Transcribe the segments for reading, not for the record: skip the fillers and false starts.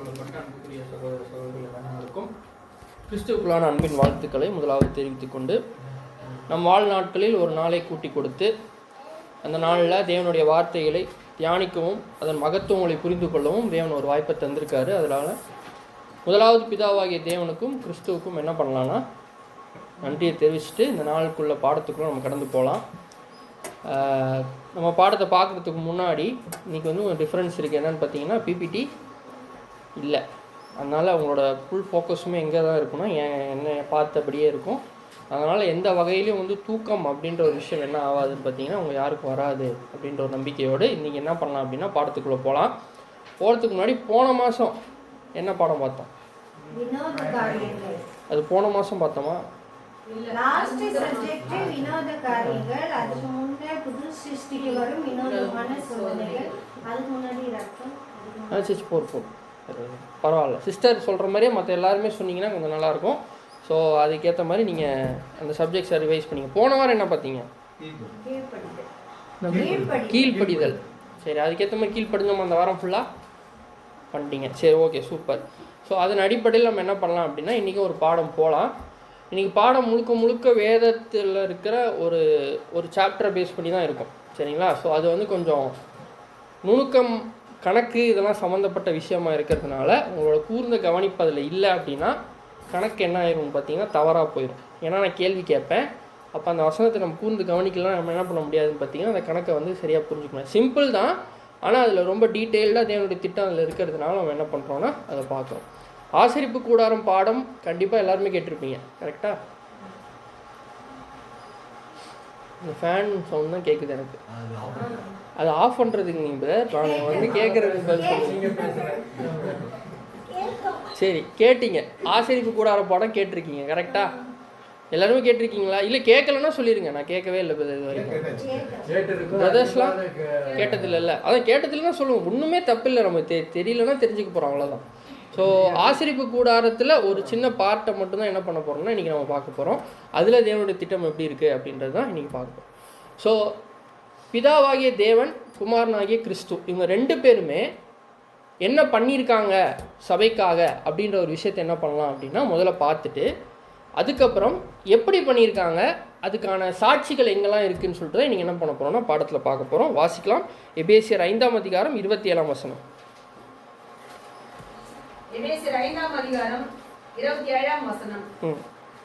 அன்புக்குரிய சகோதர சகோதரிகள் அனைவருக்கும் கிறிஸ்துவுக்குள்ளான அன்பின் வாழ்த்துக்களை முதலாவது தெரிவித்துக் கொண்டு நம் வாழ்நாட்களில் ஒரு நாளை கூட்டி கொடுத்து அந்த நாளில் தேவனுடைய வார்த்தைகளை தியானிக்கவும் அதன் மகத்துவங்களை புரிந்து கொள்ளவும் தேவன் ஒரு வாய்ப்பை தந்திருக்காரு. அதனால் முதலாவது பிதாவாகிய தேவனுக்கும் கிறிஸ்துவுக்கும் என்ன பண்ணலான்னா நன்றியை தெரிவிச்சுட்டு இந்த நாளுக்குள்ள பாடத்துக்குள்ளே நம்ம கடந்து போகலாம். நம்ம பாடத்தை பார்க்குறதுக்கு முன்னாடி இன்றைக்கி ஒரு டிஃப்ரென்ஸ் இருக்குது. என்னென்னு பார்த்தீங்கன்னா பிபிடி இல்லை, அதனால் அவங்களோட ஃபுல் ஃபோக்கஸுமே எங்கே தான் இருக்குன்னா என்னை பார்த்தபடியே இருக்கும். அதனால் எந்த வகையிலையும் தூக்கம் அப்படின்ற ஒரு விஷயம் என்ன ஆகாதுன்னு பார்த்தீங்கன்னா அவங்க யாருக்கும் வராது அப்படின்ற ஒரு நம்பிக்கையோடு இன்றைக்கி என்ன பண்ணலாம் அப்படின்னா பாடத்துக்குள்ளே போகலாம். போகிறதுக்கு முன்னாடி போன மாதம் என்ன பாடம் பார்த்தோம்? அது போன மாதம் பார்த்தோமா? பரவாயில்ல, சிஸ்டர் சொல்கிற மாதிரியே மற்ற எல்லாருமே சொன்னீங்கன்னா கொஞ்சம் நல்லாயிருக்கும். ஸோ அதுக்கேற்ற மாதிரி நீங்கள் அந்த சப்ஜெக்ட்ஸை ரிவைஸ் பண்ணிங்க. போன வாரம் என்ன பார்த்தீங்க? கீழ்ப்படிதல். சரி, அதுக்கேற்ற மாதிரி கீழ்ப்படிஞ்சோம் அந்த வாரம் ஃபுல்லாக பண்ணிட்டீங்க. சரி, ஓகே, சூப்பர். ஸோ அதன் அடிப்படையில் நம்ம என்ன பண்ணலாம் அப்படின்னா இன்றைக்கி ஒரு பாடம் போகலாம். இன்றைக்கி பாடம் முழுக்க முழுக்க வேதத்தில் இருக்கிற ஒரு சாப்டரை பேஸ் பண்ணி தான் இருக்கும். சரிங்களா? ஸோ அது கொஞ்சம் நுணுக்கம், கணக்கு இதெல்லாம் சம்மந்தப்பட்ட விஷயமா இருக்கிறதுனால உங்களோட கூர்ந்த கவனிப்பு அதில் இல்லை அப்படின்னா கணக்கு என்ன ஆயிரும்னு பார்த்தீங்கன்னா தவறாக போயிடும். ஏன்னா நான் கேள்வி கேட்பேன், அப்போ அந்த வசனத்தை நம்ம கூர்ந்து கவனிக்கலாம், நம்ம என்ன பண்ண முடியாதுன்னு பார்த்தீங்கன்னா அந்த கணக்கை சரியாக புரிஞ்சுக்கணும். சிம்பிள் தான், ஆனால் அதில் ரொம்ப டீட்டெயில்டாக தேவனுடைய திட்டம் அதில் இருக்கிறதுனால நம்ம என்ன பண்ணுறோன்னா அதை பார்க்குறோம். ஆசரிப்பு கூடாரம் பாடம் கண்டிப்பாக எல்லாருமே கேட்டிருப்பீங்க, கரெக்டாக? இந்த ஃபேன் சவுண்ட் தான் கேட்குது எனக்கு. அதை ஆஃப் பண்ணுறதுக்கு நீங்கள் நான் கேட்குறது சரி, கேட்டீங்க. ஆசரிப்பு கூடார பாடம் கேட்டிருக்கீங்க, கரெக்டாக? எல்லாருமே கேட்டிருக்கீங்களா? இல்லை கேட்கலன்னா சொல்லிடுங்க, நான் கேட்கவே இல்லை இது வரைக்கும். பிரதர்ஸ்லாம் கேட்டதில்லை. அதான் கேட்டதில்லைன்னா சொல்லுவோம், ஒன்றுமே தப்பு இல்லை. நம்ம தெரியலன்னா தெரிஞ்சுக்க போகிறோம், அவ்வளோதான். ஸோ ஆசரிப்பு கூடாரத்தில் ஒரு சின்ன பார்ட்டை மட்டும்தான் என்ன பண்ண போகிறோம்னா இன்றைக்கி நம்ம பார்க்க போகிறோம். அதில் தேவனுடைய திட்டம் எப்படி இருக்குது அப்படின்றது தான் இன்றைக்கி பார்க்க போகிறோம். ஸோ பிதாவாகிய தேவன், குமாரனாகிய கிறிஸ்து, இவங்க ரெண்டு பேருமே என்ன பண்ணியிருக்காங்க சபைக்காக அப்படின்ற ஒரு விஷயத்தை என்ன பண்ணலாம் அப்படின்னா முதல்ல பார்த்துட்டு அதுக்கப்புறம் எப்படி பண்ணியிருக்காங்க, அதுக்கான சாட்சிகள் எங்கெல்லாம் இருக்குதுன்னு சொல்லிட்டு நீங்கள் என்ன பண்ண போகிறோம்னா பாடத்தில் பார்க்க போகிறோம். வாசிக்கலாம். எபேசியர் 5ஆம் அதிகாரம் 27ஆம் வசனம். எபேசியர் 5ஆம் அதிகாரம் 27ஆம் வசனம்.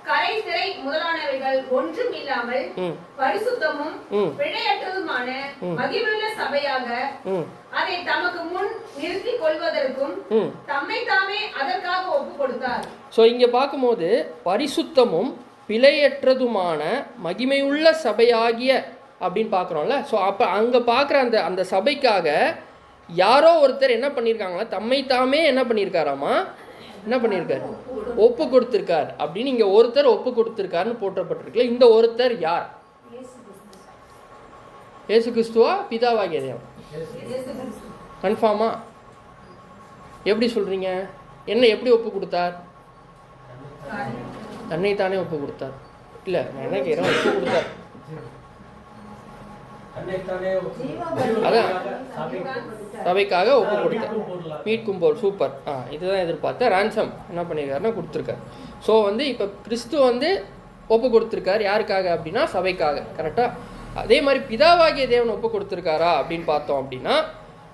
கரை திரை முதலானவைகள் ஒன்றும் இல்லாமல் பரிசுத்தமும் பிழையற்றதுமான மகிமையுள்ள சபையாக அதை தமக்கு முன் நிறுத்திக் கொள்வதற்கும் தம்மை தாமே அதற்காக ஒப்பு கொடுத்தார். ஸோ இங்கே பார்க்கும்போது பரிசுத்தமும் பிழையற்றதுமான மகிமையுள்ள சபையாகிய அப்படின்னு பார்க்குறோம்ல. ஸோ அப்போ அங்கே பார்க்குற அந்த சபைக்காக யாரோ ஒருத்தர் என்ன பண்ணியிருக்காங்களா, தம்மை தாமே என்ன பண்ணியிருக்காராமா, என்ன பண்ணியிருக்காரு, ஒப்பு கொடுத்துருக்கார் அப்படின்னு இங்கே ஒருத்தர் ஒப்பு கொடுத்துருக்காருன்னு போற்றப்பட்டிருக்குல்ல. இந்த ஒருத்தர் யார்? இயேசு கிறிஸ்துவா, பிதாவாகிய தேவன்? கன்ஃபார்மா? எப்படி சொல்கிறீங்க? என்ன எப்படி ஒப்பு கொடுத்தார்? தன்னைத்தானே ஒப்பு கொடுத்தார். இல்லை, நான் என்ன கேட்குறேன், ஒப்பு கொடுத்தார். அதான் சபைக்காக ஒப்பு கொடுத்தார், மீட்கும் போல். சூப்பர். இதுதான் எதிர்பார்த்தேன். ரான்சம் என்ன பண்ணியிருக்காருன்னா கொடுத்துருக்காரு. ஸோ இப்போ கிறிஸ்து ஒப்பு கொடுத்துருக்காரு யாருக்காக அப்படின்னா சபைக்காக, கரெக்டாக? அதே மாதிரி பிதாவாகிய தேவன் ஒப்பு கொடுத்துருக்காரா அப்படின்னு பார்த்தோம் அப்படின்னா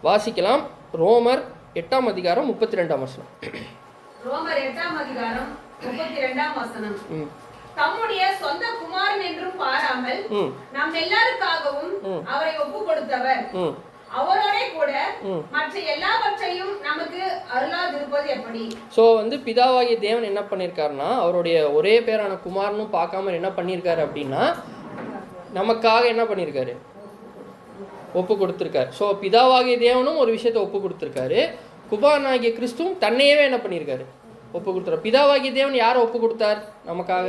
வாசிக்கலாம். ரோமர் 8ஆம் அதிகாரம் 32ஆம் வசனம். ரோமர் 8ஆம் அதிகாரம் 32ஆம் வசனம். தம்முடைய சொந்த குமாரன் என்றும் பாராமல் நம் எல்லாருக்காகவும் அவரை ஒப்பு கொடுத்தவர் அவரோட கூட மற்ற எல்லாவற்றையும் நமக்கு அருளாதிருப்பது எப்படி? ஸோ பிதாவாகிய தேவன் என்ன பண்ணியிருக்காருன்னா அவருடைய ஒரே பேரான குமாரனும் பார்க்காம என்ன பண்ணியிருக்காரு அப்படின்னா நமக்காக என்ன பண்ணியிருக்காரு, ஒப்பு கொடுத்துருக்காரு. ஸோ பிதாவாகிய தேவனும் ஒரு விஷயத்தை ஒப்பு கொடுத்துருக்காரு, குமாரனாகிய கிறிஸ்துவும் தன்னையவே என்ன பண்ணியிருக்காரு, ஒப்பு கொடுத்தார். பிதாவாகிய தேவன் யாரை ஒப்பு கொடுத்தார் நமக்காக?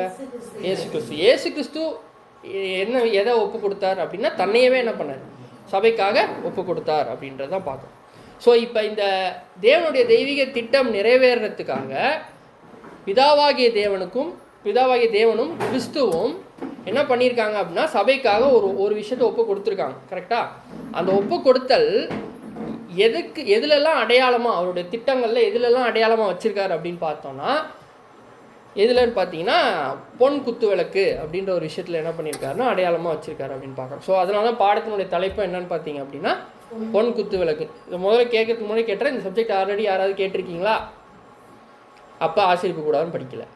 இயேசு கிறிஸ்து. இயேசு கிறிஸ்து எதை ஒப்பு கொடுத்தார் அப்படின்னா தன்னையவே என்ன பண்ணார், சபைக்காக ஒப்பு கொடுத்தார் அப்படின்றதான் பார்த்தோம். ஸோ இப்போ இந்த தேவனுடைய தெய்வீக திட்டம் நிறைவேறதுக்காக பிதாவாகிய தேவனும் கிறிஸ்துவும் என்ன பண்ணியிருக்காங்க அப்படின்னா சபைக்காக ஒரு விஷயத்தை ஒப்பு கொடுத்துருக்காங்க, கரெக்டாக? அந்த ஒப்பு கொடுத்தல் எதுலெல்லாம் அடையாளமாக அவருடைய திட்டங்களில் எதுலெல்லாம் அடையாளமாக வச்சுருக்காரு அப்படின்னு பார்த்தோன்னா, எதுலன்னு பார்த்தீங்கன்னா பொன் குத்து விளக்கு அப்படின்ற ஒரு விஷயத்தில் என்ன பண்ணியிருக்காருன்னா அடையாளமாக வச்சுருக்காரு அப்படின்னு பார்க்குறோம். ஸோ அதனால தான் பாடத்தினுடைய தலைப்பு என்னன்னு பார்த்தீங்க அப்படின்னா பொன் குத்து விளக்கு. இதை முதல்ல கேட்கறதுக்கு முன்னாடி கேட்டேன், இந்த சப்ஜெக்ட் ஆல்ரெடி யாராவது கேட்டிருக்கீங்களா? அப்போ ஆசிரியப்பு கூடாரம் படிக்கலை.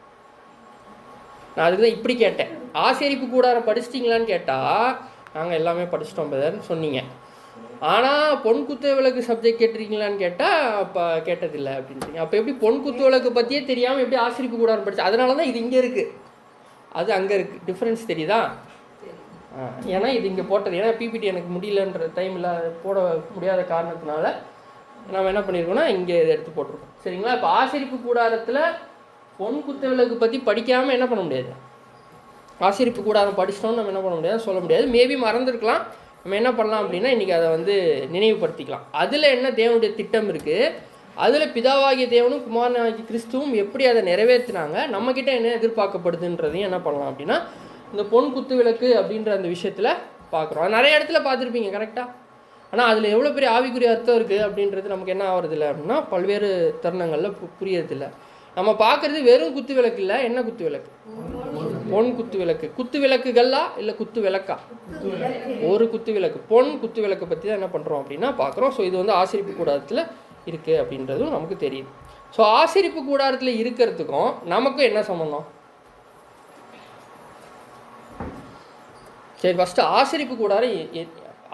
நான் அதுக்கு தான் இப்படி கேட்டேன். ஆசிரியப்பு கூடாரம் படிச்சிட்டிங்களான்னு கேட்டால் நாங்கள் எல்லாமே படிச்சிட்டோம் பிரதர்னு சொன்னீங்க. ஆனால் பொன் குத்து விளக்கு சப்ஜெக்ட் கேட்டிருக்கீங்களான்னு கேட்டால் அப்போ கேட்டதில்லை அப்படின்றீங்க. அப்போ எப்படி பொன் குத்து விளக்கு பற்றியே தெரியாமல் எப்படி ஆசிரியப்பு கூடாரம் படிச்சு? அதனால தான் இது இங்கே இருக்குது, அது அங்கே இருக்குது. டிஃப்ரென்ஸ் தெரியுதா? ஏன்னா இது இங்கே போட்டது, ஏன்னா பிபிடி எனக்கு முடியலன்ற டைமில் போட முடியாத காரணத்தினால நம்ம என்ன பண்ணியிருக்கோம்னா இங்கே இதை எடுத்து போட்டிருக்கோம். சரிங்களா? இப்போ ஆசிரியப்பு கூடாரத்தில் பொன் குத்து விளக்கு பற்றி படிக்காமல் என்ன பண்ண முடியாது, ஆசிரியப்பு கூடாரம் படிச்சிட்டோம்னு நம்ம என்ன பண்ண முடியாது, சொல்ல முடியாது. மேபி மறந்துருக்கலாம். நம்ம என்ன பண்ணலாம் அப்படின்னா இன்றைக்கி அதை வந்து நினைவுபடுத்திக்கலாம். அதில் என்ன தேவனுடைய திட்டம் இருக்குது, அதில் பிதாவாகிய தேவனும் குமாரனாகிய கிறிஸ்துவும் எப்படி அதை நிறைவேற்றினாங்க, நம்மக்கிட்ட என்ன எதிர்பார்க்கப்படுதுன்றதையும் என்ன பண்ணலாம் அப்படின்னா இந்த பொன் குத்து விளக்கு அப்படின்ற அந்த விஷயத்தில் பார்க்குறோம். அது நிறைய இடத்துல பார்த்துருப்பீங்க கரெக்டாக. ஆனால் அதில் எவ்வளோ பெரிய ஆவிக்குரிய அர்த்தம் இருக்குது அப்படின்றது நமக்கு என்ன ஆகிறதில்ல அப்படின்னா பல்வேறு தருணங்களில் புரியறதில்லை. நம்ம பார்க்குறது வெறும் குத்து விளக்கு இல்லை, என்ன குத்து விளக்கு, பொன் குத்து விளக்கு. குத்து விளக்குகளா இல்லை குத்து விளக்கா? ஒரு குத்து விளக்கு, பொன் குத்து விளக்கை பற்றி தான் என்ன பண்ணுறோம் அப்படின்னா பார்க்குறோம். ஸோ இது வந்து ஆசிரியப்பு கூடாரத்தில் இருக்குது அப்படின்றதும் நமக்கு தெரியுது. ஸோ ஆசிரியப்பு கூடாரத்தில் இருக்கிறதுக்கும் நமக்கும் என்ன சம்மந்தம்? சரி, ஃபஸ்ட்டு ஆசிரியப்பு கூடாரம்,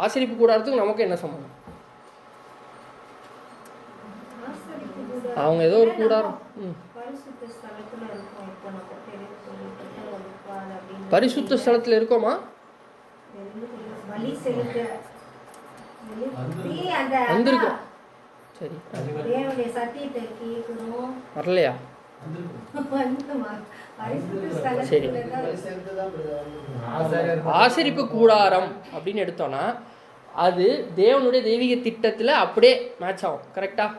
ஆசிரியப்பு கூடாரத்துக்கும் நமக்கு என்ன சம்மந்தம்? அவங்க ஏதோ ஒரு கூடாரம், பரிசுத்த ஸ்தலத்தில் இருக்கோமா? வந்திருக்கோம். சரி, வரலையா? சரி, ஆசரிப்பு கூடாரம் அப்படின்னு எடுத்தோன்னா அது தேவனுடைய தெய்வீக திட்டத்தில் அப்படியே மேட்ச் ஆகும். கரெக்டாக?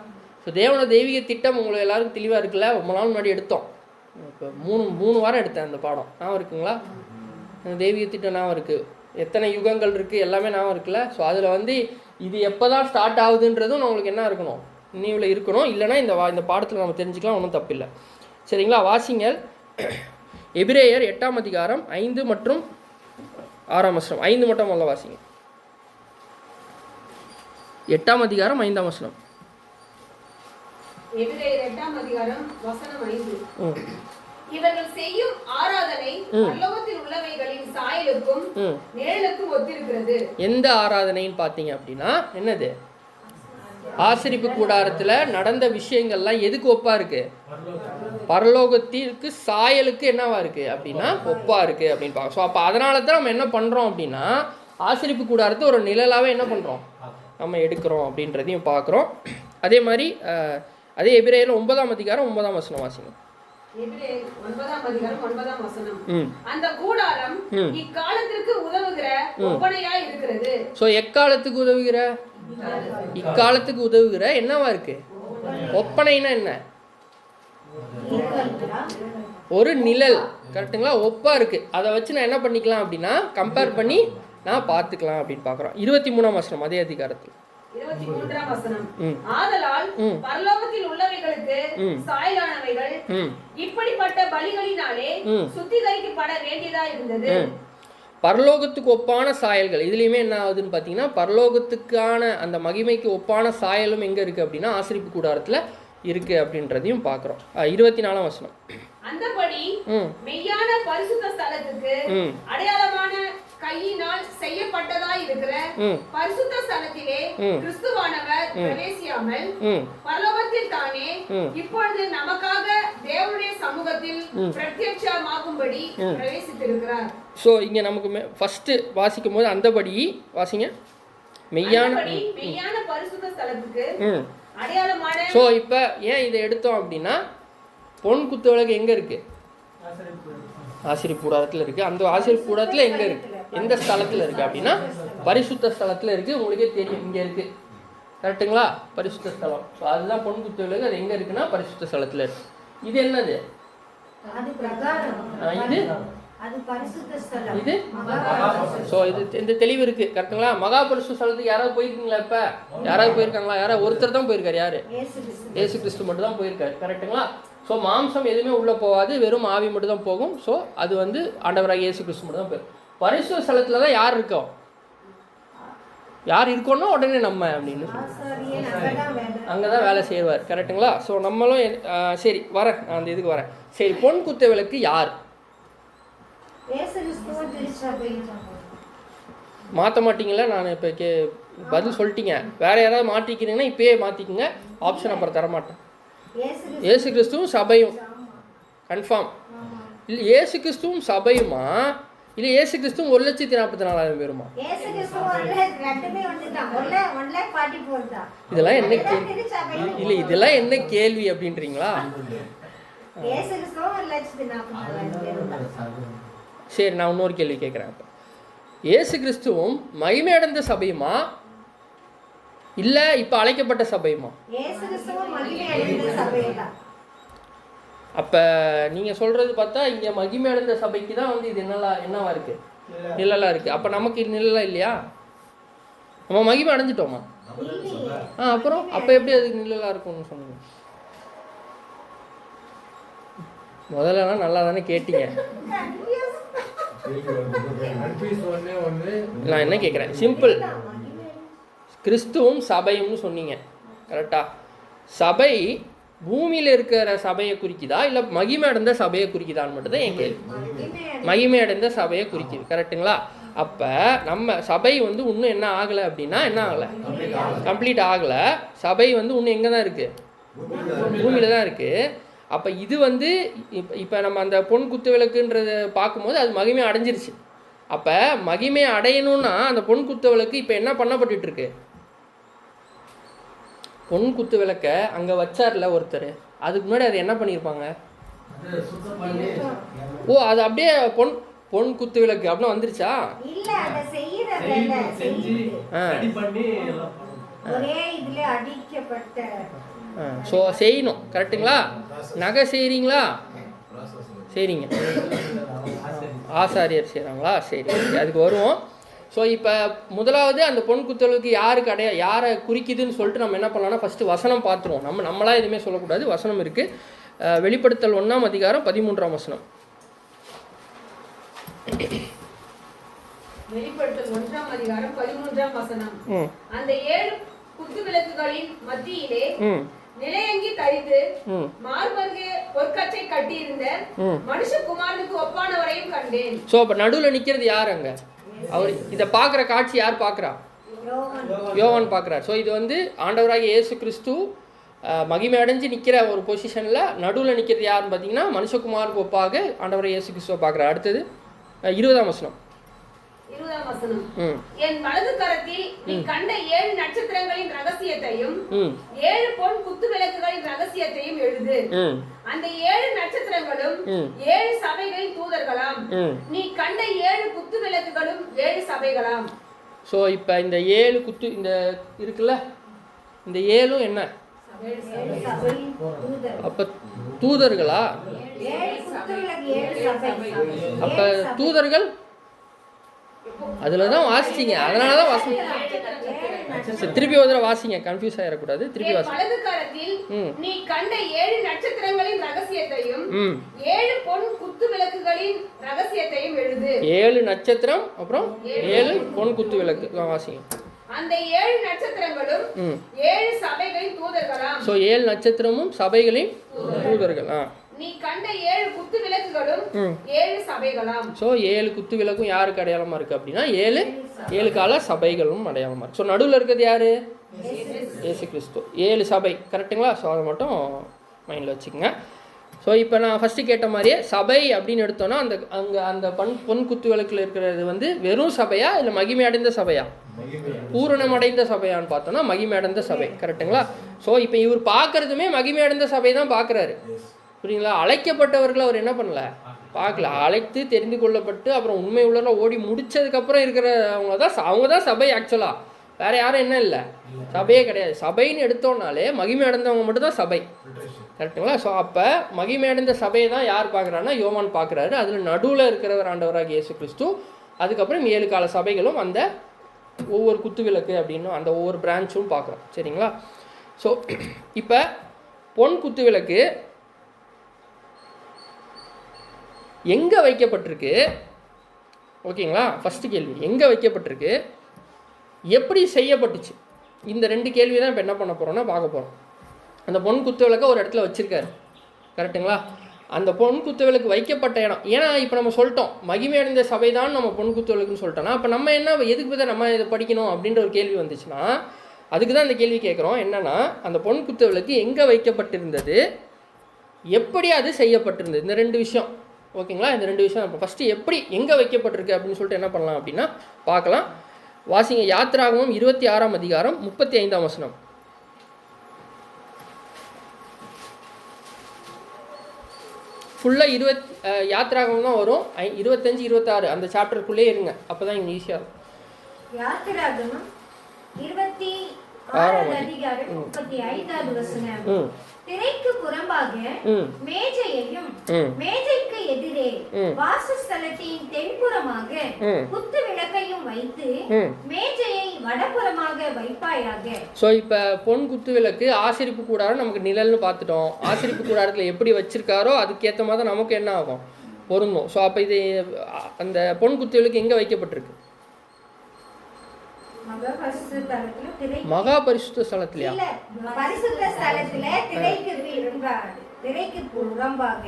ஸோ தேவனோட தெய்வீக திட்டம் உங்களுக்கு எல்லாருக்கும் தெளிவாக இருக்குல்ல. ரொம்ப நாள் முன்னாடி எடுத்தோம், இப்போ மூணு வாரம் எடுத்தேன் அந்த பாடம். ஞாபகம் இருக்குங்களா? தெய்வீக திட்டம் ஞாபகம் இருக்குது, எத்தனை யுகங்கள் இருக்குது எல்லாமே ஞாபகம் இருக்குல்ல. ஸோ அதில் வந்து இது எப்போ தான் ஸ்டார்ட் ஆகுதுன்றதும் நம்மளுக்கு என்ன இருக்கணும், நினைவில் இருக்கணும். இல்லைனா இந்த பாடத்தில் நம்ம தெரிஞ்சுக்கலாம், ஒன்றும் தப்பில்லை. சரிங்களா? வாசிங்கள். எபிரேயர் 8ஆம் அதிகாரம் 5 மற்றும் 6ஆம் வசனம். 5 மட்டும் முதல்ல வாசிங்க. 8ஆம் அதிகாரம் 5ஆம் வசனம். எபிரேயர் 8ஆம் அதிகாரம் வசனம் 5. இவர்கள் செய்யும் ஆராதனை பரலோகத்தில் உள்ளவைகளின் சாயலுக்கும் நிழலுக்கும் ஒத்திருக்கிறது. எந்த ஆராதனைன்னு பார்த்தீங்க அப்படின்னா என்னது, ஆசரிப்பு கூடாரத்தில் நடந்த விஷயங்கள்லாம் எதுக்கு ஒப்பா இருக்கு? பரலோகத்திற்கு சாயலுக்கு என்னவா இருக்கு அப்படின்னா ஒப்பா இருக்கு அப்படின்னு பார்க்க. ஸோ அப்போ அதனால தான் நம்ம என்ன பண்ணுறோம் அப்படின்னா ஆசரிப்பு கூடாரத்தை ஒரு நிழலாகவே என்ன பண்ணுறோம், நம்ம எடுக்கிறோம் அப்படின்றதையும் பார்க்குறோம். அதே மாதிரி அதே எபிரேயர் 9ஆம் அதிகாரம் 9ஆம் வசனம் வாசிங்க. எபிரேயர் 9ஆம் அதிகாரம் 9ஆம் வசனம். அந்த கூடாரம் இக்காலத்திற்கு உதவுகிற ஒப்பனையாய் இருக்கிறது. ஸோ எக்காலத்துக்கு உதவுகிற, இக்காலத்துக்கு உதவுகிற என்னவா இருக்கு? ஒப்பனைனா என்ன? ஒரு நிழல். கரெக்டுங்களா? ஒப்பா இருக்கு. அதை வச்சு நான் என்ன பண்ணிக்கலாம் அப்படின்னா கம்பேர் பண்ணி நான் பார்த்துக்கலாம் அப்படின்னு பார்க்குறோம். 23ஆம் வசனம் அதே அதிகாரத்தில் 23ஆம் வசனம். ஆதலால் பரலோகத்தில் உள்ளவைகளுக்கு சாயலானவைகள் இப்படிப்பட்ட பலிகளினாலே சுத்திகரிக்கப்பட வேண்டியதா இருந்தது. பரலோகத்துக்கு ஒப்பான சாயல்கள் இதுலேயுமே என்ன ஆகுதுன்னு பார்த்தீங்கன்னா பரலோகத்துக்கான அந்த மகிமைக்கு ஒப்பான சாயலும் எங்கே இருக்குது அப்படின்னா ஆசரிப்பு கூடாரத்தில் இருக்குது அப்படின்றதையும் பார்க்குறோம். 24ஆம் வசனம். அந்தபடி மெய்யான பரிசுத்த ஸ்தலத்துக்கு அடையாளமான கையினால் செய்யப்பட்டதாய் இருக்கிற பரிசுத்த ஸ்தலத்திலே கிறிஸ்துவானவர் பிரவேசியாமல் பரலோகத்தில் தானே இப்பொழுது நமக்காக தேவனுடைய சமூகத்தில் பிரத்யட்சமாகும்படி பிரவேசித்திருக்கிறார். ஸோ இங்கே நமக்கு ஃபர்ஸ்ட் வாசிக்கும் போது அந்தபடி வாசிங்க. மெய்யான பரிசுத்த ஸ்தலத்துக்கு அடையாளமான. ஸோ இப்போ ஏன் இதை எடுத்தோம் அப்படின்னா பொன் குத்து விளக்கு எங்கே இருக்குது? ஆசிரியப்பு கூடாரத்தில் இருக்குது. அந்த ஆசிரியப்பு கூடாரத்தில் எங்கே இருக்குது, எந்த ஸ்தலத்தில் இருக்குது அப்படின்னா பரிசுத்த ஸ்தலத்தில் இருக்குது. உங்களுக்கே தெரியும் இங்கே இருக்குது. கரெக்டுங்களா? பரிசுத்த ஸ்தலம். ஸோ அதுதான் பொன் குத்து விளக்கு. அது எங்கே இருக்குன்னா பரிசுத்த ஸ்தலத்தில் இருக்குது. இது என்னது? இது இது ஸோ இது இந்த தெளிவு இருக்கு கரெக்டுங்களா? மகா பரிசுத்த ஸ்தலத்துக்கு யாராவது போயிருக்கீங்களா? இப்போ யாராவது போயிருக்காங்களா? யாராவது ஒருத்தர் தான் போயிருக்காரு. யாரு? இயேசு கிறிஸ்து மட்டும் தான் போயிருக்காரு. கரெக்டுங்களா? ஸோ மாம்சம் எதுவுமே உள்ளே போகாது, வெறும் ஆவி மட்டும் தான் போகும். ஸோ அது வந்து ஆண்டவராக இயேசு கிறிஸ்து மட்டும் தான் போயிடும். பரிசுத்த ஸ்தலத்தில் தான் யார் இருக்கோம்? யார் இருக்கோன்னா உடனே நம்ம அப்படின்னு அங்கே தான் வேலை செய்வார். கரெக்டுங்களா? ஸோ நம்மளும் சரி வரேன், நான் அந்த இதுக்கு வரேன். சரி, பொன் குத்த விளக்கு யார்? மாற்ற மாட்டீங்களா? நான் இப்போ பதில் சொல்லிட்டீங்க. வேற யாராவது மாற்றிக்கிறீங்கன்னா இப்பயே மாற்றிக்கிங்க. ஆப்ஷன் அப்புறம் தரமாட்டேன். இயேசு கிறிஸ்துவும் சபையும் கன்ஃபார்ம் இல்லை? இயேசு கிறிஸ்துவும் சபையுமா இல்லை இயேசு கிறிஸ்துவும் 1,44,000 பேருமா? இதெல்லாம் என்ன கேள்வி? இல்லை இதெல்லாம் என்ன கேள்வி அப்படின்றீங்களா? சரி, நான் இன்னொரு கேள்வி கேட்குறேன். இயேசு கிறிஸ்துவும் மகிமை அடைந்த சபையுமா இல்லை இப்போ அழைக்கப்பட்ட சபையுமா? அப்போ நீங்கள் சொல்கிறது பார்த்தா இங்கே மகிமை அடைந்த சபைக்கு தான் வந்து இது என்னவா இருக்குது? நிழலாக இருக்குது. அப்போ நமக்கு இது நிழலாக இல்லையா? நம்ம மகிமை அடைஞ்சிட்டோமா? அப்புறம் அப்போ எப்படி அதுக்கு நிழலாக இருக்கும்னு சொன்னீங்க? முதல்லலாம் நல்லா தானே கேட்டீங்க. நான் என்ன கேட்குறேன், சிம்பிள். கிறிஸ்துவும் சபையும்னு சொன்னீங்க, கரெக்டா? சபை பூமியில் இருக்கிற சபையை குறிக்குதா இல்லை மகிமை அடைந்த சபையை குறிக்குதான்னு மட்டும் தான் என் கேள்வி. மகிமை அடைந்த சபையை குறிக்குது, கரெக்டுங்களா? அப்போ நம்ம சபை வந்து இன்னும் என்ன ஆகலை அப்படின்னா என்ன ஆகலை? கம்ப்ளீட் ஆகலை. சபை வந்து இன்னும் எங்கே தான் இருக்குது? பூமியில் தான் இருக்குது. அப்போ இது வந்து இப்போ நம்ம அந்த பொன் குத்து விளக்குன்றதை பார்க்கும்போது அது மகிமை அடைஞ்சிருச்சு. அப்போ மகிமை அடையணும்னா அந்த பொன் குத்து விளக்கு இப்போ என்ன பண்ணப்பட்டுருக்கு? பொன் குத்து விளக்க அங்கே வச்சார்ல ஒருத்தர், அதுக்கு முன்னாடி அது என்ன பண்ணியிருப்பாங்க? ஓ, அது அப்படியே பொன் குத்து விளக்கு அப்படின்னா வந்துருச்சா? ஸோ செய்யணும், கரெக்டுங்களா? நகை செய்கிறீங்களா? சரிங்க. ஆசாரியர் செய்கிறாங்களா? சரி, அதுக்கு வருவோம். ஸோ இப்போ முதலாவது அந்த பொன் குத்தலுக்கு யாருக்கு யாரை குறிக்குதுன்னு சொல்லிட்டு நம்ம என்ன பண்ணலாம்னா ஃபஸ்ட்டு வசனம் பார்த்துருவோம். நம்மளாம் எதுவுமே சொல்லக்கூடாது, வசனம் இருக்குது. வெளிப்படுத்தல் 1ஆம் அதிகாரம் 13ஆம் வசனம். வெளிப்படுத்தல் 1ஆம் அதிகாரம் 13ஆம் வசனம். அந்த 7 குத்து விளக்குகளின் மத்தியிலே நிலையங்கி தரித்து மார்பருகே பொற்கச்சை கட்டியிருந்த மனுஷகுமாரனுக்கு ஒப்பானவரையும் கண்டேன். ஸோ அப்போ நடுவில் நிற்கிறது யார்? அங்கே அவர் இதை பார்க்குற காட்சி யார் பார்க்குறா? யோவான் பார்க்குறார். ஸோ இது வந்து ஆண்டவராகிய இயேசு கிறிஸ்து மகிமை அடைஞ்சு நிற்கிற ஒரு பொசிஷனில் நடுவில் நிற்கிறது யாருன்னு பார்த்தீங்கன்னா மனுஷகுமாருக்கு ஒப்பாக ஆண்டவராகிய இயேசு கிறிஸ்துவை பார்க்குறார். அடுத்தது 20ஆம் வசனம். 20ஆம் வசனம். என் வலது கரத்தில் நீ கண்ட 7 நட்சத்திரங்களின் ரகசியத்தையும் 7 பொன் குத்து விளக்குகளின் ரகசியத்தையும் எழுது. அந்த 7 நட்சத்திரங்களும் 7 சபைகளின் தூதர்களாம். நீ கண்ட 7 குத்து விளக்குகளும் 7 சபைகளாம். ஸோ இப்போ இந்த 7 குத்து இந்த இருக்குல்ல, இந்த 7ம் என்ன? அப்போ தூதர்களா? அப்போ தூதர்கள் அதில் தான் வாசிச்சிங்க, அதனால தான் வாசிங்க. திருப்பி ஒரு தடவை வாசிங்க, கன்ஃபியூஸ் ஆகிடக்கூடாது. திருப்பி வாசிங்க. வலது கரத்தில் நீ கண்ட 7 நட்சத்திரங்களின் ரகசியத்தையும் 7 பொன் குத்து விளக்குகளின் ரகசியத்தையும் எழுது. 7 நட்சத்திரம் அப்புறம் 7 பொன் குத்து விளக்கு வாசிங்க. அந்த 7 நட்சத்திரங்களும் 7 சபைகளின் தூதர்களாம். ஸோ 7 நட்சத்திரமும் சபைகளின் தூதர்கள். நீ கண்ட 7 குத்து விளக்குகளும் 7 சபைகளாம். ஸோ 7 குத்து விளக்கும் யாருக்கு அடையாளமா இருக்கு அப்படின்னா 7 கால சபைகளும் அடையாளமா இருக்கு. ஸோ நடுவில் இருக்கிறது யாரு? இயேசு கிறிஸ்து. 7 சபை, கரெக்டுங்களா? ஸோ அதை மட்டும் மைண்டில் வச்சுக்கோங்க. ஸோ இப்போ நான் ஃபஸ்ட்டு கேட்ட மாதிரியே சபை அப்படின்னு எடுத்தோன்னா அந்த பொன் குத்து விளக்கில் இருக்கிறது வந்து வெறும் சபையா இல்லை மகிமை அடைந்த சபையா? பூரணம் அடைந்த சபையான்னு பார்த்தோன்னா மகிமை அடைந்த சபை, கரெக்டுங்களா? ஸோ இப்போ இவர் பார்க்கறதுமே மகிமை அடைந்த சபை தான் பார்க்குறாரு, புரியுங்களா? அழைக்கப்பட்டவர்களை அவர் என்ன பண்ணல, பார்க்கல. அழைத்து தெரிந்து கொள்ளப்பட்டு அப்புறம் உண்மை உள்ள ஓடி முடிச்சதுக்கப்புறம் அவங்க தான் சபை. ஆக்சுவலாக வேற யாரும் என்ன இல்லை, சபையே கிடையாது. சபைன்னு எடுத்தோம்னாலே மகிமை அடைந்தவங்க மட்டும் தான் சபை. கரெக்டுங்களா? ஸோ அப்போ மகிமையடைந்த சபையை தான் யார் பார்க்குறாருன்னா யோவான் பார்க்குறாரு. அதில் நடுவில் இருக்கிறவர் ஆண்டவராக இயேசு கிறிஸ்து. அதுக்கப்புறம் 7 கால சபைகளும் அந்த ஒவ்வொரு குத்துவிளக்கு அப்படின்னு அந்த ஒவ்வொரு பிரான்ச்சும் பார்க்குறோம். சரிங்களா? ஸோ இப்போ பொன் குத்துவிளக்கு எங்கே வைக்கப்பட்டிருக்கு? ஓகேங்களா? ஃபஸ்ட்டு கேள்வி எங்கே வைக்கப்பட்டிருக்கு, எப்படி செய்யப்பட்டுச்சு? இந்த 2 கேள்வி தான் இப்போ என்ன பண்ண போகிறோம்னா பார்க்க போகிறோம். அந்த பொன் குத்துவிளக்கை ஒரு இடத்துல வச்சுருக்காரு, கரெக்டுங்களா? அந்த பொன் குத்துவிளக்கு வைக்கப்பட்ட இடம், ஏன்னா இப்போ நம்ம சொல்லிட்டோம் மகிமையடைந்த சபை தான் நம்ம பொன் குத்துவிளக்குன்னு சொல்லிட்டோம்னா, அப்போ நம்ம என்ன எதுக்கு தான் நம்ம இதை படிக்கணும் அப்படின்ற ஒரு கேள்வி வந்துச்சுன்னா அதுக்கு தான் இந்த கேள்வி கேட்குறோம். என்னன்னா அந்த பொன் குத்துவிளக்கு எங்கே வைக்கப்பட்டிருந்தது, எப்படி அது செய்யப்பட்டிருந்தது, இந்த 2 விஷயம். ஓகேங்களா? இந்த 2 விஷயம் இப்போ ஃபஸ்ட்டு எப்படி எங்கே வைக்கப்பட்டிருக்கு அப்படின்னு சொல்லிட்டு என்ன பண்ணலாம் அப்படின்னா பார்க்கலாம். வாசிங்க யாத்திராகமம் 26ஆம் அதிகாரம் 35ஆம் வசனம். ஃபுல்லாக யாத்திராகமம் தான் வரும். 25, 26 அந்த சாப்டருக்குள்ளே இருங்க, அப்போ தான் இங்கே ஈஸியாக இருக்கும். யாத்திராகமம் 26ஆம் அதிகாரம் 35வது வசனம். திரைக்கு புறம்பாக மேஜையையும் மேஜைக்கு எதிரே வாசஸ்தலத்தின் தென்புறமாக குத்து விளக்கையும் வைத்து மேஜையை வடபுறமாக வைப்பாயாக. ஸோ இப்போ பொன் குத்து விளக்கு ஆசரிப்பு கூடாரம் நமக்கு நிழல்னு பார்த்துட்டோம். ஆசரிப்பு கூடாரத்தில் எப்படி வச்சிருக்காரோ அதுக்கேற்ற மாதிரி நமக்கு என்ன ஆகும், பொருந்தும். ஸோ அப்போ இது அந்த பொன் குத்து விளக்கு எங்கே வைக்கப்பட்டிருக்கு? மகா பரிசுத்த ஸ்தலத்திலயா? பரிசுத்த ஸ்தலத்துல திரைக்கு புறம்பாக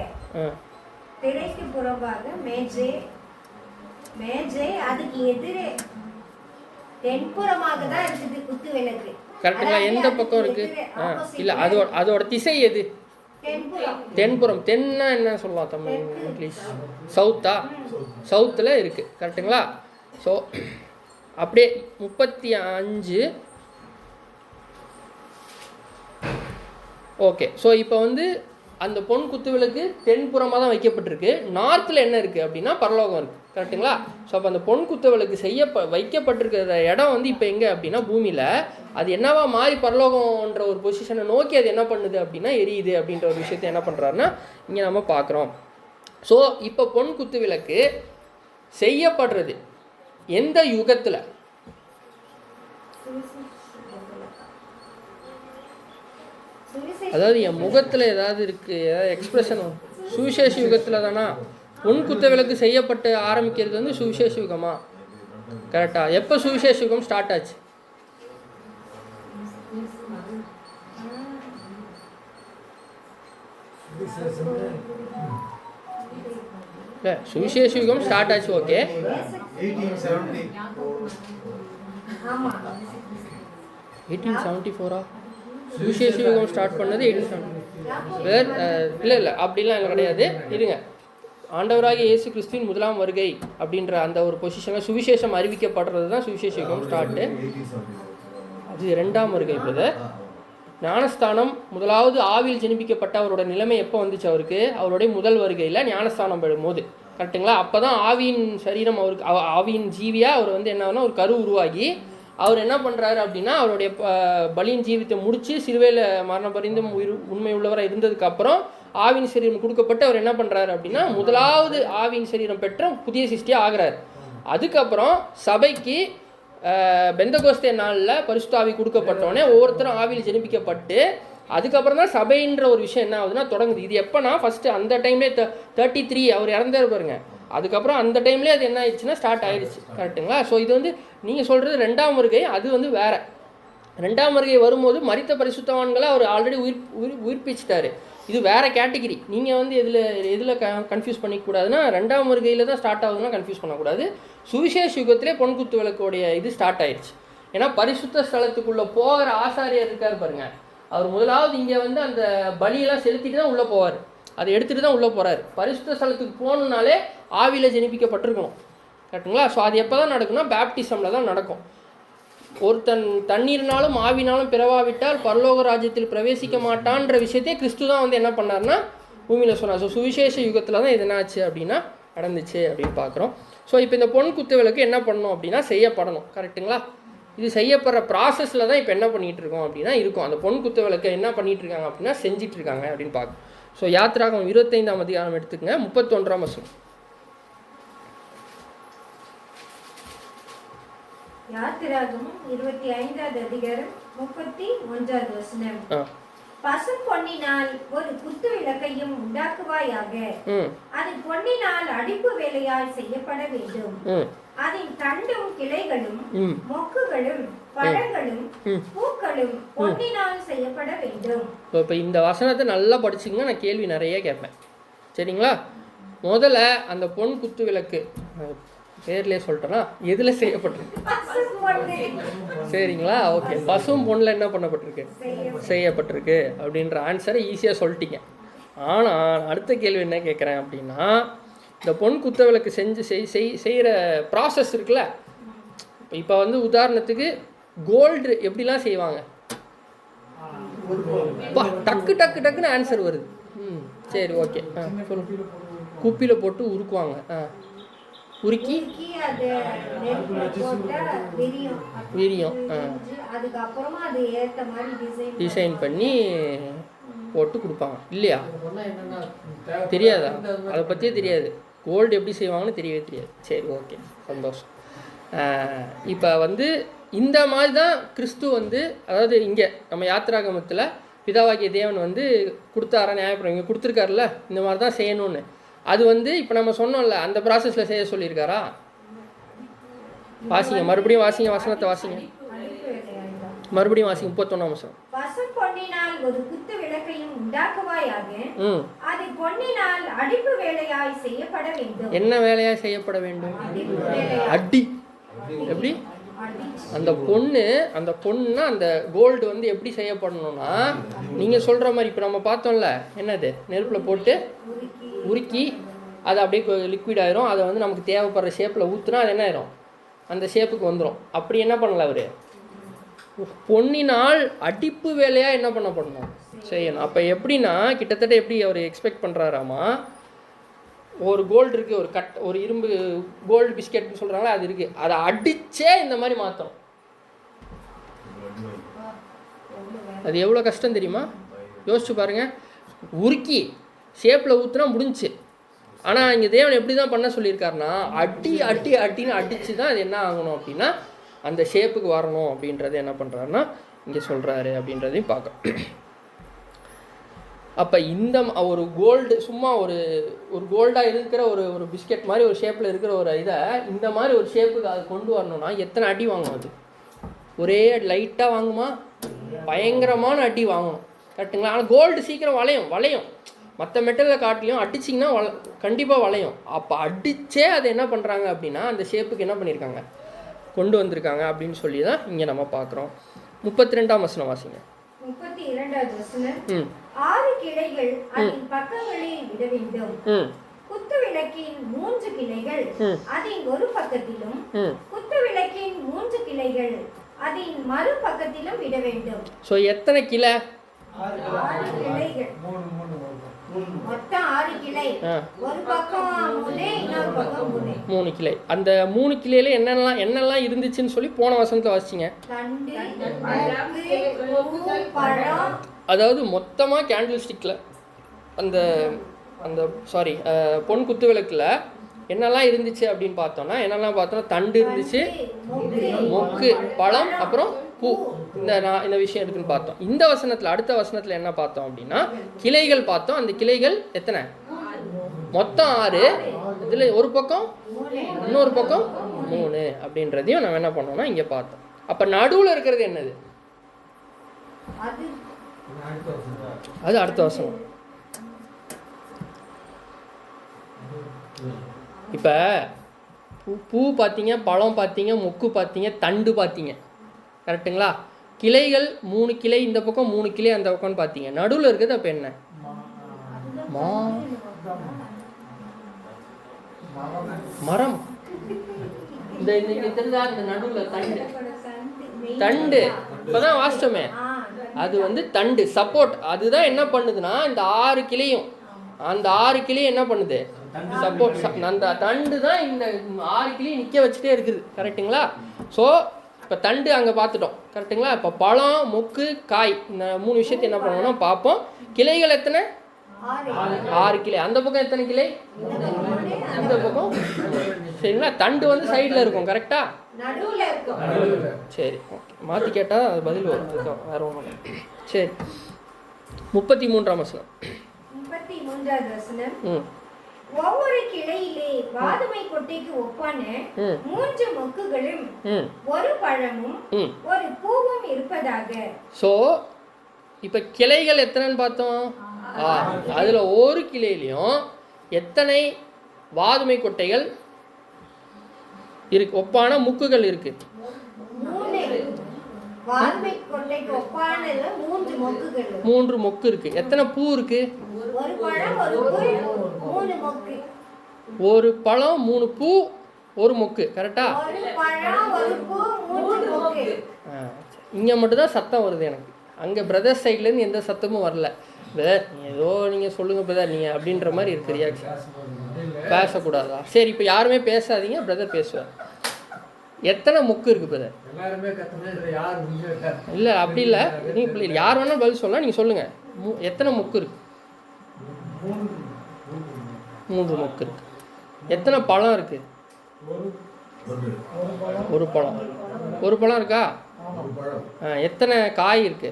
மேஜை அதுக்கு எதிரே தென்புறமாக தான் இருக்குது குத்து விளக்கு. கரெக்டுங்களா? எந்த பக்கம் இருக்கு? இல்லை அதோட திசை எது? தென்புறம். தென்னா என்ன சொல்லலாம் தமிழ் இங்கிலீஷ்? சவுத்தா? சவுத்தில் இருக்குது. கரெக்டுங்களா? ஸோ அப்படியே 35. ஓகே. ஸோ இப்போ வந்து அந்த பொன் குத்துவிளக்கு தென்புறமாக தான் வைக்கப்பட்டிருக்கு. நார்த்தில் என்ன இருக்குது அப்படின்னா பரலோகம் இருக்குது. கரெக்டுங்களா? ஸோ அப்போ அந்த பொன் குத்துவிளக்கு வைக்கப்பட்டிருக்கிற இடம் வந்து இப்போ எங்கே அப்படின்னா பூமியில். அது என்னவா மாறி பரலோகம்ன்ற ஒரு பொசிஷனை நோக்கி அது என்ன பண்ணுது அப்படின்னா எரியுது அப்படின்ற ஒரு விஷயத்தை என்ன பண்ணுறாருன்னா இங்கே நம்ம பார்க்குறோம். ஸோ இப்போ பொன் குத்துவிளக்கு செய்யப்படுறது எந்த யுகத்தில்? அதாவது என் முகத்தில் ஏதாவது இருக்குது, ஏதாவது எக்ஸ்பிரஷன் சுவிசேஷ யுகத்தில் தானா? பொன் குத்துவிளக்கு செய்யப்பட்டு ஆரம்பிக்கிறது வந்து சுவிசேஷ யுகமா? கரெக்டா? எப்போ சுவிசேஷ யுகம் ஸ்டார்ட் ஆச்சு? இல்லை சுவிசேஷ யுகம் ஸ்டார்ட் ஆச்சு. ஓகே. 1874 சுவிசேஷ யுகம் ஸ்டார்ட் பண்ணது 1870. இல்லை அப்படிலாம் எல்லாம் கிடையாது. இருங்க, ஆண்டவராகிய இயேசு கிறிஸ்துவின் முதலாம் வருகை அப்படின்ற அந்த ஒரு பொசிஷனில் சுவிசேஷம் அறிவிக்கப்படுறது தான் சுவிசேஷ யுகம் ஸ்டார்ட்டு. அது 2ஆம் வருகை. இப்போ ஞானஸ்தானம் முதலாவது ஆவியில் ஜெனிப்பிக்கப்பட்ட அவரோட நிலைமை எப்போ வந்துச்சு அவருக்கு? அவருடைய முதல் வருகையில் ஞானஸ்தானம் பெறும்போது. கரெக்டுங்களா? அப்போ தான் ஆவியின் சரீரம் அவருக்கு, ஆவியின் ஜீவியாக அவர் வந்து என்னன்னா ஒரு கரு உருவாகி அவர் என்ன பண்ணுறாரு அப்படின்னா அவருடைய பலியின் ஜீவித்தை முடித்து சிலுவையில் மரணம் பரிந்தும் உண்மை உள்ளவராக இருந்ததுக்கப்புறம் ஆவின் சரீரம் கொடுக்கப்பட்டு அவர் என்ன பண்ணுறாரு அப்படின்னா முதலாவது ஆவின் சரீரம் பெற்ற புதிய சிருஷ்டியாக ஆகிறார். அதுக்கப்புறம் சபைக்கு பெந்தகோஸ்தே நாளில் பரிசுத்த ஆவி கொடுக்கப்பட்டோடனே ஒவ்வொருத்தரும் ஆவியில் ஜெனிப்பிக்கப்பட்டு அதுக்கப்புறம் தான் சபைன்ற ஒரு விஷயம் என்ன ஆகுதுன்னா தொடங்குது. இது எப்போனா ஃபஸ்ட்டு அந்த டைம்லேயே 33 அவர் இறந்தார் பாருங்க. அதுக்கப்புறம் அந்த டைம்லேயே அது என்ன ஆயிடுச்சுன்னா ஸ்டார்ட் ஆயிடுச்சு. கரெக்டுங்களா? ஸோ இது வந்து நீங்கள் சொல்கிறது 2ஆம் வருகை. அது வந்து வேறு. 2ஆம் வருகை வரும்போது மரித்த பரிசுத்தவான்களை அவர் ஆல்ரெடி உயிர்ப்பிச்சிட்டாரு. இது வேறு கேட்டகிரி. நீங்கள் வந்து எதில் கன்ஃபியூஸ் பண்ணிக்கூடாதுன்னா 2ஆம் வருகையில் தான் ஸ்டார்ட் ஆகுதுன்னா கன்ஃபியூஸ் பண்ணக்கூடாது. சுவிசேஷ யுகத்திலே பொன் குத்து விளக்கோடைய இது ஸ்டார்ட் ஆயிடுச்சு. ஏன்னா பரிசுத்த ஸ்தலத்துக்குள்ளே போகிற ஆசாரியர் இருக்கார் பாருங்க, அவர் முதலாவது இங்கே வந்து அந்த பலியெல்லாம் செலுத்திட்டு தான் உள்ளே போவார். அதை எடுத்துகிட்டு தான் உள்ளே போகிறார். பரிசுத்த ஸ்தலத்துக்கு போகணுன்னாலே ஆவியில் ஜெனிப்பிக்கப்பட்டிருக்கணும். கரெக்டுங்களா? ஸோ அது எப்போ தான் நடக்கும்னா பேப்டிசமில் தான் நடக்கும். ஒருத்தன் தண்ணீர்னாலும் ஆவினாலும் பிறவாவிட்டால் பரலோக ராஜ்யத்தில் பிரவேசிக்க மாட்டான்ற விஷயத்தையே கிறிஸ்து தான் வந்து என்ன பண்ணார்னா பூமியில் சொன்னார். ஸோ சுவிசேஷ யுகத்தில் தான் இது என்னாச்சு அப்படின்னா நடந்துச்சு அப்படின்னு பார்க்குறோம். ஸோ இப்போ இந்த பொன் குத்து விளக்கு என்ன பண்ணணும் அப்படின்னா செய்யப்படணும். கரெக்டுங்களா? இது செய்யப்படுற ப்ராசஸில் தான் இப்போ என்ன பண்ணிகிட்டு இருக்கோம் அப்படின்னா இருக்கும். அந்த பொன் குத்து விளக்கை என்ன பண்ணிகிட்டு இருக்காங்க அப்படின்னா செஞ்சிட்டு இருக்காங்க அப்படின்னு பார்க்கும். ஸோ யாத்திராகமம் 25ஆம் அதிகாரம் எடுத்துக்கங்க, 31ஆம் வசனம். யாத்திராகமம் 25வது அதிகாரம் 31வது வசனம். பசும் பொன்னினால் ஒரு குத்து விளக்கையும் உண்டாக்குவாயாக. அது பொன்னினால் அடிப்பு வேலையால் செய்யப்பட வேண்டும். அதன் தண்டும் கிளைகளும் மொக்குகளும் பழங்களும் பூக்களும் பொன்னினால் செய்யப்பட வேண்டும். இப்போ இந்த வசனத்தை நல்லா படிச்சுங்க, நான் கேள்வி நிறைய கேட்பேன். சரிங்களா? முதல்ல அந்த பொன் குத்து விளக்கு பேர்லேயே சொல்லிட்டேன்னா எதில் செய்யப்பட்டிருக்கு? சரிங்களா? ஓகே. பசும் பொண்ணில் என்ன பண்ணப்பட்டிருக்கு? செய்யப்பட்டிருக்கு அப்படின்ற ஆன்சரை ஈஸியாக சொல்லிட்டீங்க. ஆனால் அடுத்த கேள்வி என்ன கேட்குறேன் அப்படின்னா, இந்த பொன் குத்த விளக்கு செய்கிற ப்ராசஸ் இருக்குல்ல, இப்போ வந்து உதாரணத்துக்கு கோல்டு எப்படிலாம் செய்வாங்க? டக்கு டக்கு டக்குன்னு ஆன்சர் வருது. சரி, ஓகே. சொல்லுங்க. குப்பியில் போட்டு உருக்குவாங்க. உருக்கி விரியும், டிசைன் பண்ணி போட்டு கொடுப்பாங்க இல்லையா? தெரியாதா? அதை பற்றியே தெரியாது. கோல்டு எப்படி செய்வாங்கன்னு தெரியவே தெரியாது. சரி, ஓகே, சந்தோஷம். இப்போ வந்து இந்த மாதிரி தான் கிறிஸ்து வந்து, அதாவது இங்கே நம்ம யாத்திராகமத்தில் பிதாவாகிய தேவன் வந்து கொடுத்தாரா நியாயப்பிரமாணம் இங்கே கொடுத்துருக்காருல்ல, இந்த மாதிரி தான் செய்யணும்னு. அது வந்து இப்போ நம்ம சொன்னோம்ல, அந்த ப்ராசஸில் செய்ய சொல்லியிருக்காரா? வாசிங்க, மறுபடியும் வாசிங்க, வசனத்தை வாசிங்க, மறுபடியும் வாசிங்க. 31ஆம் வசனம். பசும் பொன்னினால் ஒரு குத்து விளக்கையும் உண்டாக்குவாயாக. அது பொன்னினால் அடிப்பு வேலையாய் செய்யப்பட வேண்டும். என்ன வேலையாய் செய்யப்பட வேண்டும்? அடி. எப்படி? அந்த பொண்ணுன்னா அந்த கோல்டு வந்து எப்படி செய்யப்படணும்னா, நீங்கள் சொல்கிற மாதிரி இப்போ நம்ம பார்த்தோம்ல, என்னது நெருப்பில் போட்டு உருக்கி அது அப்படியே லிக்விட் ஆயிரும். அதை வந்து நமக்கு தேவைப்படுற ஷேப்பில் ஊற்றுனா அது என்ன ஆயிரும்? அந்த ஷேப்புக்கு வந்துடும். அப்படி என்ன பண்ணல அவர்? பொன்னினால் அடிப்பு வேலையாக என்ன பண்ணணும்? செய்யணும். அப்போ எப்படின்னா, கிட்டத்தட்ட எப்படி அவர் எக்ஸ்பெக்ட் பண்ணுறாராமா, ஒரு கோல்டு இருக்குது, ஒரு இரும்பு கோல்டு பிஸ்கெட்னு சொல்கிறாங்களா, அது இருக்குது, அதை அடித்தே இந்த மாதிரி மாற்றணும். அது எவ்வளோ கஷ்டம் தெரியுமா? யோசிச்சு பாருங்கள். உருக்கி ஷேப்பில் ஊற்றுனா முடிஞ்சு. ஆனால் இங்கே தேவன் எப்படி தான் பண்ண சொல்லியிருக்காருன்னா, அட்டின்னு அடித்து தான் அது என்ன ஆகணும் அப்படின்னா அந்த ஷேப்புக்கு வரணும் அப்படின்றத என்ன பண்ணுறாருன்னா இங்கே சொல்கிறாரு அப்படின்றதையும் பார்க்க. அப்போ இந்த ஒரு கோல்டு சும்மா ஒரு கோல்டாக இருக்கிற ஒரு பிஸ்கெட் மாதிரி ஒரு ஷேப்பில் இருக்கிற ஒரு இதை இந்த மாதிரி ஒரு ஷேப்புக்கு அது கொண்டு வரணும்னா எத்தனை அடி வாங்கும்? அது ஒரே லைட்டாக வாங்குமா? பயங்கரமான அடி வாங்கணும். கரெக்டுங்களா? ஆனால் கோல்டு சீக்கிரம் வளையும். மற்ற மெட்டலில் காட்டிலையும் அடிச்சிங்கன்னா கண்டிப்பாக வளையும். அப்போ அடித்தே அதை என்ன பண்ணுறாங்க அப்படின்னா அந்த ஷேப்புக்கு என்ன பண்ணியிருக்காங்க? கொண்டு வந்திருக்காங்க அப்படின்னு சொல்லி தான் இங்கே நம்ம பார்க்குறோம். 32ஆம் வசனம் வாசிங்க. 32வது வசனம். 6 கிளைகள் அதன் பக்கங்களில் விட வேண்டும். குத்து விளக்கின் 3 கிளைகள் அதன் ஒரு பக்கத்திலும், குத்து விளக்கின் 3 கிளைகள் அதன் மறு பக்கத்திலும் விட வேண்டும். ஸோ எத்தனை கிளை? 6 கிளைகள். மொத்தம் 6 கிளை. ஒரு பக்கம் 3, இன்னொரு பக்கம் 3 கிளை. அந்த 3 கிளையில என்னெல்லாம் இருந்துச்சுன்னு சொல்லி போன வசனத்துல வாசிச்சிங்க. அதாவது மொத்தமாக கேண்டில் ஸ்டிக்கில் அந்த பொன் குத்து விளக்கில் என்னெல்லாம் இருந்துச்சு அப்படின்னு பார்த்தோம்னா தண்டு இருந்துச்சு, மொக்கு, பழம், அப்புறம் பூ. இந்த விஷயம் இருக்குன்னு பார்த்தோம். இந்த வசனத்தில் அடுத்த வசனத்தில் என்ன பார்த்தோம் அப்படின்னா கிளைகள் பார்த்தோம். அந்த கிளைகள் எத்தனை? மொத்தம் 6. இதில் ஒரு பக்கம் இன்னொரு பக்கம் 3 அப்படின்றதையும் நம்ம என்ன பண்ணோம்னா இங்கே பார்த்தோம். அப்போ நடுவில் இருக்கிறது என்னது? அது அடுத்த வசனம். இப்போ பூ பார்த்தீங்க, பழம் பார்த்தீங்க, மொக்கு பார்த்தீங்க, தண்டு பார்த்தீங்க. கரெக்டுங்களா? கிளைகள் 3 கிளை இந்த பக்கம், 3 கிளை அந்த பக்கம்னு பார்த்தீங்க. நடுவில் இருக்கிறது அப்போ என்ன? மரம். இந்த நடுவில் தண்டு இப்போதான் வாசிச்சோமே, அது வந்து தண்டு சப்போர்ட். அதுதான் என்ன பண்ணுதுன்னா இந்த 6 கிளையும் என்ன பண்ணுது? சப்போர்ட். அந்த தண்டு தான் இந்த 6 கிளையும் நிற்க வச்சுட்டே இருக்குது. கரெக்டுங்களா? ஸோ இப்போ இப்போ தண்டு அங்கே பார்த்துட்டோம் கரெக்டுங்களா. இப்போ பழம், மொக்கு, காய் இந்த 3 விஷயத்தை என்ன பண்ணுவோம்னா பார்ப்போம். கிளைகள் எத்தனை? 6 கிளை. அந்த பக்கம் எத்தனை கிளை? இந்த பக்கம். சரிங்களா. தண்டு வந்து சைடில் இருக்கும் கரெக்டா. சரி ஓகே. மாற்றி கேட்டால் அது பதில் வரும், வேற ஒன்றும் இல்லை. சரி 33ஆம் வசனம். 33வது வசனம். ஒவ்வொரு கிளையிலே வாதுமை கொட்டைக்கு ஒப்பான 3 மொக்குகளும் ஒரு பழமும் ஒரு பூவும் இருப்பதாக. ஸோ இப்போ கிளைகள் எத்தனைன்னு பார்த்தோம்? அதில் ஒரு கிளையிலையும் எத்தனை வாதுமை கொட்டைகள் இருக்கு, ஒப்பான முக்குகள் இருக்கு? 3 வாதுமை கொட்டைக்கு ஒப்பான 3 மொக்குகள். 3 மொக்கு இருக்கு. எத்தனை பூ இருக்கு? ஒரு பழம், ஒரு பூ, 3 மொக்கு. ஒரு பழம், 3 பூ, ஒரு மொக்கு கரெக்டா. ஒரு பழம், ஒரு பூ, 3 மொக்கு. இங்கே மட்டும்தான் சத்தம் வருது எனக்கு. அங்கே பிரதர் சைட்லேருந்து எந்த சத்தமும் வரல. பிரதர் ஏதோ நீங்கள் சொல்லுங்கள் பிரதர் நீங்கள் அப்படின்ற மாதிரி இருக்கு ரியாக்ஷன். பேசக்கூடாதா? சரி இப்போ யாருமே பேசாதீங்க, பிரதர் பேசுவார். எத்தனை மொக்கு இருக்கு பிரதர்? இல்லை அப்படி இல்லை, நீங்கள் யார் வேணாலும் பதில் சொல்லலாம். நீங்கள் சொல்லுங்கள் எத்தனை மொக்கு இருக்கு? 3 மொக்கு இருக்கு. எத்தனை பழம் இருக்கு? ஒரு பழம். ஒரு பழம் இருக்கா? எத்தனை காய் இருக்கு?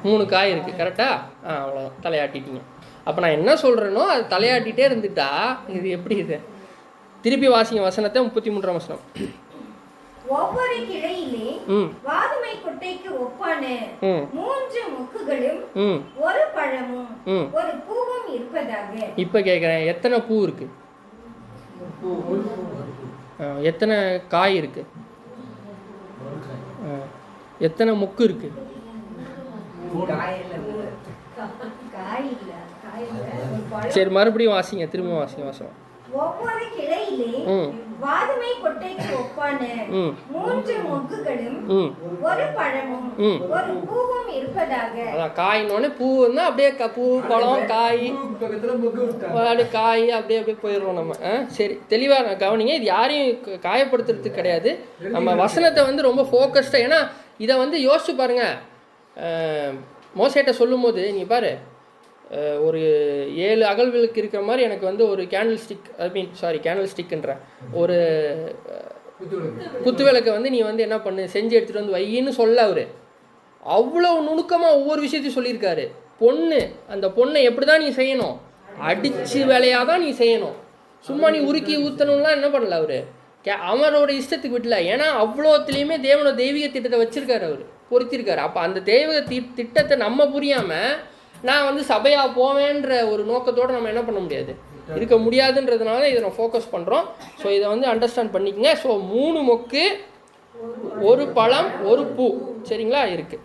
3 காய் இருக்குது கரெக்டா. அவ்வளோதான், தலையாட்டிட்டீங்க. அப்போ நான் என்ன சொல்கிறேனோ அது தலையாட்டிகிட்டே இருந்துட்டா இது எப்படி? இது திருப்பி வாசிங்க வசனத்தை. 33ஆம் வசனம். ஒவ்வொரு கிளையிலே வாதுமை கொட்டைக்கு ஒப்பான 3 மொக்குகளும் ஒரு பழமும் ஒரு பூவும் இருப்பதாக. இப்போ கேட்குறேன், எத்தனை பூ இருக்கு? எத்தனை காய் இருக்கு? எத்தனை மொக்கு இருக்கு? சரி மறுபடியும் வாசிங்க, திரும்ப வாசிங்க வசனம். ஒவ்வொரு கிளையிலே வாதுமை கொட்டைக்கு ஒப்பான 3 மொக்குகளும் ஒரு பழமும் ஒரு பூவும் இருப்பதாக. அதான் காயினோடனே பூ வந்து அப்படியே பூ, பழம், காய், அப்படியே காய் அப்படியே அப்படியே போயிடுவோம் நம்ம. சரி தெளிவாக கவனிங்க. இது யாரையும் காயப்படுத்துறதுக்கு கிடையாது. நம்ம வசனத்தை வந்து ரொம்ப ஃபோக்கஸ்டாக, ஏன்னா இதை வந்து யோசிச்சு பாருங்க. மோசேட்ட சொல்லும் போது நீ பாரு, ஒரு 7 அகல்விளக்கு இருக்கிற மாதிரி எனக்கு வந்து ஒரு கேண்டில் ஸ்டிக்ன்ற ஒரு குத்து விளக்கை வந்து நீ வந்து என்ன பண்ணு, செஞ்சு எடுத்துகிட்டு வந்து வையின்னு சொல்ல. அவர் அவ்வளோ நுணுக்கமாக ஒவ்வொரு விஷயத்தையும் சொல்லியிருக்காரு. அந்த பொண்ணை எப்படி தான் நீ செய்யணும், அடித்து வேலையாக தான் நீ செய்யணும். சும்மா நீ உருக்கி ஊற்றணும்லாம் என்ன பண்ணல அவர். அவரோட இஷ்டத்துக்கு விடல. ஏன்னா அவ்வளோத்துலேயுமே தேவனோட தெய்வீக திட்டத்தை வச்சுருக்காரு, அவர் பொருத்திருக்காரு. அப்போ அந்த தெய்வீக திட்டத்தை நம்ம புரியாமல் நான் வந்து சபையாக போவேன்ற ஒரு நோக்கத்தோடு நம்ம என்ன பண்ண முடியாது, இருக்க முடியாதுன்றதுனால இதை நம்ம ஃபோக்கஸ் பண்ணுறோம். ஸோ இதை வந்து அண்டர்ஸ்டாண்ட் பண்ணிக்கங்க. ஸோ 3 மொக்கு, ஒரு பழம், ஒரு பூ, சரிங்களா இருக்குது.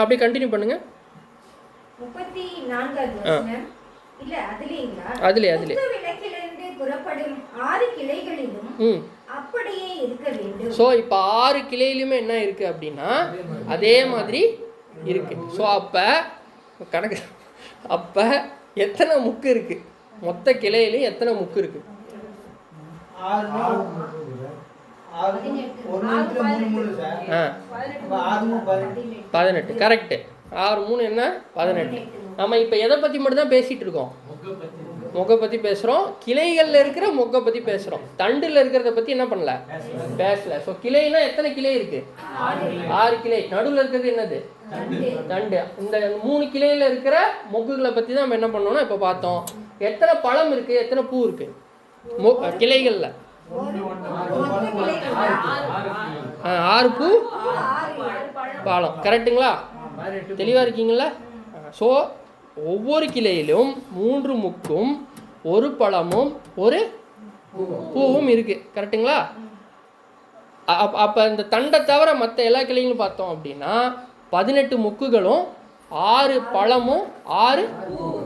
அப்படியே கண்டினியூ பண்ணுங்க. 34வது வசனம். இல்ல அதுலயே விளக்கிலிருந்து புறப்படும் 6 கிளைகளிலும் அப்படியே இருக்க வேண்டும். ஸோ இப்போ 6 கிளையிலுமே என்ன இருக்கு அப்படின்னா அதே மாதிரி இருக்கு. ஸோ அப்போ எத்தனை முக்கு இருக்கு? மொத்த கிளையிலையும் எத்தனை முக்கு இருக்கு? 18. கரெக்டு. 6 3 என்ன 18. நம்ம இப்போ எதை பற்றி மட்டும்தான் பேசிகிட்டு இருக்கோம்? மொக்கை பற்றி பேசுகிறோம். கிளைகளில் இருக்கிற மொக்கை பற்றி பேசுகிறோம். தண்டில் இருக்கிறத பற்றி என்ன பண்ணல, பேசல. ஸோ கிளைனா எத்தனை கிளை இருக்குது? 6 கிளை. நடுவில் இருக்கிறது என்னது? தண்டு. இந்த 3 கிளையில் இருக்கிற மொக்குகளை பற்றி தான் நம்ம என்ன பண்ணோம்னா இப்போ பார்த்தோம். எத்தனை பழம் இருக்குது, எத்தனை பூ இருக்குது கிளைகளில்? 6 பூ, பழம். கரெக்டுங்களா? தெளிவாக இருக்கீங்களா? ஸோ ஒவ்வொரு கிளையிலும் 3 முக்கும், ஒரு பழமும், ஒரு பூவும் இருக்குது. கரெக்டுங்களா? அப்போ இந்த தண்டை தவிர மற்ற எல்லா கிளைகளும் பார்த்தோம் அப்படின்னா 18 முக்குகளும் 6 பழமும் 6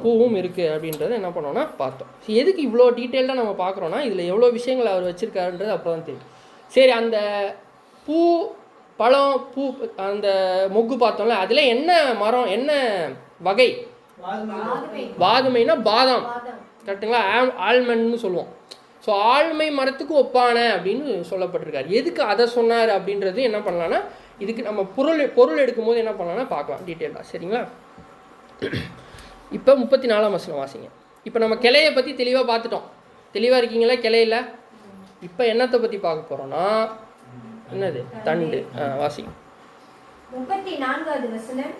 பூவும் இருக்குது அப்படின்றத என்ன பண்ணோன்னா பார்த்தோம். எதுக்கு இவ்வளோ டீட்டெயில்டாக நம்ம பார்க்குறோன்னா இதில் எவ்வளோ விஷயங்கள் அவர் வச்சுருக்காருன்றது அப்போ தான் தெரியும். சரி, அந்த பூ, பழம், பூ, அந்த மொக்கு பார்த்தோம்ல, அதில் என்ன மரம், என்ன வகை? வாதுமைனா பாதாம். கரெக்டுங்களா? ஆல்மண்ட்னு சொல்லுவோம். ஸோ ஆழ்மை மரத்துக்கு ஒப்பான அப்படின்னு சொல்லப்பட்டிருக்காரு. எதுக்கு அதை சொன்னார் அப்படின்றது என்ன பண்ணலான்னா, இதுக்கு நம்ம பொருள் எடுக்கும்போது என்ன பண்ணலான்னா பார்க்கலாம் டீட்டெயிலாக. சரிங்களா? இப்போ 34ஆம் வசனம் வாசிங்க. இப்போ நம்ம கிளையை பற்றி தெளிவாக பார்த்துட்டோம். தெளிவாக இருக்கீங்களா கிளையில்? இப்போ என்னத்தை பற்றி பார்க்க போகிறோன்னா, என்னது? தண்டு. வாசிங்க. 34வது வசனம்.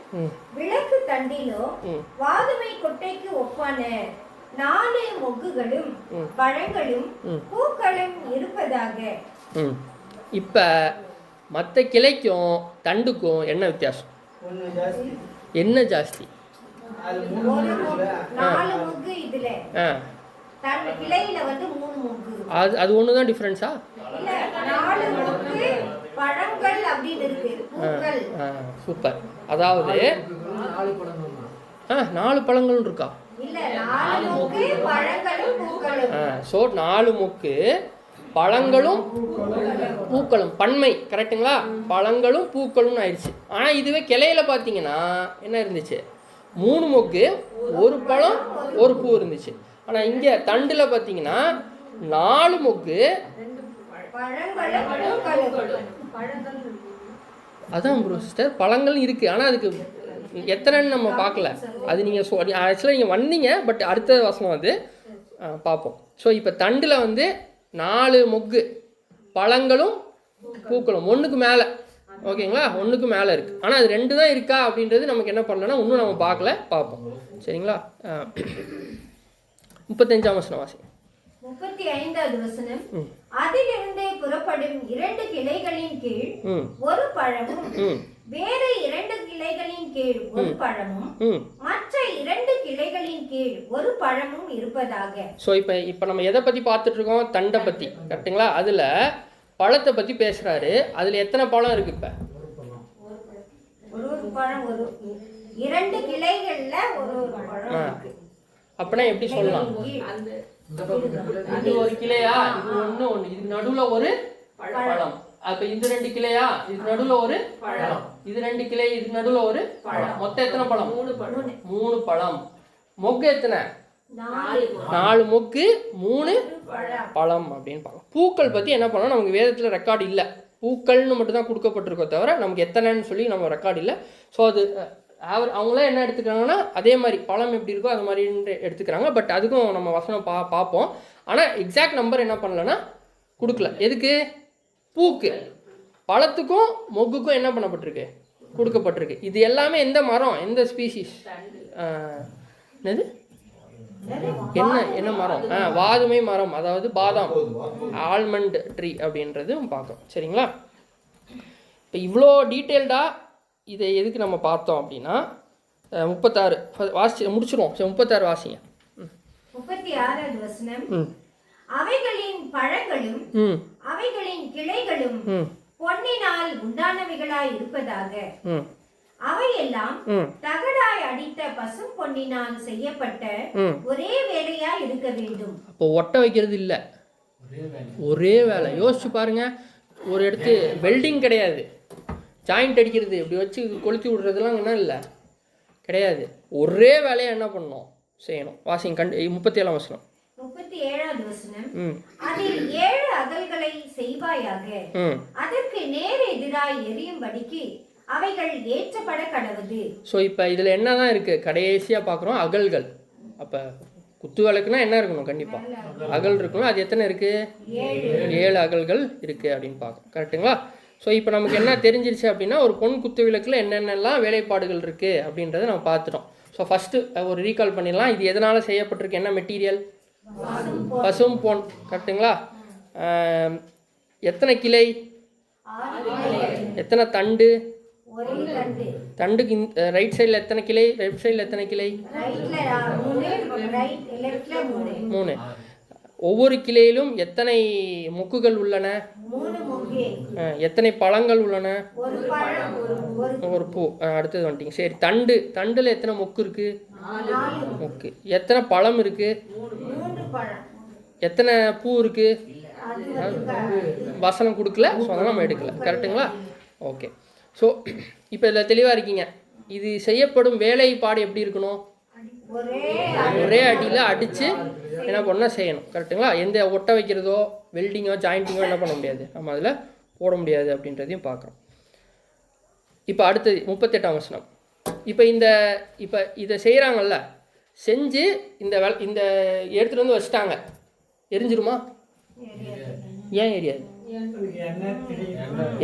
விளக்கு தண்டிலோ வாதுமை கொட்டைக்கு ஒப்பான 4 மொக்குகளும் பழங்களும் பூக்களும் இருப்பதாக. இப்போ மற்ற கிளைக்கும் தண்டுக்கும் என்ன வித்தியாசம்? என்ன ஜாஸ்தி? 4 மொக்கு இதுல, கிளையில வந்து 3 மொக்கு. அது ஒன்று தான் டிஃப்ரென்ஸா? இல்ல, 4 மொக்கு பழங்கள் அப்படின்னு இருக்கு, பூக்கள். சூப்பர். அதாவது 4 பழங்களும் இருக்கா? இல்ல, 4 மொக்கு பழங்களும் பூக்களும். ஸோ 4 மொக்கு பழங்களும் பூக்களும், பன்மை கரெக்டுங்களா? பழங்களும் பூக்களும் ஆயிடுச்சு. ஆனால் இதுவே கிளையில பார்த்தீங்கன்னா என்ன இருந்துச்சு? 3 மொக்கு, 1 பழம், 1 பூ இருந்துச்சு. ஆனால் இங்கே தண்டில் பார்த்தீங்கன்னா 4 மொக்கு, அதான் ப்ரோ சிஸ்டர், பழங்களும் இருக்குது. ஆனால் அதுக்கு எத்தனைன்னு நம்ம பார்க்கல. அது நீங்கள் ஆக்சுவலாக நீங்கள் வந்தீங்க, பட் அடுத்த வசனம் வந்து பார்ப்போம். ஸோ இப்போ தண்டில் வந்து 4 மொக்கு பழங்களும் பூக்களும், 1க்கு மேலே, ஓகேங்களா? 1க்கு மேலே இருக்குது. ஆனால் அது 2 தான் இருக்கா அப்படின்றது நமக்கு என்ன பண்ணலன்னா இன்னும் நம்ம பார்க்கல, பார்ப்போம். சரிங்களா? 35ஆம் வசனம் வாசிங்க. 35வது வசனம். அதிலிருந்து புறப்படும் 2 கிளைகளின் கீழ் 1 பழமும், வேறு 2 கிளைகளின் கீழ் 1 பழமும், மற்ற 2 கிளைகளின் கீழ் 1 பழமும் இருப்பதாக. ஸோ இப்போ நம்ம எதை பற்றி பார்த்துட்டு இருக்கோம்? தண்டை பற்றி, கரெக்டுங்களா? அதில் பழத்தை பற்றி பேசுகிறாரு. அதில் எத்தனை பழம் இருக்கு? இப்போ ஒரு பழம், 2 கிளைகள்ல ஒரு பழம் இருக்கு. அப்படின்னா எப்படி சொல்லலாம்? இது ஒரு கிளையா? இது ஒன்று, இது நடுவில் ஒரு பழம். அப்ப இது 2 கிளையா? இது நடுவில் ஒரு பழம். இது 2 கிளை, இது நடுவில் ஒரு பழம். மொத்தம் எத்தனை பழம்? 3 பழம். மொக்கு எத்தனை? 4 மொக்கு, 3 பழம் அப்படின்னு பார்க்கலாம். பூக்கள் பற்றி என்ன பண்ணலாம்? நமக்கு வேதத்தில் ரெக்கார்டு இல்லை. பூக்கள்னு மட்டும் தான் கொடுக்கப்பட்டிருக்கோ தவிர நமக்கு எத்தனைன்னு சொல்லி நம்ம ரெக்கார்டு இல்லை. ஸோ அது அவங்களாம் என்ன எடுத்துக்கிறாங்கன்னா, அதே மாதிரி பழம் எப்படி இருக்கோ அது மாதிரி எடுத்துக்கிறாங்க. பட் அதுக்கும் நம்ம வசனம் பார்ப்போம். ஆனால் எக்ஸாக்ட் நம்பர் என்ன பண்ணலன்னா கொடுக்கல. எதுக்கு? பூக்கு, பழத்துக்கும் மொக்குக்கும் என்ன பண்ணப்பட்டிருக்கு? கொடுக்கப்பட்டிருக்கு. இது எல்லாமே எந்த மரம், எந்த ஸ்பீசிஸ்? என்னது? என்ன மரம்? வாதுமை மரம், அதாவது பாதாம், ஆல்மண்ட் ட்ரீ அப்படின்றது பார்க்கணும். சரிங்களா? இப்போ இவ்வளோ டீட்டெயில்டாக இதை எதுக்கு நம்ம பார்த்தோம் அப்படின்னா 36 வாசி முடிச்சிருவோம். 36 வாசிங்க. 36வது வசனம். அவைகளின் பழங்களும் அவைகளின் கிளைகளும் பொன்னினால் உண்டானவைகளாய் இருப்பதாக. அவையெல்லாம் தகடாய் அடித்த பசும் பொன்னினால் செய்யப்பட்ட ஒரே வேலையாய் இருக்க வேண்டும். அப்போ ஒட்ட வைக்கிறது இல்லை, ஒரே வேலை. யோசிச்சு பாருங்க. ஒரு இடத்து வெல்டிங் கிடையாது, ஜாயிண்ட் அடிக்கிறது, இப்படி வச்சு கொளுத்தி விடுறதுலாம் என்ன இல்லை, கிடையாது. ஒரே வேலையை என்ன பண்ணணும்? செய்யணும். வாசிங்க. 37ஆம் வசனம். 37வது வசனம். அதில் 7 அகல்களை செய்வாயாக, அதற்கு நேர் எதிராய் எரியும்படிக்கு அவைகள் ஏற்றப்பட கடவுது. ஸோ இப்போ இதில் என்ன தான் இருக்குது? கடைசியாக பார்க்குறோம் அகல்கள். அப்போ குத்து விளக்குனா என்ன இருக்கணும்? கண்டிப்பாக அகல் இருக்கணும். அது எத்தனை இருக்குது? 7 அகல்கள் இருக்குது அப்படின்னு பார்க்குறோம். கரெக்டுங்களா? ஸோ இப்போ நமக்கு என்ன தெரிஞ்சிருச்சு அப்படின்னா, ஒரு பொன் குத்து விளக்கில் என்னென்னலாம் வேலைப்பாடுகள் இருக்குது அப்படின்றத நம்ம பார்த்துட்டோம். ஸோ ஃபஸ்ட்டு ஒரு ரீகால் பண்ணிடலாம். இது எதனால் செய்யப்பட்டிருக்கு? என்ன மெட்டீரியல்? பசும் பொன். கரெக்டுங்களா? எத்தனை கிளை? எத்தனை தண்டு? தண்டுக்கு ரைட் சைடில் எத்தனை கிளை, லெஃப்ட் சைடில் எத்தனை கிளை? 3. ஒவ்வொரு கிளையிலும் எத்தனை மொக்குகள் உள்ளன? எத்தனை பழங்கள் உள்ளன? ஒரு பூ. அடுத்தது வந்துட்டீங்க. சரி, தண்டில் எத்தனை மொக்கு இருக்கு? மொக்கு. எத்தனை பழம் இருக்கு? எத்தனை பூ இருக்கு? வசனம் கொடுக்கல, ஸோ அதெல்லாம் நம்ம எடுக்கல. கரெக்டுங்களா? ஓகே. ஸோ இப்போ இதில் தெளிவாக இருக்கீங்க. இது செய்யப்படும் வேலைப்பாடு எப்படி இருக்கணும்? ஒரே அடியில் அடித்து என்ன பண்ணால் செய்யணும். கரெக்டுங்களா? எந்த ஒட்ட வைக்கிறதோ வெல்டிங்கோ ஜாயிண்டிங்கோ என்ன பண்ண முடியாது, நம்ம அதில் போட முடியாது அப்படின்றதையும் பார்க்குறோம். இப்போ அடுத்தது 38ஆம் வசனம். இப்போ இதை செய்கிறாங்கல்ல, செஞ்சு இந்த எடுத்துகிட்டு வந்து வச்சுட்டாங்க, எரிஞ்சிருமா? ஏன் எரியாது?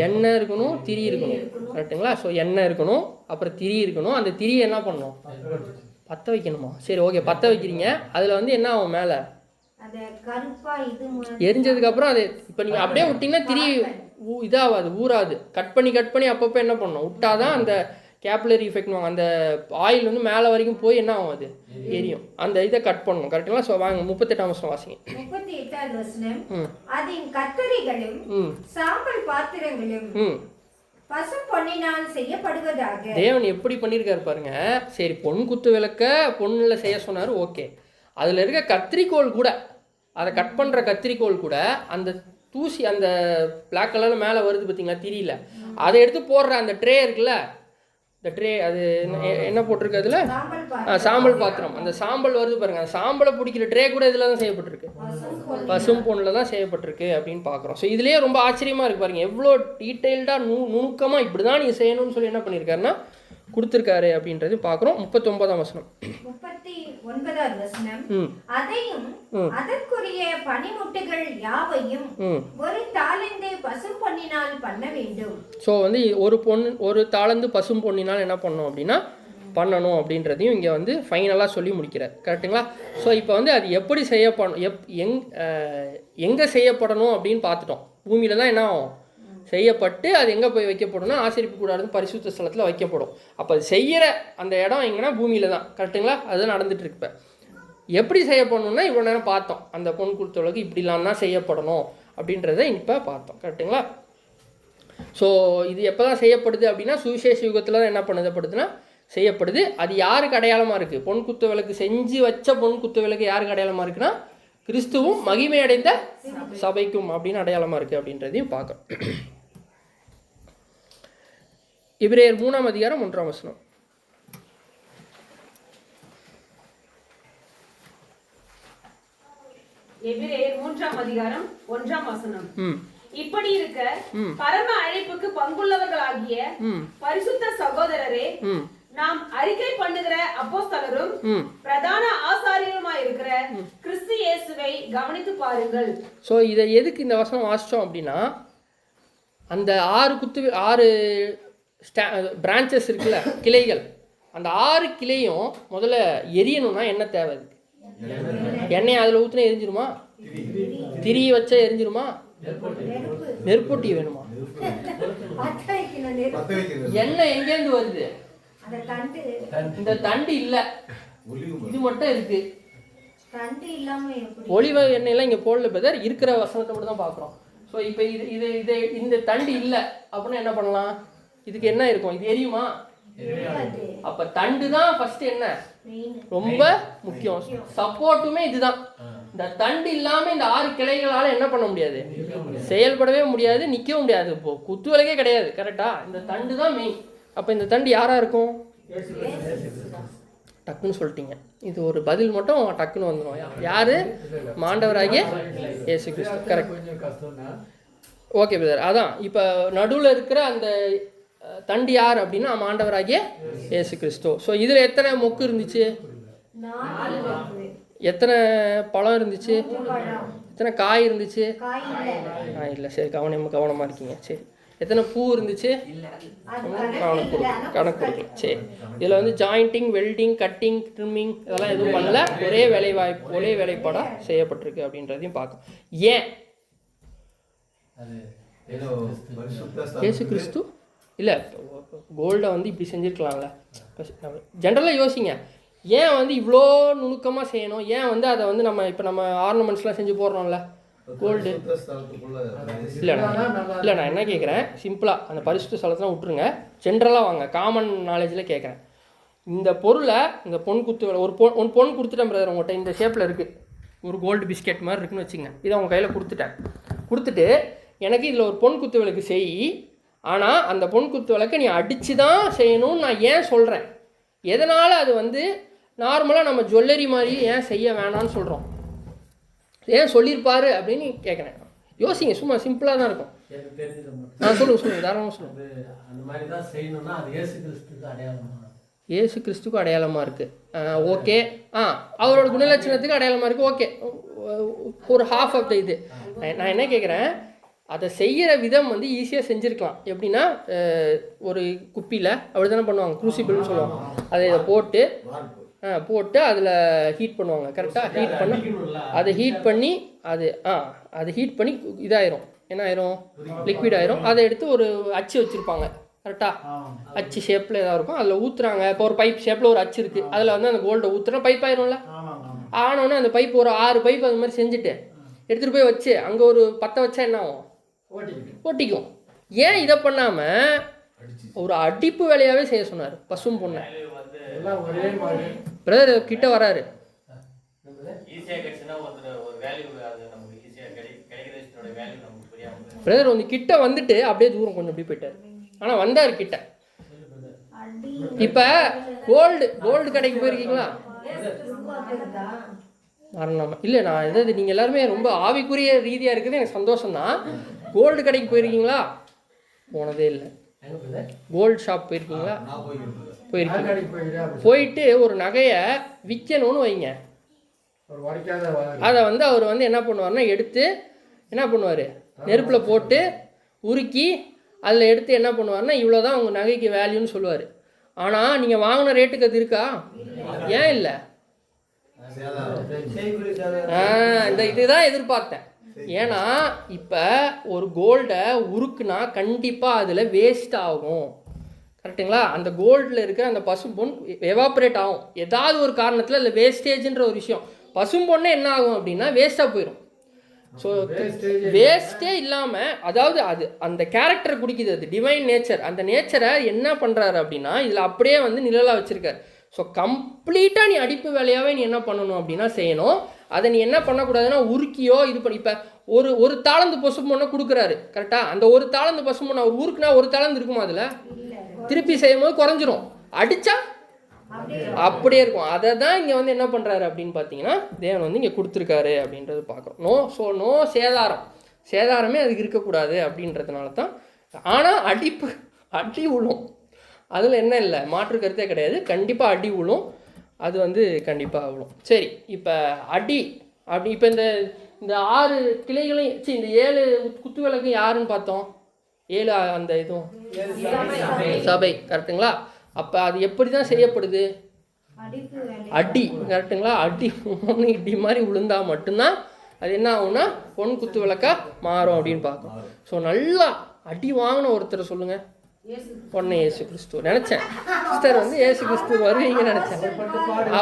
எண்ணெய் இருக்கணும், திரி இருக்கணும். கரெக்டுங்களா? ஸோ எண்ணெய் இருக்கணும், அப்புறம் திரி இருக்கணும். அந்த திரியை என்ன பண்ணணும்? பற்ற வைக்கணுமா? சரி, ஓகே, பற்ற வைக்கிறீங்க. அதில் வந்து என்ன ஆகும்? மேலே எரிஞ்சதுக்கப்புறம் அது இப்போ நீங்கள் அப்படியே விட்டிங்கன்னா திரி இதாகாது, ஊறாது. கட் பண்ணி அப்பப்போ என்ன பண்ணணும்? விட்டாதான் அந்த கேப்லரி எஃபெக்ட்னுவாங்க, அந்த ஆயில் வந்து மேலே வரைக்கும் போய் என்ன ஆகும்? அது எரியும். அந்த இதை கட் பண்ணணும். கரெக்டுங்களா? ஸோ வாங்க 38ஆம் வசனம் வாசிங்க. 38ஆவது வசனம். அதின் கத்தரிகளும் சாம்பல் பாத்திரங்களும் பசும் பொன்னினால் செய்யப்படுவதாக. தேவன் எப்படி பண்ணியிருக்காரு பாருங்க. சரி, பொன் குத்து விளக்க பொண்ணுல செய்ய சொன்னார், ஓகே. அதில் இருக்க கத்திரிக்கோள் கூட, அதை கட் பண்ணுற கத்திரிக்கோள் கூட அந்த தூசி, அந்த பிளாக் கலரில் மேலே வருது பார்த்தீங்களா திரியில், அதை எடுத்து போடுற அந்த ட்ரே இருக்குல்ல, இந்த ட்ரே அது என்ன போட்டிருக்கு? அதில் சாம்பல் பாத்திரம். அந்த சாம்பல் வருது பாருங்க, அந்த சாம்பலை பிடிக்கிற ட்ரே கூட இதில் தான் செய்யப்பட்டிருக்கு, பசும் பொண்ணில் தான் செய்யப்பட்டிருக்கு அப்படின்னு பார்க்குறோம். ஸோ இதுலேயே ரொம்ப ஆச்சரியமாக இருக்குது பாருங்க, எவ்வளோ டீட்டெயில்டாக நுணுக்கமாக இப்படி தான் நீங்கள் செய்யணும்னு சொல்லி என்ன பண்ணியிருக்காருன்னா கொடுத்துருக்காரு அப்படின்றது பார்க்குறோம். 39ஆம் வசனம். 39வது வசனம். அதையும் அதற்குரிய பனிமுட்டுகள் யாவையும் ஒரு தாலந்து பசும் பொன்னினால் பண்ண வேண்டும். ஸோ வந்து ஒரு தாலந்து பசும் பொன்னினால் என்ன பண்ணணும் அப்படின்னா பண்ணணும் அப்படின்றதையும் இங்கே வந்து ஃபைனலாக சொல்லி முடிக்கிறார். கரெக்டுங்களா? ஸோ இப்போ வந்து அது எப்படி செய்யப்படணும், எங்கே செய்யப்படணும் அப்படின்னு பார்த்துட்டோம். பூமியில் தான் என்ன ஆகும்? செய்யப்பட்டு அது எங்கே போய் வைக்கப்படும்னா ஆசரிப்பு கூடாது பரிசுத்த ஸ்தலத்தில் வைக்கப்படும். அப்போ அது செய்கிற அந்த இடம் எங்கன்னா பூமியில் தான். கரெக்டுங்களா? அதுதான் நடந்துட்டு இருக்கு. இப்போ எப்படி செய்யப்படணும்னா இவ்வளோ நேரம் பார்த்தோம், அந்த பொன் கொடுத்தவளுக்கு இப்படிலாம் தான் செய்யப்படணும் அப்படின்றத இப்போ பார்த்தோம். கரெக்டுங்களா? ஸோ இது எப்போ தான் செய்யப்படுது அப்படின்னா சுவிசேஷ யுகத்தில் தான் என்ன பண்ணப்படுதுன்னா செய்யப்படுது. அது யாருக்கு அடையாளமாக இருக்குது? பொன் குத்து விளக்கு செஞ்சு வச்ச பொன் குத்து விளக்கு யாருக்கு அடையாளமாக இருக்குன்னா கிறிஸ்துவும் மகிமை அடைந்த சபைக்கும் அப்படின்னு அடையாளமாக இருக்குது அப்படின்றதையும் பார்க்கணும். எபிரேயர் 3ஆம் அதிகாரம் 1ஆம் வசனம். எபிரேயர் 3ஆம் அதிகாரம் 1ஆம் வசனம். இப்படி இருக்க பரம அழைப்புக்கு பங்குள்ளவர்களாகிய பரிசுத்த சகோதரரே, நாம் அறிக்கை பண்ணுகிற அப்போஸ்தலரும் பிரதான ஆசாரியருமாய் இருக்கிற கிறிஸ்து இயேசுவை கவனித்து பாருங்கள். ஸோ இதை எதுக்கு இந்த வசனம் வாசித்தோம் அப்படின்னா, அந்த 6 பிரான்ச்சஸ் இருக்குல்ல, கிளைகள், அந்த 6 கிளையும் முதல்ல எரியணும்னா என்ன தேவை? எண்ணெய் அதில் ஊற்றினா எரிஞ்சிருமா? திரி வச்சா எரிஞ்சிருமா? நெருப்பொட்டி வேணுமா? எண்ணெய் எங்கேருந்து வருது? இந்த தண்டு இல்ல, இது மட்டும் இருக்கு. ஒலிவ எண்ணெய்லாம் இங்க போடல பிரதர், இருக்கிற வசனத்தை மட்டும் தான் பாக்குறோம். ஸோ இப்போ இது இந்த தண்டு இல்லை அப்படின்னா என்ன பண்ணலாம்? இதுக்கு என்ன இருக்கும்? இது எரியுமா? அப்ப தண்டு தான் ஃபர்ஸ்ட் என்ன ரொம்ப முக்கியம். சப்போர்ட்டுமே இதுதான். இந்த தண்டு இல்லாம இந்த 6 கிளைகளால என்ன பண்ண முடியாது? செயல்படவே முடியாது, நிற்கவும் முடியாது. இப்போ குத்து விளக்கே கிடையாது. கரெக்டா? இந்த தண்டு தான் மெயின். அப்போ இந்த தண்டு யாராக இருக்கும்? டக்குன்னு சொல்லிட்டீங்க. இது ஒரு பதில் மட்டும் டக்குன்னு வந்துடும். யார்? மாண்டவராகிய இயேசு கிறிஸ்து. கரெக்ட். Okay brother. அதான் இப்போ நடுவில் இருக்கிற அந்த தண்டு யார் அப்படின்னா மாண்டவராகிய இயேசு கிறிஸ்து. ஸோ இதில் எத்தனை மொக்கு இருந்துச்சு? எத்தனை பழம் இருந்துச்சு? எத்தனை காய் இருந்துச்சு? இல்லை. சரி, கவனமாக இருக்கீங்க. சரி, எத்தனை பூ இருந்துச்சு? கணக்கு கொடுக்கல. சரி, இதில் வந்து ஜாயிண்டிங், வெல்டிங், கட்டிங், ட்ரிம்மிங் இதெல்லாம் எதுவும் பண்ணல. ஒரே வேலைப்பாடாக செய்யப்பட்டிருக்கு அப்படின்றதையும் பார்க்கும். ஏன் இயேசு கிறிஸ்து இல்லை கோல்டை வந்து இப்படி செஞ்சுருக்கலாம்ல? ஜென்ரலாக யோசிங்க, ஏன் வந்து இவ்வளோ நுணுக்கமாக செய்யணும்? ஏன் வந்து அதை வந்து நம்ம ஆர்னமெண்ட்ஸ்லாம் செஞ்சு போடுறோம்ல கோல்டு? இல்லை நான் என்ன கேட்குறேன், சிம்பிளாக அந்த பரிசுத்த ஸ்தலத்தெலாம் விட்டுருங்க, ஜென்ரலாக வாங்க, காமன் நாலேஜில் கேட்குறேன். இந்த பொருளை, இந்த பொன் குத்து ஒரு பொன் கொடுத்துட்டேன் பிரதர் உங்கள்கிட்ட, இந்த ஷேப்பில் இருக்குது, ஒரு கோல்டு பிஸ்கெட் மாதிரி இருக்குன்னு வச்சுங்க, இதை உங்கள் கையில் கொடுத்துட்டு எனக்கு இதில் ஒரு பொன் குத்து விளக்கு செய், ஆனால் அந்த பொன் குத்து விளக்கை நீ அடித்து தான் செய்யணும்னு நான் ஏன் சொல்கிறேன்? எதனால் அது வந்து நார்மலாக நம்ம ஜுவல்லரி மாதிரி ஏன் செய்ய வேணாம்னு சொல்கிறோம்? ஏன் சொல்லியிருப்பாரு அப்படின்னு கேட்குறேன். யோசிங்க, சும்மா சிம்பிளாக தான் இருக்கும். சொல்லுங்கள் தாராளமாக சொல்லுங்கள். அந்த மாதிரி தான் செய்யணும்னா அது இயேசு கிறிஸ்துக்கு அடையாளமா? இயேசு கிறிஸ்துக்கு அடையாளமாக இருக்குது. ஓகே. அவரோட குணலட்சணத்துக்கு அடையாளமாக இருக்குது. ஓகே, ஒரு ஹாஃப் ஆஃப் த இது. நான் என்ன கேட்குறேன், அதை செய்கிற விதம் வந்து ஈஸியாக செஞ்சுருக்கலாம். எப்படின்னா ஒரு குப்பியில் அப்படி தானே பண்ணுவாங்க, க்ரூசிபிள்னு சொல்லுவாங்க. அதை இதை போட்டு அதில் ஹீட் பண்ணுவாங்க. கரெக்டாக ஹீட் பண்ண அதை ஹீட் பண்ணி இதாயிரும். என்ன ஆயிரும்? லிக்விட் ஆயிரும். அதை எடுத்து ஒரு அச்சு வச்சுருப்பாங்க. கரெக்டாக அச்சு ஷேப்பில் ஏதாவது இருக்கும், அதில் ஊற்றுறாங்க. இப்போ ஒரு பைப் ஷேப்பில் ஒரு அச்சு இருக்குது, அதில் வந்து அந்த கோல்டை ஊற்றுனா பைப் ஆயிரும்ல. ஆனோடனே அந்த பைப் ஒரு 6 பைப் அது மாதிரி செஞ்சுட்டு எடுத்துகிட்டு போய் வச்சு அங்கே ஒரு 10 வச்சா என்ன ஆகும்? ஒட்டிக்கும். ஏன் இதை பண்ணாமல் ஒரு அடிப்பு வேலையாகவே செய்ய சொன்னார் பசும் பொண்ணை? பிரதர் கிட்ட வராரு. பிரதர் வந்து கிட்ட வந்துட்டு அப்படியே தூரம் கொஞ்சம் அப்படி போயிட்டார். ஆனால் வந்தார் கிட்ட. இப்போ கோல்டு கடைக்கு போயிருக்கீங்களா? மரணமா இல்லை, நான் எதாவது நீங்கள் எல்லாருமே ரொம்ப ஆவிக்குரிய ரீதியாக இருக்குது, எனக்கு சந்தோஷம்தான். கோல்டு கடைக்கு போயிருக்கீங்களா? போனதே இல்லை. கோல்டு ஷாப் போயிருக்கீங்களா? போயிட்டு ஒரு நகையை விற்கணும்னு வைங்க. அதை வந்து அவர் வந்து என்ன பண்ணுவார்னா, எடுத்து என்ன பண்ணுவார், நெருப்பில் போட்டு உருக்கி அதில் எடுத்து என்ன பண்ணுவார்னா, இவ்வளோதான் உங்கள் நகைக்கு வேல்யூன்னு சொல்லுவார். ஆனால் நீங்கள் வாங்கின ரேட்டுக்கு அது இருக்கா? ஏன் இல்லை? இதுதான் எதிர்பார்த்தேன். ஏன்னா இப்போ ஒரு கோல்டை உருக்குனா கண்டிப்பாக அதில் வேஸ்ட் ஆகும். கரெக்டுங்களா? அந்த கோல்டில் இருக்கிற அந்த பசும்பொன் எவாப்ரேட் ஆகும். ஏதாவது ஒரு காரணத்தில் அதில் வேஸ்டேஜ்ன்ற ஒரு விஷயம். பசும்பொன்னே என்ன ஆகும் அப்படின்னா வேஸ்ட்டாக போயிடும். ஸோ வேஸ்ட்டே இல்லாமல், அதாவது அது அந்த கேரக்டரை குடிக்குது, அது டிவைன் நேச்சர். அந்த நேச்சரை என்ன பண்ணுறாரு அப்படின்னா இதில் அப்படியே வந்து நிழலாக வச்சுருக்காரு. ஸோ கம்ப்ளீட்டாக நீ அடிப்பு வேலையாகவே நீ என்ன பண்ணணும் அப்படின்னா செய்யணும். அதை நீ என்ன பண்ணக்கூடாதுன்னா உருக்கியோ இது பண்ணி. இப்போ ஒரு தாளந்து பசும்பொன்னை கொடுக்குறாரு, கரெக்டாக? அந்த ஒரு தாளந்து பசும்பொன்னை அவர் உருக்குனா ஒரு தாளந்து இருக்குமா? அதில் திருப்பி செய்யும் போது குறைஞ்சிரும். அடித்தா அப்படியே இருக்கும். அதை தான் இங்கே வந்து என்ன பண்ணுறாரு அப்படின்னு பார்த்தீங்கன்னா தேவன் வந்து இங்கே கொடுத்துருக்காரு அப்படின்றது பார்க்குறோம். நோ சேதாரமே அதுக்கு இருக்கக்கூடாது அப்படின்றதுனால தான். ஆனால் அடி விழும், அதில் என்ன இல்லை, மாற்று கருத்தே கிடையாது. கண்டிப்பாக அடி விழும், அது வந்து கண்டிப்பாக விழும். சரி, இப்போ இப்போ இந்த 6 கிளைகளையும் இந்த 7 குத்து விளக்கு யாருன்னு பார்த்தோம்? 7 அந்த இதுவும் சபை, கரெக்டுங்களா? அப்போ அது எப்படி தான் செய்யப்படுது? அடி, கரெக்டுங்களா? இடி மாதிரி விழுந்தா மட்டும்தான் அது என்ன ஆகும்னா பொன் குத்து விளக்கா மாறும் அப்படின்னு பார்க்கும். ஸோ நல்லா அடி வாங்கின ஒருத்தரை சொல்லுங்க. பொண்ணு இயேசு கிறிஸ்து. நினச்சேன் சிஸ்டர் வந்து இயேசு கிறிஸ்து வருவீங்கன்னு நினச்சேன்.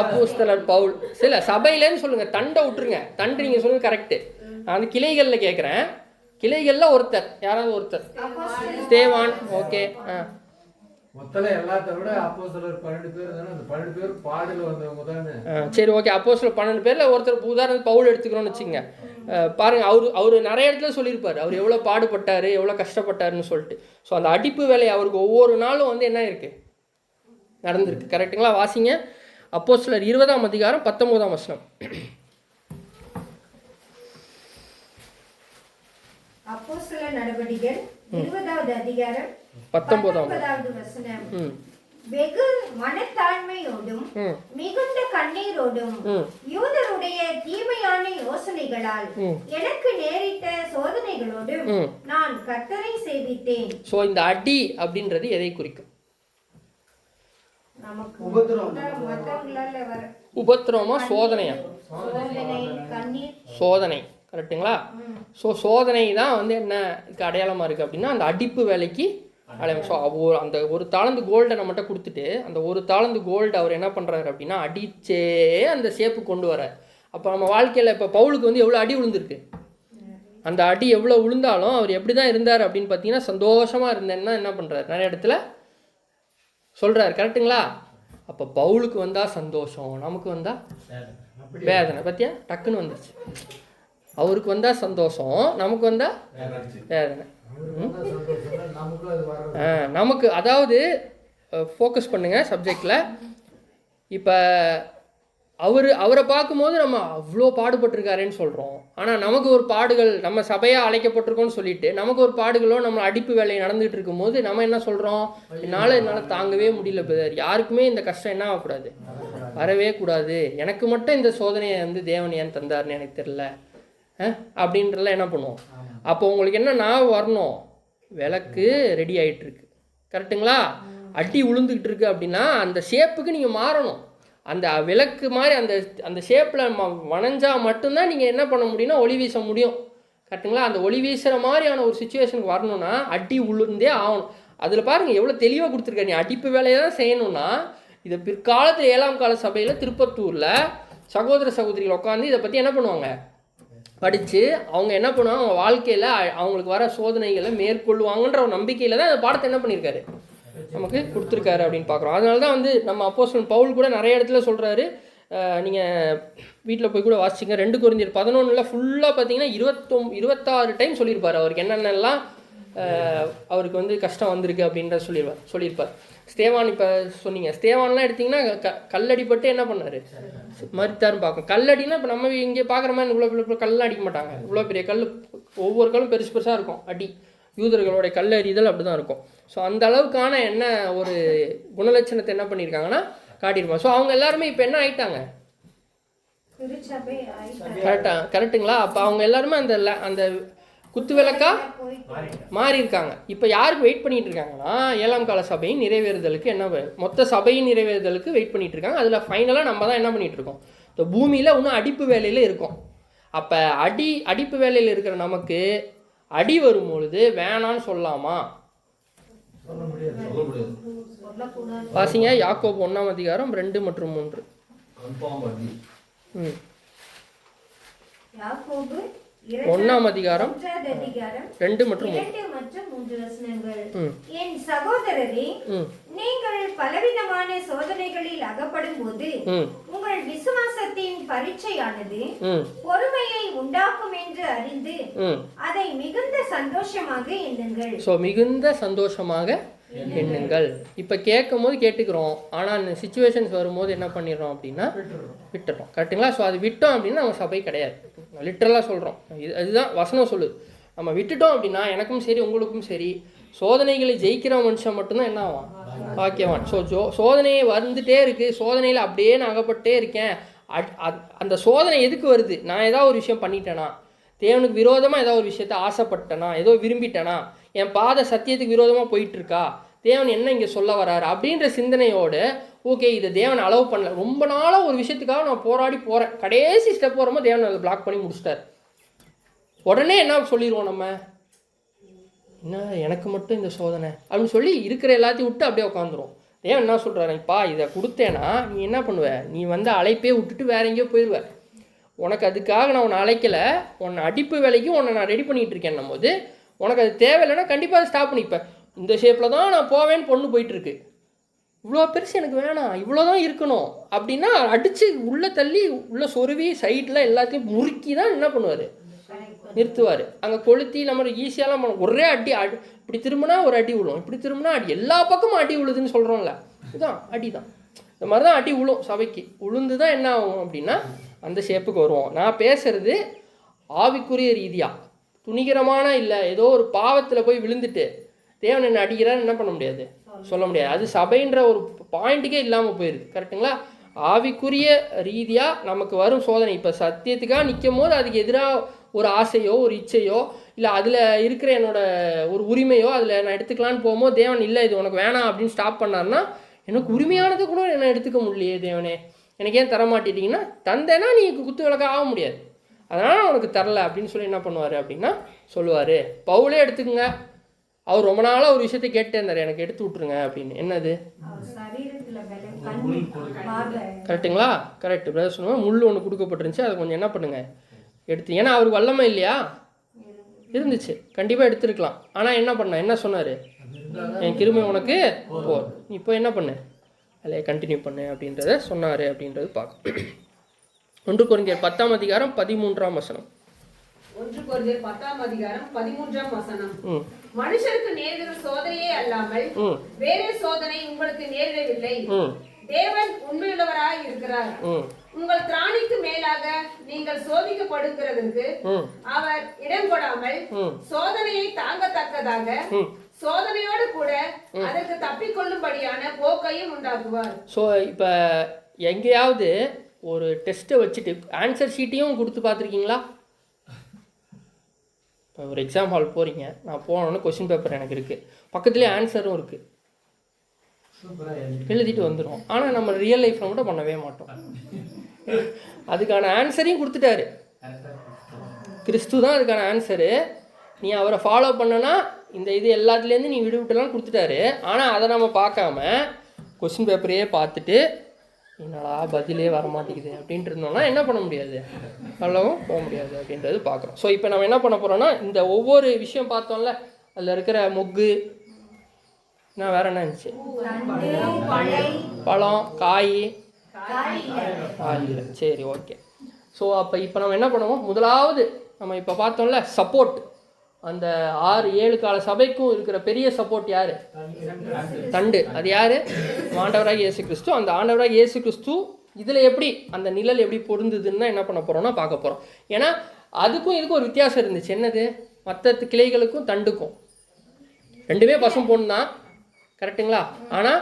அப்போஸ்தலர் பவுல். சில சபையிலேன்னு சொல்லுங்க, தண்டை விட்டுருங்க. தண்டு நீங்கள் சொல்லுங்க, கரெக்டு. நான் வந்து கிளைகளில் கேட்குறேன். கிளைகளில் ஒருத்தர், யாராவது ஒருத்தர். ஸ்தேவான். ஓகே. மொத்தம் எல்லாத்த விட அப்போஸ்தலர் 12 பேர் தானே. அந்த 12 பேர் பாடல வந்தவங்க தானே. சரி, ஓகே. அப்போஸ்தலர் 12 பேரில் ஒருத்தர் உதாரணத்துக்கு பவுல் எடுத்துக்கிறோன்னு வச்சுங்க. பாருங்க, அவர் நிறைய இடத்துல சொல்லியிருப்பார் அவர் எவ்வளோ பாடுபட்டார், எவ்வளோ கஷ்டப்பட்டாருன்னு சொல்லிட்டு. ஸோ அந்த அடிப்பு வேலை அவருக்கு ஒவ்வொரு நாளும் வந்து என்ன இருக்குது, நடந்திருக்கு. கரெக்டுங்களா? வாசிங்க அப்போஸ்தலர் 20ஆம் அதிகாரம் 19ஆம் வசனம். அப்போஸ்தலர் நடவடிக்கைகள் 20வது அதிகாரம் 19வது வசனம். வெகு மனத்தாழ்மையோடும் மிகுந்த கண்ணீரோடும் யூதருடைய தீமையான யோசனைகளால் எனக்கு நேரிட்ட சோதனைகளோடும் நான் கர்த்தரை சேவித்தேன். சோ இந்த அடி அப்படின்றது எதை குறிக்கும்? உபத்திரவமா சோதனையா? சோதனை, கரெக்டுங்களா? ஸோ சோதனை தான் வந்து என்ன அடையாளமாக இருக்குது அப்படின்னா அந்த அடிப்பு வேலைக்கு அடையாளம். ஸோ அந்த ஒரு தாளந்து கோல்டை நம்மகிட்ட கொடுத்துட்டு அந்த ஒரு தாளந்து கோல்டு அவர் என்ன பண்ணுறாரு அப்படின்னா அடிச்சே அந்த ஷேப்பு கொண்டு வரார். அப்போ நம்ம வாழ்க்கையில் இப்போ பவுலுக்கு வந்து எவ்வளோ அடி விழுந்திருக்கு, அந்த அடி எவ்வளோ விழுந்தாலும் அவர் எப்படி தான் இருந்தார் அப்படின்னு பார்த்தீங்கன்னா சந்தோஷமாக இருந்தேன்னா என்ன பண்ணுறாரு, நிறைய இடத்துல சொல்கிறார். கரெக்டுங்களா? அப்போ பவுலுக்கு வந்தால் சந்தோஷம், நமக்கு வந்தால் வேதனை. பார்த்தியா, டக்குன்னு வந்துருச்சு. அவருக்கு வந்தால் சந்தோஷம், நமக்கு வந்தால் வேதனை. நமக்கு அதாவது ஃபோக்கஸ் பண்ணுங்கள் சப்ஜெக்டில். இப்போ அவரை பார்க்கும்போது நம்ம அவ்வளோ பாடுபட்டிருக்காரேன்னு சொல்கிறோம். ஆனால் நமக்கு ஒரு பாடுகள், நம்ம சபையாக அழைக்கப்பட்டிருக்கோம்னு சொல்லிட்டு நமக்கு ஒரு பாடுகளோ நம்ம அடிப்பு வேலை நடந்துகிட்டு இருக்கும்போது நம்ம என்ன சொல்கிறோம், என்னால் தாங்கவே முடியல பிரதர். யாருக்குமே இந்த கஷ்டம் என்ன ஆகக்கூடாது, வரவே கூடாது. எனக்கு மட்டும் இந்த சோதனையை வந்து தேவன் ஏன் தந்தார்னு எனக்கு தெரில அப்படின்றலாம் என்ன பண்ணுவோம். அப்போ உங்களுக்கு என்ன நான் வரணும், விளக்கு ரெடி ஆகிட்டுருக்கு, கரெக்டுங்களா? அடி உளுந்துக்கிட்டு இருக்கு அப்படின்னா அந்த ஷேப்புக்கு நீங்கள் மாறணும். அந்த விளக்கு மாதிரி அந்த ஷேப்பில் வணைஞ்சால் மட்டும்தான் நீங்கள் என்ன பண்ண முடியும்னா ஒளி வீச முடியும், கரெக்டுங்களா? அந்த ஒளி வீசுகிற மாதிரியான ஒரு சுச்சுவேஷனுக்கு வரணும்னா அடி உளுந்தே ஆகணும். அதில் பாருங்கள் எவ்வளோ தெளிவாக கொடுத்துருக்க. நீ அடிப்பு வேலையை தான் செய்யணும்னா இதை பிற்காலத்தில் 7ஆம் கால சபையில் திருப்பத்தூரில் சகோதர சகோதரிகள் உட்காந்து இதை பற்றி என்ன பண்ணுவாங்க, படித்து அவங்க என்ன பண்ணுவாங்க, அவங்க வாழ்க்கையில் அவங்களுக்கு வர சோதனைகளை மேற்கொள்ளுவாங்கன்ற ஒரு நம்பிக்கையில் தான் அந்த பாடத்தை என்ன பண்ணியிருக்காரு, நமக்கு கொடுத்துருக்காரு அப்படின்னு பார்க்குறோம். அதனால தான் வந்து நம்ம அப்போஸ்தலன் பவுல் கூட நிறைய இடத்துல சொல்கிறாரு. நீங்கள் வீட்டில் போய் கூட வாசிச்சிங்க. 2 கொரிந்தியர் 11 ஃபுல்லாக பார்த்தீங்கன்னா 26 டைம் சொல்லியிருப்பார் அவருக்கு என்னென்னலாம் அவருக்கு வந்து கஷ்டம் வந்திருக்கு அப்படின்ற சொல்லியிருப்பார். ஸ்தேவான் இப்போ சொன்னீங்க, ஸ்தேவான்லாம் எடுத்திங்கன்னா கல்லடிப்பட்டு என்ன பண்ணார், மறித்தாருன்னு பார்க்கும். கல்லடினா இப்போ நம்ம இங்கே பார்க்குற மாதிரி இவ்வளோ கல்லாம் அடிக்க மாட்டாங்க. இவ்வளோ பெரிய கல், ஒவ்வொரு கல்லும் பெருசு பெருசாக இருக்கும் அடி. யூதர்களுடைய கல்லறிதல் அப்படி தான் இருக்கும். ஸோ அந்த அளவுக்கான என்ன ஒரு குணலட்சணத்தை என்ன பண்ணியிருக்காங்கன்னா காட்டியிருப்பாங்க. ஸோ அவங்க எல்லாருமே இப்போ என்ன ஆகிட்டாங்க, கரெக்டுங்களா? அப்போ அவங்க எல்லாருமே அந்த குத்து விளக்கா மாறி இருக்காங்க. இப்போ யாருக்கு வெயிட் பண்ணிட்டு இருக்காங்கன்னா 7ஆம் கால சபையின் நிறைவேறுதலுக்கு, என்ன மொத்த சபையின் நிறைவேறுதலுக்கு வெயிட் பண்ணிட்டு இருக்காங்க. அதில் ஃபைனலாக நம்ம தான் என்ன பண்ணிட்டு இருக்கோம், இந்த பூமியில் இன்னும் அடிப்பு வேலையில் இருக்கோம். அப்போ அடிப்பு வேலையில் இருக்கிற நமக்கு அடி வரும்பொழுது வேணான்னு சொல்லலாமா? வாசிங்க யாக்கோபு 1ஆம் அதிகாரம் 2 மற்றும் 3. யாக்கோபு 1ஆம் அதிகாரம் 2 மற்றும் 3 வசனங்கள். என் சகோதரரே, நீங்கள் பலவிதமான சோதனைகளில் அகப்படும் போது உங்கள் விசுவாசத்தின் பரீட்சையானது பொறுமையை உண்டாக்கும் என்று அறிந்து அதை மிகுந்த சந்தோஷமாக எண்ணுங்கள். ஸோ மிகுந்த சந்தோஷமாக எண்ணுங்கள். இப்போ கேட்கும் போது கேட்டுக்கிறோம், ஆனால் இந்த சுச்சுவேஷன்ஸ் வரும்போது என்ன பண்ணிடுறோம் அப்படின்னா விட்டுறோம், கரெக்டுங்களா? ஸோ அது விட்டோம் அப்படின்னா நம்ம சபை கிடையாது, லிட்டரலாக சொல்கிறோம். அதுதான் வசனம் சொல்லுது. நம்ம விட்டுட்டோம் அப்படின்னா எனக்கும் சரி உங்களுக்கும் சரி சோதனைகளை ஜெயிக்கிற மனுஷன் மட்டும்தான் என்ன ஆவான், பாக்கியவான். ஸோ சோதனையை வந்துட்டே இருக்குது, சோதனையில் அப்படியே நான் அகப்பட்டே இருக்கேன். அந்த சோதனை எதுக்கு வருது, நான் ஏதாவது ஒரு விஷயம் பண்ணிட்டேனா, தேவனுக்கு விரோதமாக ஏதாவது ஒரு விஷயத்தை ஆசைப்பட்டேனா, ஏதோ விரும்பிட்டேனா, என் பாதை சத்தியத்துக்கு விரோதமாக போயிட்டுருக்கா, தேவன் என்ன இங்கே சொல்ல வராரு அப்படின்ற சிந்தனையோடு ஓகே இதை தேவன் அலோவ் பண்ணல, ரொம்ப நாளாக ஒரு விஷயத்துக்காக நான் போராடி போகிறேன், கடைசி ஸ்டெப் போகிறோமோ தேவன் அதை பிளாக் பண்ணி முடிச்சிட்டார். உடனே என்ன சொல்லிடுவோம் நம்ம, என்ன எனக்கு மட்டும் இந்த சோதனை அப்படின்னு சொல்லி இருக்கிற எல்லாத்தையும் விட்டு அப்படியே உட்காந்துரும். தேவன் என்ன சொல்கிறாருப்பா, இதை கொடுத்தேன்னா நீ என்ன பண்ணுவ, நீ வந்து அழைப்பே விட்டுட்டு வேற எங்கேயோ போயிடுவ. உனக்கு அதுக்காக நான் உன்னை அழைக்கலை, உன்னை அடிப்பு வேலைக்கு உன்னை நான் ரெடி பண்ணிகிட்டு இருக்கேன் போது உனக்கு அது தேவையில்லைன்னா கண்டிப்பாக அதை ஸ்டாப் பண்ணிப்பேன். இந்த ஷேப்பில் தான் நான் போவேன்னு பொண்ணு போயிட்டுருக்கு, இவ்வளோ பெருசு எனக்கு வேணாம், இவ்வளோ தான் இருக்கணும் அப்படின்னா அடித்து உள்ளே தள்ளி உள்ளே சொருவி சைடில் எல்லாத்தையும் முறுக்கி தான் என்ன பண்ணுவார், நிறுத்துவார். அங்கே கொளுத்தி நம்ம ஈஸியாலாம் பண்ண ஒரே அடி இப்படி திரும்பினா ஒரு அடி விழும், இப்படி திரும்பினா அடி, எல்லா பக்கமும் அடி விழுதுன்னு சொல்கிறோம்ல, இதுதான் அடி தான். இந்த மாதிரி தான் அடி விழும் சபைக்கு. உளுந்து தான் என்ன ஆகும் அப்படின்னா அந்த ஷேப்புக்கு வருவோம். நான் பேசுகிறது ஆவிக்குரிய ரீதியாக, துணிகரமான இல்லை ஏதோ ஒரு பாவத்தில் போய் விழுந்துட்டு தேவன் என்ன அடிக்கிறான்னு என்ன பண்ண முடியாது, சொல்ல முடியாது. அது சபைன்ற ஒரு பாயிண்ட்டுக்கே இல்லாமல் போயிடுது, கரெக்டுங்களா? ஆவிக்குரிய ரீதியாக நமக்கு வரும் சோதனை, இப்போ சத்தியத்துக்காக நிற்கும் போது அதுக்கு எதிராக ஒரு ஆசையோ ஒரு இச்சையோ இல்லை அதில் இருக்கிற என்னோட ஒரு உரிமையோ அதில் நான் எடுத்துக்கலான்னு போகும்போது தேவன் இல்லை இது உனக்கு வேணாம் அப்படின்னு ஸ்டாப் பண்ணார்னா எனக்கு உரிமையானது கூட என்ன எடுத்துக்க முடியலையே தேவனே, எனக்கு ஏன் தரமாட்டிட்டீங்கன்னா, தந்தேன்னா நீ குத்து விளக்க ஆக முடியாது, அதனால் உனக்கு தரல அப்படின்னு சொல்லி என்ன பண்ணுவார் அப்படின்னா சொல்லுவார். பவுலே எடுத்துக்கோங்க, அவர் ரொம்ப நாளாக ஒரு விஷயத்தை கேட்டே இருந்தார், எனக்கு எடுத்து விட்ருங்க அப்படின்னு. என்னது, கரெக்டுங்களா? கரெக்ட் பிரதர் சொன்னால் முள் ஒன்று கொடுக்கப்பட்டிருந்துச்சு, அதை கொஞ்சம் என்ன பண்ணுங்க எடுத்து, ஏன்னா அவருக்கு வல்லமை இல்லையா, இருந்துச்சு கண்டிப்பாக எடுத்துருக்கலாம். ஆனால் என்ன பண்ண, என்ன சொன்னார், என் கிருமை உனக்கு போ, நீ இப்போ என்ன பண்ணு அதில் கண்டினியூ பண்ணு அப்படின்றத சொன்னார் அப்படின்றது பார்க்க. 1 கொரிந்தியர் 10ஆம் அதிகாரம் 13ஆம் வசனம். 1 கொரிந்தியர் 10ஆம் அதிகாரம் 13ஆம் வசனம். மனுஷருக்கு நேரிடும் சோதனையே அல்லாமல் வேறே சோதனை உங்களுக்கு நேரிடவில்லை. தேவன் உண்மையுள்ளவராய் இருக்கிறார். உங்கள் திராணிக்கு மேலாக நீங்கள் சோதிக்கப்படுகிறதற்கு அவர் இடம் கொடாமல் சோதனையை தாங்கத்தக்கதாக சோதனையோடு கூட அதற்கு தப்பிக்கொள்ளும்படியான போக்கையும் உண்டாக்குவார். ஸோ இப்போ எங்கேயாவது ஒரு டெஸ்ட்டை வச்சுட்டு ஆன்சர் ஷீட்டையும் கொடுத்து பார்த்துருக்கீங்களா? இப்போ ஒரு எக்ஸாம் ஹால் போகிறீங்க, நான் போனோன்னு கொஸ்டின் பேப்பர் எனக்கு இருக்குது, பக்கத்துலேயே ஆன்சரும் இருக்குது, எழுதிட்டு வந்துடும். ஆனால் நம்ம ரியல் லைஃப்பில் மட்டும் பண்ணவே மாட்டோம். அதுக்கான ஆன்சரையும் கொடுத்துட்டாரு, கிறிஸ்து தான் அதுக்கான ஆன்சரு. நீ அவரை ஃபாலோ பண்ணனா இந்த இது எல்லாத்துலேருந்து நீ விடுவிட்டலாம் கொடுத்துட்டாரு. ஆனால் அதை நம்ம பார்க்காம கொஸ்டின் பேப்பரையே பார்த்துட்டு என்னடா பதிலே வர மாட்டேங்குது அப்படின்ட்டு இருந்தோம்னா என்ன பண்ண முடியாது, நல்லாவும் போக முடியாது அப்படின்றது பார்க்குறோம். ஸோ இப்போ நம்ம என்ன பண்ண போகிறோம்னா, இந்த ஒவ்வொரு விஷயம் பார்த்தோம்ல, அதில் இருக்கிற மொக்கு, நான் வேற என்ன இருந்துச்சு, பழம், காய், சரி ஓகே. ஸோ அப்போ இப்போ நம்ம என்ன பண்ணுவோம், முதலாவது நம்ம இப்போ பார்த்தோம்ல சப்போர்ட், அந்த 6-7 கால சபைக்கும் இருக்கிற பெரிய சப்போர்ட் யார்? தண்டு. அது யார்? ஆண்டவராக இயேசு கிறிஸ்து. அந்த ஆண்டவராக இயேசு கிறிஸ்து இதில் எப்படி அந்த நிழல் எப்படி பொருந்துதுன்னு என்ன பண்ண போகிறோம்னா பார்க்க போகிறோம். ஏன்னா அதுக்கும் இதுக்கும் ஒரு வித்தியாசம் இருந்துச்சு. என்னது? மற்ற கிளைகளுக்கும் தண்டுக்கும் ரெண்டுமே பசும் பொண்ணு தான், கரெக்டுங்களா? ஆனால்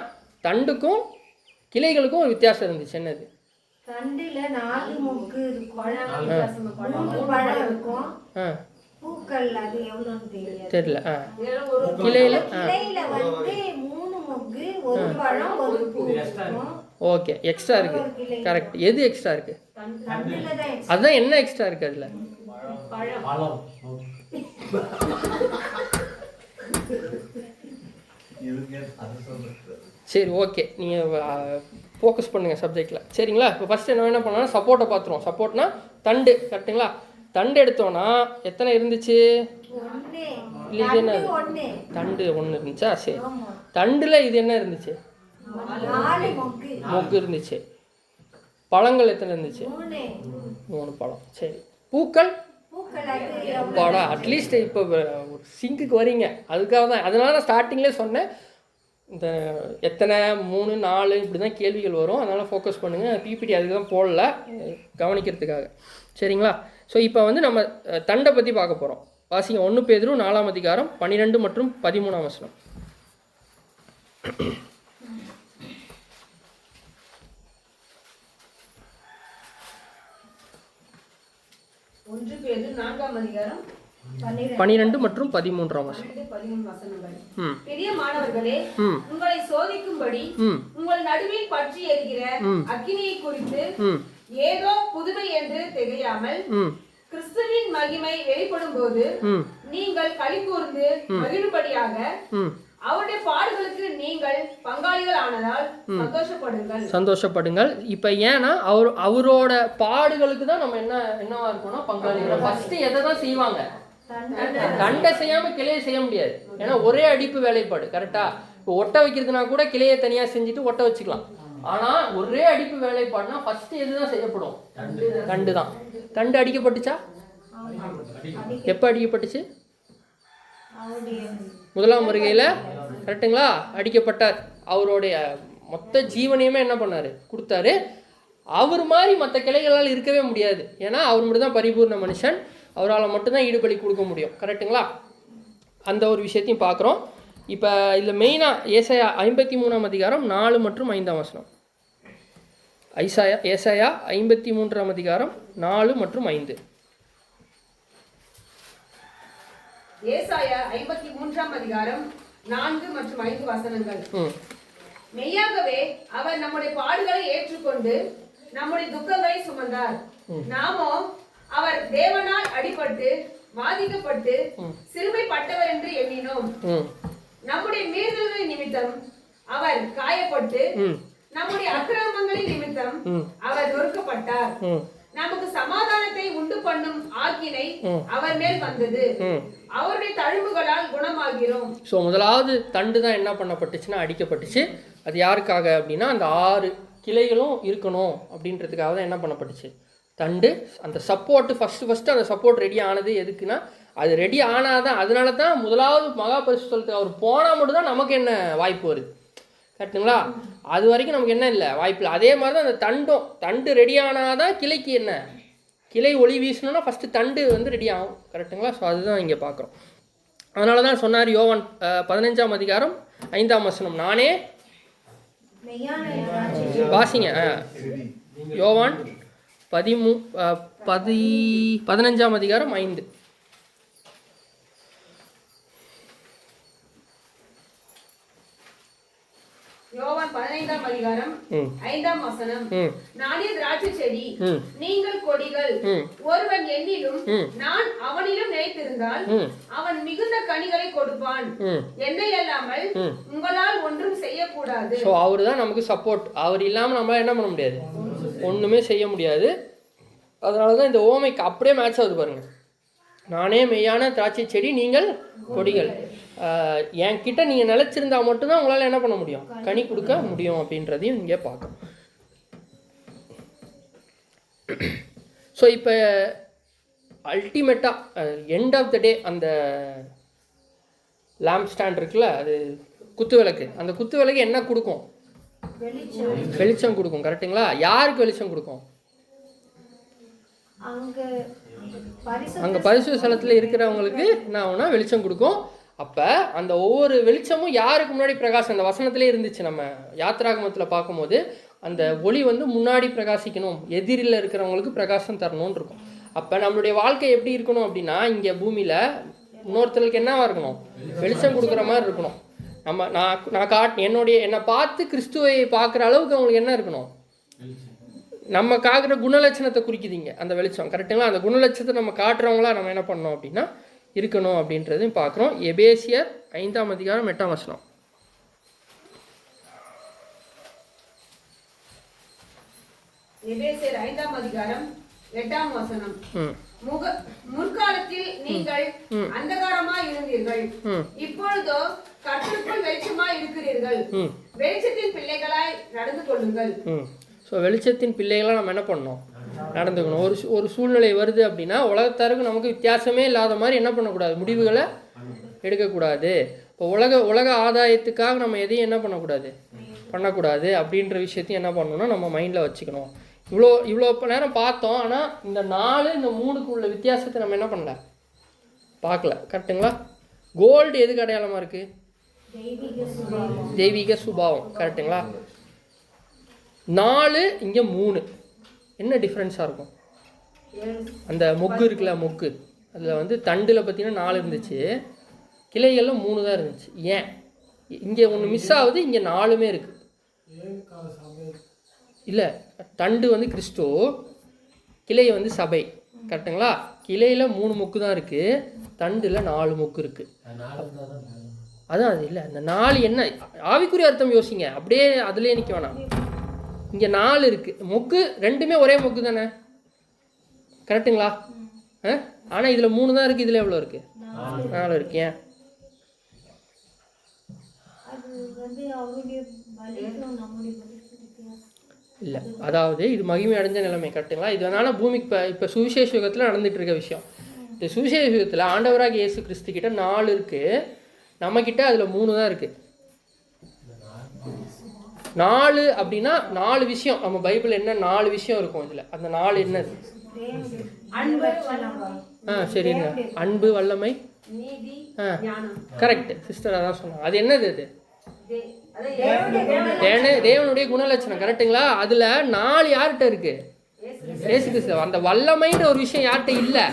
தண்டுக்கும் கிளைகளுக்கும் ஒரு வித்தியாசம் இருந்துச்சு. என்னது? தண்டுல 4 மொக்கு இருக்கும், பூக்கள் அது எவ்வளவுன்னு தெரியல. கிளையில வந்து 3 மொக்கு, ஒரு பழம், ஒரு பூ. ஓகே, எக்ஸ்ட்ரா இருக்கு. கரெக்ட். எது எக்ஸ்ட்ரா இருக்கு? அதுதான். என்ன எக்ஸ்ட்ரா இருக்கு அதுல? சரி ஓகே, நீங்கள் ஃபோக்கஸ் பண்ணுங்கள் சப்ஜெக்டில், சரிங்களா? இப்போ ஃபஸ்ட்டு என்ன பண்ணலாம், சப்போர்ட்டை பார்த்துருவோம். சப்போர்ட்னா தண்டு, கரெக்டுங்களா? தண்டு எடுத்தோன்னா எத்தனை இருந்துச்சு? இல்லை இது என்ன, தண்டு 1 இருந்துச்சா? சரி, தண்டில் இது என்ன இருந்துச்சு? மொக்கு இருந்துச்சு. பழங்கள் எத்தனை இருந்துச்சு? 3 பழம். சரி, பூக்கள் அப்பாடா, அட்லீஸ்ட் இப்போ ஒரு சிங்குக்கு வரீங்க, அதுக்காக தான். அதனால நான் ஸ்டார்டிங்லேயே சொன்னேன், இந்த எத்தனை 3, 4 இப்படி தான் கேள்விகள் வரும். அதனால் ஃபோக்கஸ் பண்ணுங்கள். பிபிடி அதுக்கு தான் போடல, கவனிக்கிறதுக்காக, சரிங்களா? ஸோ இப்போ வந்து நம்ம தண்டை பற்றி பார்க்க போகிறோம். வாசிங்க 1 பேதுரு 4ஆம் அதிகாரம் 12 மற்றும் 13ஆம் வசனம். 1 பேதுரு 4ஆம் அதிகாரம் 12 மற்றும் 13ஆம் வசனங்கள். பிரியமானவர்களே, உங்களை சோதிக்கும்படி உங்கள் நடுவில் பற்றி எரிகிற அக்கினியை குறித்து ஏதோ புதுமை என்று திகையாமல் கிறிஸ்துவின் மகிமை வெளிப்படும் போது நீங்கள் களிகூர்ந்து மகிழும்படியாக அவருடைய பாடுகளுக்கு நீங்கள் பங்காளிகள் ஆனதால் சந்தோஷப்படுங்கள். இப்ப ஏன்னா அவரோட பாடுகளுக்கு தான் நம்ம என்னவா இருக்கோம்னா பங்காளிகள். ஃபர்ஸ்ட் எதை தான் செய்வாங்க? தண்டை செய்யாம கிளையை செய்ய முடியாது. ஏன்னா ஒரே அடிப்பு வேலைப்பாடு, கரெக்டா? இப்போ ஒட்ட வைக்கிறதுனா கூட கிளையை தனியா செஞ்சுட்டு ஒட்ட வச்சுக்கலாம். ஆனா ஒரே அடிப்பு வேலைப்பாடுனா ஃபர்ஸ்ட் எதுதான் செய்யப்படும்? தண்டு தான். தண்டு அடிக்கப்பட்டுச்சா? எப்ப அடிக்கப்பட்டுச்சு? முதலாம் வருகையில, கரெக்டுங்களா? அடிக்கப்பட்டார். அவருடைய மொத்த ஜீவனையுமே என்ன பண்ணாரு? கொடுத்தாரு. அவர் மாதிரி மற்ற கிளைகளால் இருக்கவே முடியாது. ஏன்னா அவர் மட்டும் தான் பரிபூர்ண மனுஷன். அவரால் மட்டும்தான் ஈடுபலி கொடுக்க முடியும், கரெக்டுங்களா? அந்த ஒரு விஷயத்தையும் பார்க்குறோம். இப்போ இதில் மெயினாக ஏசாயா 53ஆம் அதிகாரம் 4 மற்றும் 5ஆம் வசனம். ஏசாயா 53ஆம் அதிகாரம் 4 மற்றும் 5. ஏசாயா 53ஆம் அதிகாரம் 4 மற்றும் 5 வசனங்கள். மெய்யாகவே அவர் நம்முடைய பாடுகளை ஏற்றுக்கொண்டு நம்முடைய துக்கங்களை சுமந்தார். நாமோ அவர் தேவனால் அடிபட்டு வாதிக்கப்பட்டு சிறுமைப்பட்டவர் என்று எண்ணினோம். நம்முடைய மீறுதல்களின் நிமித்தம் அவர் காயப்பட்டு நம்முடைய அக்கிரமங்களின் நிமித்தம் அவர் நொறுக்கப்பட்டார். நமக்கு சமாதானத்தை உண்டு பண்ணும் ஆக்கினை அவர் மேல் வந்தது. அவருடைய தழும்புகளால் குணமாகிறோம். ஸோ முதலாவது தண்டு தான் என்ன பண்ணப்பட்டுச்சுன்னா அடிக்கப்பட்டுச்சு. அது யாருக்காக அப்படின்னா அந்த 6 கிளைகளும் இருக்கணும் அப்படின்றதுக்காக தான் என்ன பண்ணப்பட்டுச்சு தண்டு. அந்த சப்போர்ட்டு ஃபஸ்ட்டு அந்த சப்போர்ட் ரெடி ஆனது எதுக்குன்னா, அது ரெடி ஆனாதான். அதனால தான் முதலாவது மகா பரிசுத்தலத்துக்கு அவர் போனால் மட்டும்தான் நமக்கு என்ன வாய்ப்பு வருது, கரெக்டுங்களா? அது வரைக்கும் நமக்கு என்ன இல்லை, வாய்ப்பு இல்லை. அதே மாதிரி தான் அந்த தண்டு ரெடி ஆனால் தான் கிளைக்கு என்ன, கிளை ஒளி வீசணும்னா ஃபஸ்ட்டு தண்டு வந்து ரெடி ஆகும். கரெக்டுங்களா? ஸோ அதுதான் இங்கே பார்க்குறோம். அதனால தான் சொன்னார் யோவான் 15ஆம் அதிகாரம் 5ஆம் வசனம், நானே வாசிங்க. யோவான் 15ஆம் அதிகாரம் 5. யோவான் 15ஆம் அதிகாரம் 5ஆம் வசனம், நானே திராட்சை செடி, நீங்கள் கொடிகள். ஒருவன் என்னிலும் நான் அவனிலும் நிலைத்திருந்தால் அவன் மிகுந்த கனிகளை கொடுப்பான். என்னை அல்லாமல் உங்களால் ஒன்றும் செய்யக்கூடாது. ஸோ அவர் தான் நமக்கு சப்போர்ட். அவர் இல்லாமல் நம்மளால் என்ன பண்ண முடியாது, ஒன்றுமே செய்ய முடியாது. அதனால தான் இந்த ஓமைக்கு அப்படியே மேட்ச் ஆகுது பாருங்க. நானே மெய்யான திராட்சை செடி, நீங்கள் கொடிகள். என்கிட்ட நீங்கள் நிலச்சிருந்தா மட்டும்தான் உங்களால் என்ன பண்ண முடியும், கனி கொடுக்க முடியும் அப்படின்றதையும் இங்கே பார்க்கணும். ஸோ இப்போ அல்டிமேட்டாக எண்ட் ஆஃப் த டே அந்த லேம்ப் ஸ்டாண்ட் இருக்குல்ல, அது குத்து விளக்கு. அந்த குத்து விளக்கு என்ன கொடுக்கும், வெளிச்சம் கொடுக்கும். கரெக்டுங்களா? யாருக்கு வெளிச்சம் கொடுக்கும்? அங்கே பரிசுத்த ஸ்தலத்தில் இருக்கிறவங்களுக்கு என்ன ஆகும்னா வெளிச்சம் கொடுக்கும். அப்போ அந்த ஒவ்வொரு வெளிச்சமும் யாருக்கு முன்னாடி பிரகாசம், அந்த வசனத்திலே இருந்துச்சு. நம்ம யாத்திராகமத்தில் பார்க்கும்போது அந்த ஒளி வந்து முன்னாடி பிரகாசிக்கணும், எதிரில் இருக்கிறவங்களுக்கு பிரகாசம் தரணும்னு இருக்கும். அப்போ நம்மளுடைய வாழ்க்கை எப்படி இருக்கணும் அப்படின்னா, இங்கே பூமியில் இன்னொருத்தருக்கு என்னவா இருக்கணும், வெளிச்சம் கொடுக்குற மாதிரி இருக்கணும். நான் என்னை பார்த்து கிறிஸ்துவை பார்க்குற அளவுக்கு அவங்களுக்கு என்ன இருக்கணும், நம்ம காக்கிற குணலட்சணத்தை குறிக்குதுங்க அந்த வெளிச்சம். கரெக்டுங்களா? அந்த குணலட்சத்தை நம்ம காட்டுறவங்களா நம்ம என்ன பண்ணோம் அப்படின்னா இருக்கணும் அப்படின்றதையும் பார்க்குறோம். எபேசியர் 5ஆம் அதிகாரம் 8ஆம் வசனம். எபேசியர் 5ஆம் அதிகாரம் 8ஆம் வசனம், முற்காலத்தில் நீங்கள் அந்தகாரமாய் இருந்தீர்கள், இப்பொழுதோ கர்த்தருக்குள் வெளிச்சமாய் இருக்கிறீர்கள். வெளிச்சத்தின் பிள்ளைகளாய் நடந்து கொள்ளுங்கள். ஸோ வெளிச்சத்தின் பிள்ளைகளாக நம்ம என்ன பண்ணணும், நடந்துக்கணும். ஒரு சூழ்நிலை வருது அப்படின்னா உலகத்தாருக்கு நமக்கு வித்தியாசமே இல்லாத மாதிரி என்ன பண்ணக்கூடாது, முடிவுகளை எடுக்கக்கூடாது. இப்போ உலக ஆதாயத்துக்காக நம்ம எதையும் என்ன பண்ணக்கூடாது அப்படின்ற விஷயத்தையும் என்ன பண்ணணும்னா நம்ம மைண்டில் வச்சுக்கணும். இவ்வளோ நேரம் பார்த்தோம். ஆனால் இந்த 4 இந்த 3க்கு உள்ள வித்தியாசத்தை நம்ம என்ன பண்ணல, பார்க்கல. கரெக்டுங்களா? கோல்டு எதுக்கு அடையாளமாக இருக்குது, தெய்வீக சுபாவம். கரெக்டுங்களா? 4 இங்கே 3 என்ன டிஃப்ரென்ஸாக இருக்கும்? அந்த மொக்கு இருக்குல்ல, மொக்கு அதில் வந்து தண்டில் பார்த்தீங்கன்னா 4 இருந்துச்சு, கிளைகளில் 3 தான் இருந்துச்சு. ஏன் இங்கே ஒன்று மிஸ் ஆகுது, இங்கே 4மே இருக்குது? இல்லை, தண்டு வந்து கிறிஸ்து, கிளை வந்து சபை. கரெக்டுங்களா? கிளையில் 3 மொக்கு தான் இருக்குது, தண்டில் 4 மொக்கு இருக்குது. அதான் அது இல்லை, அந்த 4 என்ன ஆவிக்குரிய அர்த்தம் யோசிங்க, அப்படியே அதுலேயே நிற்க வேணாம். இங்கே 4 இருக்குது, மொக்கு 2மே ஒரே மொக்கு தானே, கரெக்டுங்களா? ஆனால் இதில் 3 தான் இருக்குது, இதில் எவ்வளோ இருக்குது, 4 இருக்கு. ஏன்? இல்லை, அதாவது இது மகிமை அடைஞ்ச நிலைமை. கரெக்டுங்களா? இது அதனால் பூமிக்கு இப்போ சுவிசேஷ யுகத்தில் நடந்துகிட்டு இருக்க விஷயம். இந்த சுவிசேஷ யுகத்தில் ஆண்டவராக இயேசு கிறிஸ்து கிட்ட 4 இருக்குது, நம்மக்கிட்ட அதில் 3 தான் இருக்குது. 4 அப்படின்னா 4 விஷயம். நம்ம பைபிள் என்ன 4 விஷயம் இருக்கும் இதில், அந்த 4 என்னது? சரிங்க, அன்பு, வல்லமை, கரெக்ட். சிஸ்டர் அதான் சொன்னாங்க. அது என்னது? அது தேவனுடைய குணலட்சணம். கரெக்டுங்களா? அதில் 4 யார்கிட்ட இருக்கு? இயேசு கிறிஸ்து. அந்த வல்லமைன்ற ஒரு விஷயம் யார்கிட்ட இல்லை.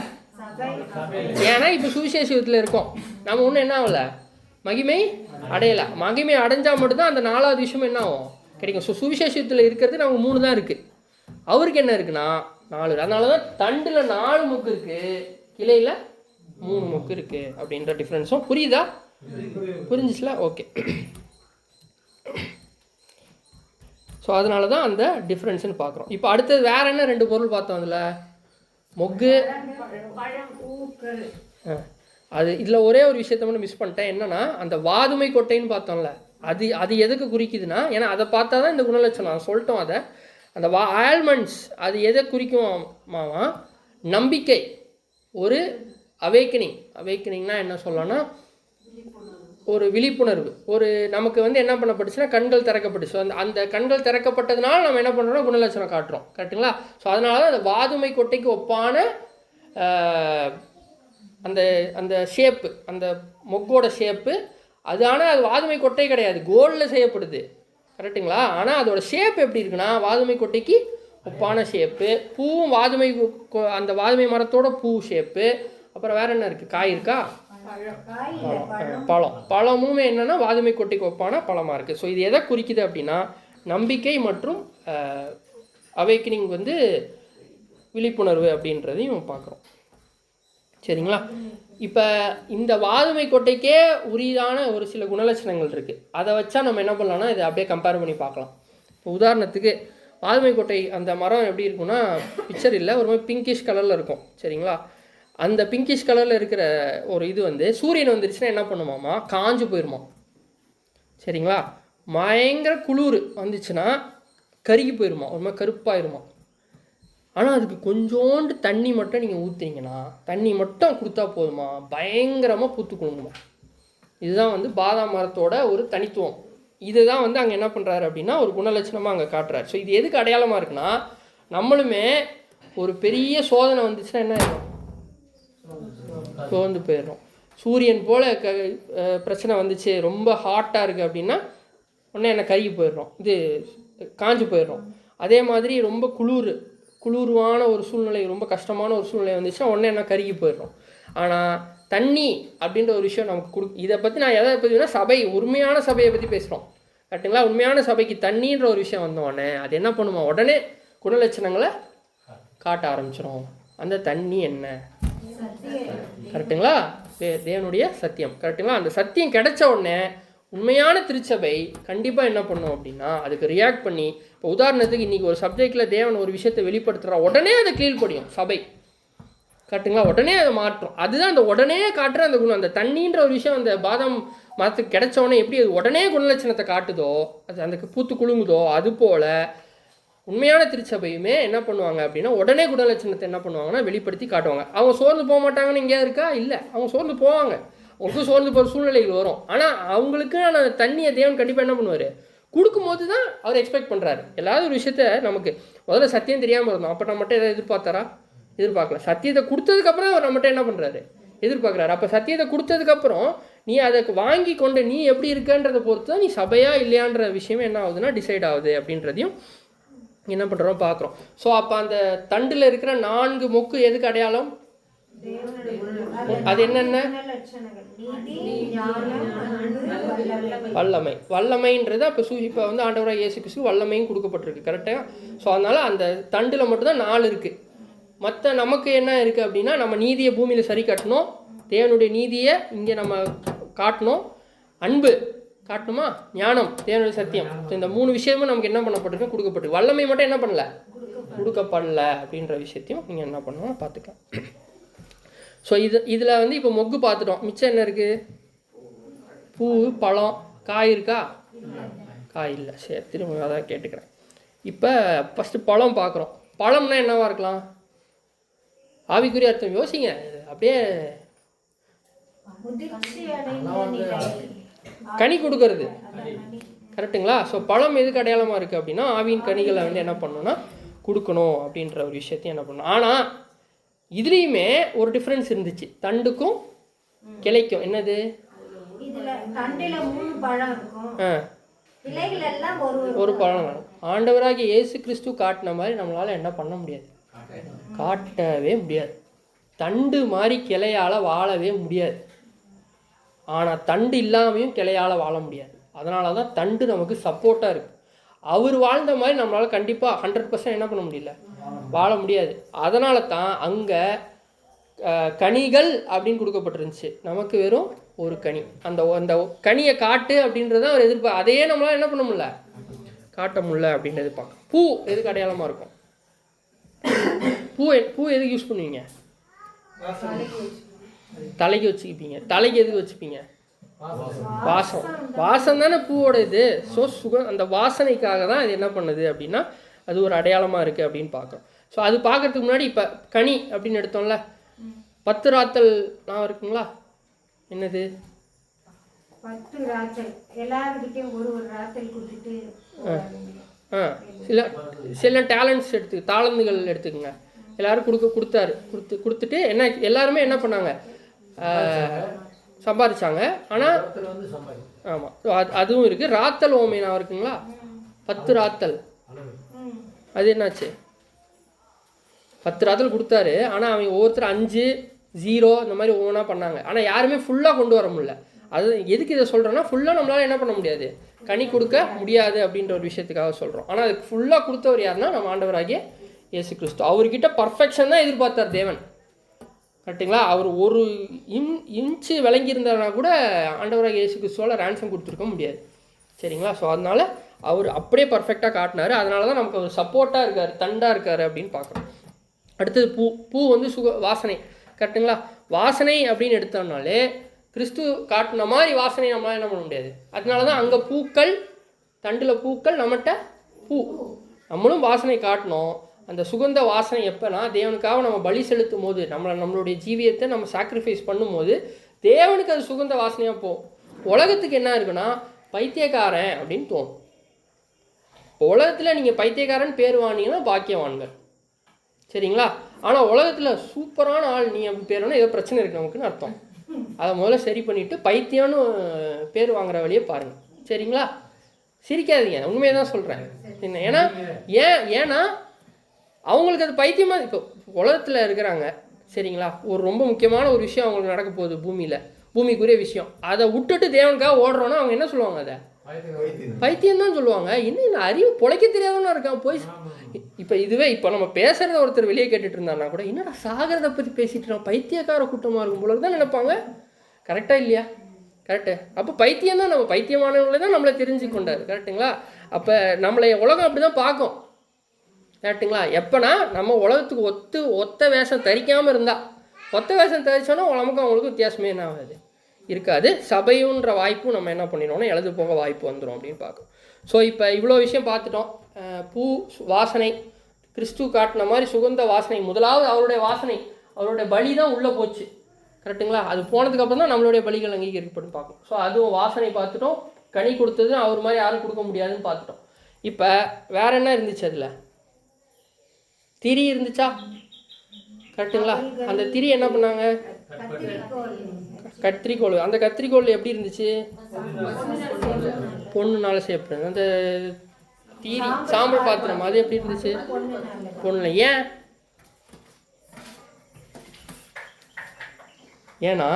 ஏன்னா இப்போ சுவிசேஷத்தில் இருக்கோம், நம்ம ஒன்றும் என்ன ஆகல, மகிமை அடையலை. மகிமை அடைஞ்சால் மட்டும்தான் அந்த 4வது விஷயம் என்ன ஆகும், கிடைக்கும். ஸோ சுவிசேஷத்தில் இருக்கிறது நமக்கு 3 தான் இருக்குது, அவருக்கு என்ன இருக்குன்னா 4. அதனால தான் தண்டில் 4 மொக்கு இருக்குது, கிளையில் 3 மொக்கு இருக்குது அப்படின்ற டிஃப்ரென்ஸும் புரியுதா? புரிஞ்சிச்சுல? ஓகே. ஸோ அதனால தான் அந்த டிஃப்ரென்ஸ்னு பார்க்குறோம். இப்போ அடுத்தது வேறு என்ன 2 பொருள் பார்த்தோம் அதில்? மொக்கு, அது இதில் ஒரே ஒரு விஷயத்த மட்டும் மிஸ் பண்ணிட்டேன். என்னன்னா அந்த வாதுமை கொட்டைன்னு பார்த்தோம்ல, அது எதுக்கு குறிக்குதுன்னா, ஏன்னா அதை பார்த்தா தான் இந்த குணலட்சணம் சொல்லிட்டோம். அதை அந்த ஆல்மண்ட்ஸ் அது எதை குறிக்குமாமா? நம்பிக்கை, ஒரு அவேக்கனிங்னா என்ன சொல்லலாம்னா ஒரு விழிப்புணர்வு, ஒரு நமக்கு வந்து என்ன பண்ணப்பட்டுச்சுன்னா கண்கள் திறக்கப்பட்டுச்சு. ஸோ அந்த கண்கள் திறக்கப்பட்டதுனால நம்ம என்ன பண்ணுறோம்னா குணலட்சணம் காட்டுறோம். கரெக்டுங்களா? ஸோ அதனால தான் அந்த வாதுமை கொட்டைக்கு ஒப்பான அந்த அந்த ஷேப்பு, அந்த மொக்கோட ஷேப்பு அது. ஆனால் அது வாதுமை கொட்டை கிடையாது, கோல்டில் செய்யப்படுது. கரெக்டுங்களா? ஆனால் அதோட ஷேப் எப்படி இருக்குன்னா வாதுமை கொட்டைக்கு ஒப்பான ஷேப்பு. பூவும் வாதுமை, அந்த வாதுமை மரத்தோட பூ ஷேப்பு. அப்புறம் வேறு என்ன இருக்குது? காய் இருக்கா? பழமுமே என்னென்னா வாதுமை கொட்டைக்கு ஒப்பான பழமாக இருக்குது. ஸோ இது எதை குறிக்குது அப்படின்னா நம்பிக்கை மற்றும் அவேக்கனிங் வந்து விழிப்புணர்வு அப்படின்றதையும் பார்க்குறோம். சரிங்களா? இப்போ இந்த வாதுமை கொட்டைக்கே உரிதான ஒரு சில குணலட்சணங்கள் இருக்குது. அதை வச்சா நம்ம என்ன பண்ணலாம்னா இதை அப்படியே கம்பேர் பண்ணி பார்க்கலாம். இப்போ உதாரணத்துக்கு வாதுமை கொட்டை அந்த மரம் எப்படி இருக்குன்னா பிக்சர் இல்லை, ஒரு மாதிரி பிங்கிஷ் கலரில் இருக்கும். சரிங்களா? அந்த பிங்கிஷ் கலரில் இருக்கிற ஒரு இது வந்து சூரியன் வந்துருச்சுன்னா என்ன பண்ணுமாமா? காஞ்சு போயிடுமா. சரிங்களா? பயங்கர குளிர் வந்துச்சுன்னா கருகி போயிடுமா, ஒரு மாதிரி கருப்பாயிருமா. ஆனால் அதுக்கு கொஞ்சோண்டு தண்ணி மட்டும் நீங்கள் ஊற்றுனீங்கன்னா, தண்ணி மட்டும் கொடுத்தா போதுமா, பயங்கரமாக பூத்து குலுங்குமா. இதுதான் வந்து பாதாம் மரத்தோட ஒரு தனித்துவம். இதுதான் வந்து அங்கே என்ன பண்ணுறாரு அப்படின்னா ஒரு குணலட்சணமாக அங்கே காட்டுறாரு. ஸோ இது எதுக்கு அடையாளமாக இருக்குன்னா நம்மளுமே ஒரு பெரிய சோதனை வந்துச்சுன்னா என்ன ஆகும்? சோர்ந்து போயிடுறோம். சூரியன் போல் பிரச்சனை வந்துச்சு, ரொம்ப ஹாட்டாக இருக்குது அப்படின்னா உடனே என்ன கருகி போயிடுறோம், இது காஞ்சு போயிடுறோம். அதே மாதிரி ரொம்ப குளிர்வான ஒரு சூழ்நிலை, ரொம்ப கஷ்டமான ஒரு சூழ்நிலை வந்துச்சுன்னா உடனே என்ன கருகி போயிடுறோம். ஆனால் தண்ணி அப்படின்ற ஒரு விஷயம் நமக்கு இதை பற்றி நான் எதை பற்றினா சபை, உண்மையான சபையை பற்றி பேசுகிறோம். கரெக்டுங்களா? உண்மையான சபைக்கு தண்ணின்ற ஒரு விஷயம் வந்தோடனே அது என்ன பண்ணுமா, உடனே குணலட்சணங்களை காட்ட ஆரம்பிச்சிடும். அந்த தண்ணி என்ன? கரெக்டுங்களா? தேவனுடைய சத்தியம். கரெக்டுங்களா? அந்த சத்தியம் கிடைச்ச உடனே உண்மையான திருச்சபை கண்டிப்பாக என்ன பண்ணும் அப்படின்னா அதுக்கு ரியாக்ட் பண்ணி, இப்போ உதாரணத்துக்கு இன்றைக்கி ஒரு சப்ஜெக்டில் தேவன் ஒரு விஷயத்தை வெளிப்படுத்துகிறா, உடனே அதை கீழ்ப்படியும் சபை. கரெக்டுங்களா? உடனே அதை மாற்றும். அதுதான் அந்த உடனே காட்டுற அந்த குணம். அந்த தண்ணின்ற ஒரு விஷயம் அந்த பாதாம் மரத்துக்கு கிடைச்ச உடனே எப்படி அது உடனே குணலட்சணத்தை காட்டுதோ, அது அந்த பூத்து குலுங்குதோ, அது போல் உண்மையான திருச்சபையுமே என்ன பண்ணுவாங்க அப்படின்னா உடனே குணலட்சணத்தை என்ன பண்ணுவாங்கன்னா வெளிப்படுத்தி காட்டுவாங்க. அவங்க சோர்ந்து போக மாட்டாங்கன்னு எங்கேயா இருக்கா? இல்லை, அவங்க சோர்ந்து போவாங்க. அவங்களுக்கும் சோர்ந்து போகிற சூழ்நிலைகள் வரும். ஆனால் அவங்களுக்கு அந்த தண்ணியை தேவன் கண்டிப்பாக என்ன பண்ணுவார், கொடுக்கும்போது தான் அவர் எக்ஸ்பெக்ட் பண்ணுறாரு. எல்லாரும் ஒரு விஷயத்த நமக்கு முதல்ல சத்தியம் தெரியாமல் இருந்தோம், அப்போ நம்ம மட்டும் எதாவது எதிர்பார்த்தாரா? எதிர்பார்க்கல. சத்தியத்தை கொடுத்ததுக்கப்புறம் அவர் நம்மகிட்ட என்ன பண்ணுறாரு, எதிர்பார்க்குறாரு. அப்போ சத்தியத்தை கொடுத்ததுக்கப்புறம் நீ அதை வாங்கி கொண்டு நீ எப்படி இருக்கன்றதை பொறுத்து தான் நீ சபையா இல்லையான்ற விஷயமே என்ன ஆகுதுன்னா டிசைட் ஆகுது அப்படின்றதையும் என்ன பண்ணுறோம் பார்க்குறோம். ஸோ அப்போ அந்த தண்டில் இருக்கிற 4 மொக்கு எதுக்கு அடையாளம்? அது என்னென்ன? வல்லமை. வல்லமைன்றது அப்போ இப்போ வந்து ஆண்டவராக இயேசு கிறிஸ்து வல்லமையும் கொடுக்கப்பட்டிருக்கு. கரெக்டாக? ஸோ அதனால் அந்த தண்டில் மட்டும்தான் 4 இருக்குது. மற்ற நமக்கு என்ன இருக்குது அப்படின்னா நம்ம நீதியை பூமியில் சரி கட்டணும், தேவனுடைய நீதியை இங்கே நம்ம காட்டணும், அன்பு காட்டணுமா, ஞானம், தேவனுடைய சத்தியம். ஸோ இந்த 3 விஷயமும் நமக்கு என்ன பண்ணப்பட்டிருக்கு, கொடுக்கப்பட்டிருக்கு. வல்லமை மட்டும் என்ன பண்ணல, கொடுக்கப்படல அப்படின்ற விஷயத்தையும் நீங்கள் என்ன பண்ணணும் பார்த்துக்கலாம். ஸோ இதில் வந்து இப்போ மொக்கு பார்த்துட்டோம். மிச்சம் என்ன இருக்குது? பூ, பழம், காய் இருக்கா? காய் இல்லை. சரி, திரும்ப அதான் கேட்டுக்கிறேன். இப்போ ஃபஸ்ட்டு பழம் பார்க்குறோம். பழம்னா என்னவா இருக்கலாம்? ஆவிக்குரிய அர்த்தம் யோசிங்க. அப்படியே கனி கொடுக்கறது. கரெக்டுங்களா? ஸோ பழம் எதுக்கு அடையாளமாக இருக்குது அப்படின்னா ஆவியின் கனிகளை வந்து என்ன பண்ணணும்னா கொடுக்கணும் அப்படின்ற ஒரு விஷயத்தையும் என்ன பண்ணணும். ஆனால் இதுலேயுமே ஒரு டிஃப்ரென்ஸ் இருந்துச்சு தண்டுக்கும் கிளைக்கும். என்னது? ஒரு பழம் வேணும். ஆண்டவராகிய இயேசு கிறிஸ்து காட்டின மாதிரி நம்மளால் என்ன பண்ண முடியாது, காட்டவே முடியாது. தண்டு மாதிரி கிளையால் வாழவே முடியாது. ஆனால் தண்டு இல்லாமையும் கிளையால் வாழ முடியாது. அதனால தான் தண்டு நமக்கு சப்போர்ட்டாக இருக்குது. அவர் வாழ்ந்த மாதிரி நம்மளால் கண்டிப்பாக 100% என்ன பண்ண முடியல, வாழ முடியாது. அதனால தான் அங்கே கனிகள் அப்படின்னு கொடுக்கப்பட்டிருந்துச்சு. நமக்கு வெறும் ஒரு கனி. அந்த அந்த கனியை காட்டு அப்படின்றத அவர் எதிர்பார்க்க, அதையே நம்மளால் என்ன பண்ண முடியல, காட்ட முடியல அப்படின்னு எதிர்பார்க்க. பூ எதுக்கு அடையாளமாக இருக்கும்? பூ எதுக்கு யூஸ் பண்ணுவீங்க? தலைக்கு வச்சுக்கிப்பீங்க. தலைக்கு எதுக்கு வச்சுப்பீங்க? வாசம். வாசம் தானே பூவோட இது. ஸோ சுகம், அந்த வாசனைக்காக தான் இது என்ன பண்ணுது அப்படின்னா அது ஒரு அடையாளமாக இருக்குது அப்படின்னு பார்க்குறோம். ஸோ அது பார்க்குறதுக்கு முன்னாடி இப்போ கனி அப்படின்னு எடுத்தோம்ல, 10 ராத்தல் நான் இருக்குங்களா? என்னது? 10 ராத்தல் எல்லாருக்கிட்டையும் ஒரு ராத்தல் கொடுத்துட்டு சில டேலண்ட்ஸ் தாளந்துகள் எடுத்துக்கோங்க. எல்லாரும் கொடுத்துட்டு என்ன எல்லாருமே என்ன பண்ணாங்க, சம்பாதிச்சாங்க. ஆனால் ஆமாம், அதுவும் இருக்குது. ராத்தல் ஓமைனா இருக்குங்களா, 10 ராத்தல். அது என்னாச்சு, 10 ராத்தல் கொடுத்தாரு. ஆனால் அவங்க ஒவ்வொருத்தர் 5, 0 இந்த மாதிரி ஒவ்வொன்றா பண்ணாங்க. ஆனால் யாருமே ஃபுல்லாக கொண்டு வர முடியல. அது எதுக்கு இதை சொல்கிறோன்னா, ஃபுல்லாக நம்மளால் என்ன பண்ண முடியாது, கனி கொடுக்க முடியாது அப்படின்ற ஒரு விஷயத்துக்காக சொல்கிறோம். ஆனால் அதுக்கு ஃபுல்லாக கொடுத்தவர் யாருன்னா நம்ம ஆண்டவராகிய இயேசு கிறிஸ்து. அவர்கிட்ட பர்ஃபெக்ஷன் தான் எதிர்பார்த்தார் தேவன். கரெக்டுங்களா? அவர் ஒரு இன்ச்சு விளங்கியிருந்தாருனா கூட ஆண்டவராகிய இயேசு கிறிஸ்துவால் ரேன்சம் கொடுத்துருக்க முடியாது. சரிங்களா? ஸோ அதனால் அவர் அப்படியே பர்ஃபெக்டாக காட்டினார். அதனால தான் நமக்கு அவர் சப்போர்ட்டாக இருக்கார், தண்டாக இருக்கார் அப்படின்னு பார்க்குறோம். அடுத்தது பூ வந்து வாசனை. கரெக்டுங்களா? வாசனை அப்படின்னு எடுத்தோம்னாலே கிறிஸ்து காட்டின மாதிரி வாசனை நம்மளால் என்ன பண்ண முடியாது. அதனால தான் அங்கே பூக்கள், தண்டில் பூக்கள், நம்மகிட்ட பூ. நம்மளும் வாசனை காட்டணும். அந்த சுகந்த வாசனை எப்போனா, தேவனுக்காக நம்ம பலி செலுத்தும் போது, நம்மளுடைய ஜீவியத்தை நம்ம சாக்ரிஃபைஸ் பண்ணும்போது தேவனுக்கு அது சுகந்த வாசனையாக போகும். உலகத்துக்கு என்ன இருக்குன்னா, பைத்தியக்காரன் அப்படின்னு தோணும். உலகத்தில் நீங்கள் பைத்தியக்காரன் பேர் வாங்கினீங்கன்னா பாக்கியவான்கள். சரிங்களா? ஆனால் உலகத்தில் சூப்பரான ஆள் நீ அப்படி பேர் வாங்கினா ஏதோ பிரச்சனை இருக்குது நமக்குன்னு அர்த்தம். அதை முதல்ல சரி பண்ணிவிட்டு பைத்தியம்னு பேர் வாங்குற வழியே பாருங்கள். சரிங்களா? சிரிக்காதீங்க, உண்மையை தான் சொல்கிறேன். ஏன்னா ஏன்னா அவங்களுக்கு அது பைத்தியமாக இப்போ உலகத்தில் இருக்கிறாங்க. சரிங்களா? ஒரு ரொம்ப முக்கியமான ஒரு விஷயம் அவங்களுக்கு நடக்க போகுது பூமிக்குரிய விஷயம். அதை விட்டுட்டு தேவனுக்காக ஓடுறோன்னா அவங்க என்ன சொல்லுவாங்க, அதை பைத்தியம் தான் சொல்லுவாங்க. என்ன அறிவு பொழைக்க தெரியாதவனா இருக்கான் போய். இப்போ நம்ம பேசுகிறத ஒருத்தர் வெளியே கேட்டுட்டு இருந்தாருன்னா கூட, என்னடா சாகிறத பற்றி பேசிட்டு இருக்கோம், பைத்தியக்கார கூட்டமாக இருக்கும் போல தான் நினைப்பாங்க. கரெக்டாக இல்லையா? கரெக்டு. அப்போ பைத்தியம் தான், நம்ம பைத்தியமானவங்களே தான் நம்மளை தெரிஞ்சு கொண்டாரு. கரெக்டுங்களா? அப்போ நம்மளை உலகம் அப்படி தான் பார்க்கும். கரெக்டுங்களா? எப்போனா நம்ம உலகத்துக்கு ஒத்த வேஷம் தரிக்காமல் இருந்தால், ஒத்த வேஷம் தரிச்சோன்னா நமக்கும் அவங்களுக்கு வித்தியாசமே என்ன ஆகாது, இருக்காது. சபையுன்ற வாய்ப்பும் நம்ம என்ன பண்ணிடணும்னா எழுது போக வாய்ப்பு வந்துடும் அப்படின்னு பார்க்கணும். ஸோ இப்போ இவ்வளோ விஷயம் பார்த்துட்டோம். பூ, வாசனை, கிறிஸ்து காட்டின மாதிரி சுகந்த வாசனை. முதலாவது அவருடைய வாசனை, அவருடைய பலி தான் உள்ளே போச்சு. கரெக்டுங்களா? அது போனதுக்கப்புறம் தான் நம்மளுடைய பலிகள் அங்கீகரிக்கப்படும் பார்க்கணும். ஸோ அதுவும் வாசனை பார்த்துட்டோம். கனி கொடுத்தது அவர் மாதிரி யாரும் கொடுக்க முடியாதுன்னு பார்த்துட்டோம். இப்போ வேற என்ன இருந்துச்சு, அதில் திரி இருந்துச்சா? கரெக்டுங்களா? அந்த திரி என்ன பண்ணாங்க, கத்திரிக்கோள். அந்த கத்திரிக்கோள் எப்படி இருந்துச்சு, பொண்ணுனால செய்யப்படுது. அந்த தீரி சாம்பல் பாத்திரம் அது எப்படி இருந்துச்சு, பொண்ணு. ஏன்னா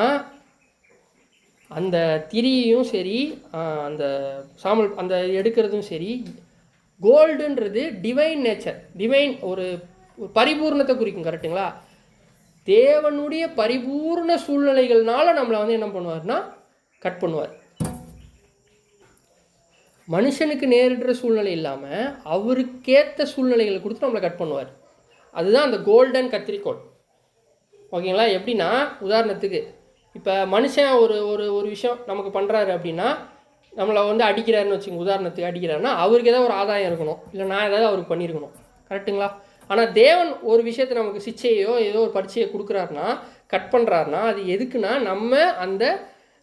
அந்த திரியையும் சரி, அந்த சாம்பல் அந்த எடுக்கிறதும் சரி, கோல்டுன்றது டிவைன் நேச்சர், டிவைன் ஒரு பரிபூர்ணத்தை குறிக்கும். கரெக்டுங்களா? தேவனுடைய பரிபூர்ண சூழ்நிலைகள்னால நம்மளை வந்து என்ன பண்ணுவார்னா கட் பண்ணுவார். மனுஷனுக்கு நேரிடுற சூழ்நிலை இல்லாமல் அவருக்கேற்ற சூழ்நிலைகளை கொடுத்து நம்மளை கட் பண்ணுவார். அதுதான் அந்த கோல்டன் கத்திரிக்கோள். ஓகேங்களா? எப்படின்னா, உதாரணத்துக்கு இப்போ மனுஷன் ஒரு விஷயம் நமக்கு பண்ணுறாரு அப்படின்னா, நம்மளை வந்து அடிக்கிறாருன்னு வச்சுக்கோங்க. உதாரணத்துக்கு அடிக்கிறாருன்னா அவருக்கு ஏதாவது ஒரு ஆதாயம் இருக்கணும், இல்லை நான் ஏதாவது அவருக்கு பண்ணியிருக்கணும். கரெக்டுங்களா? ஆனால் தேவன் ஒரு விஷயத்தை நமக்கு சிச்சையோ ஏதோ ஒரு பரீட்சையை கொடுக்குறாருனா, கட் பண்ணுறாருனா, அது எதுக்குன்னா நம்ம அந்த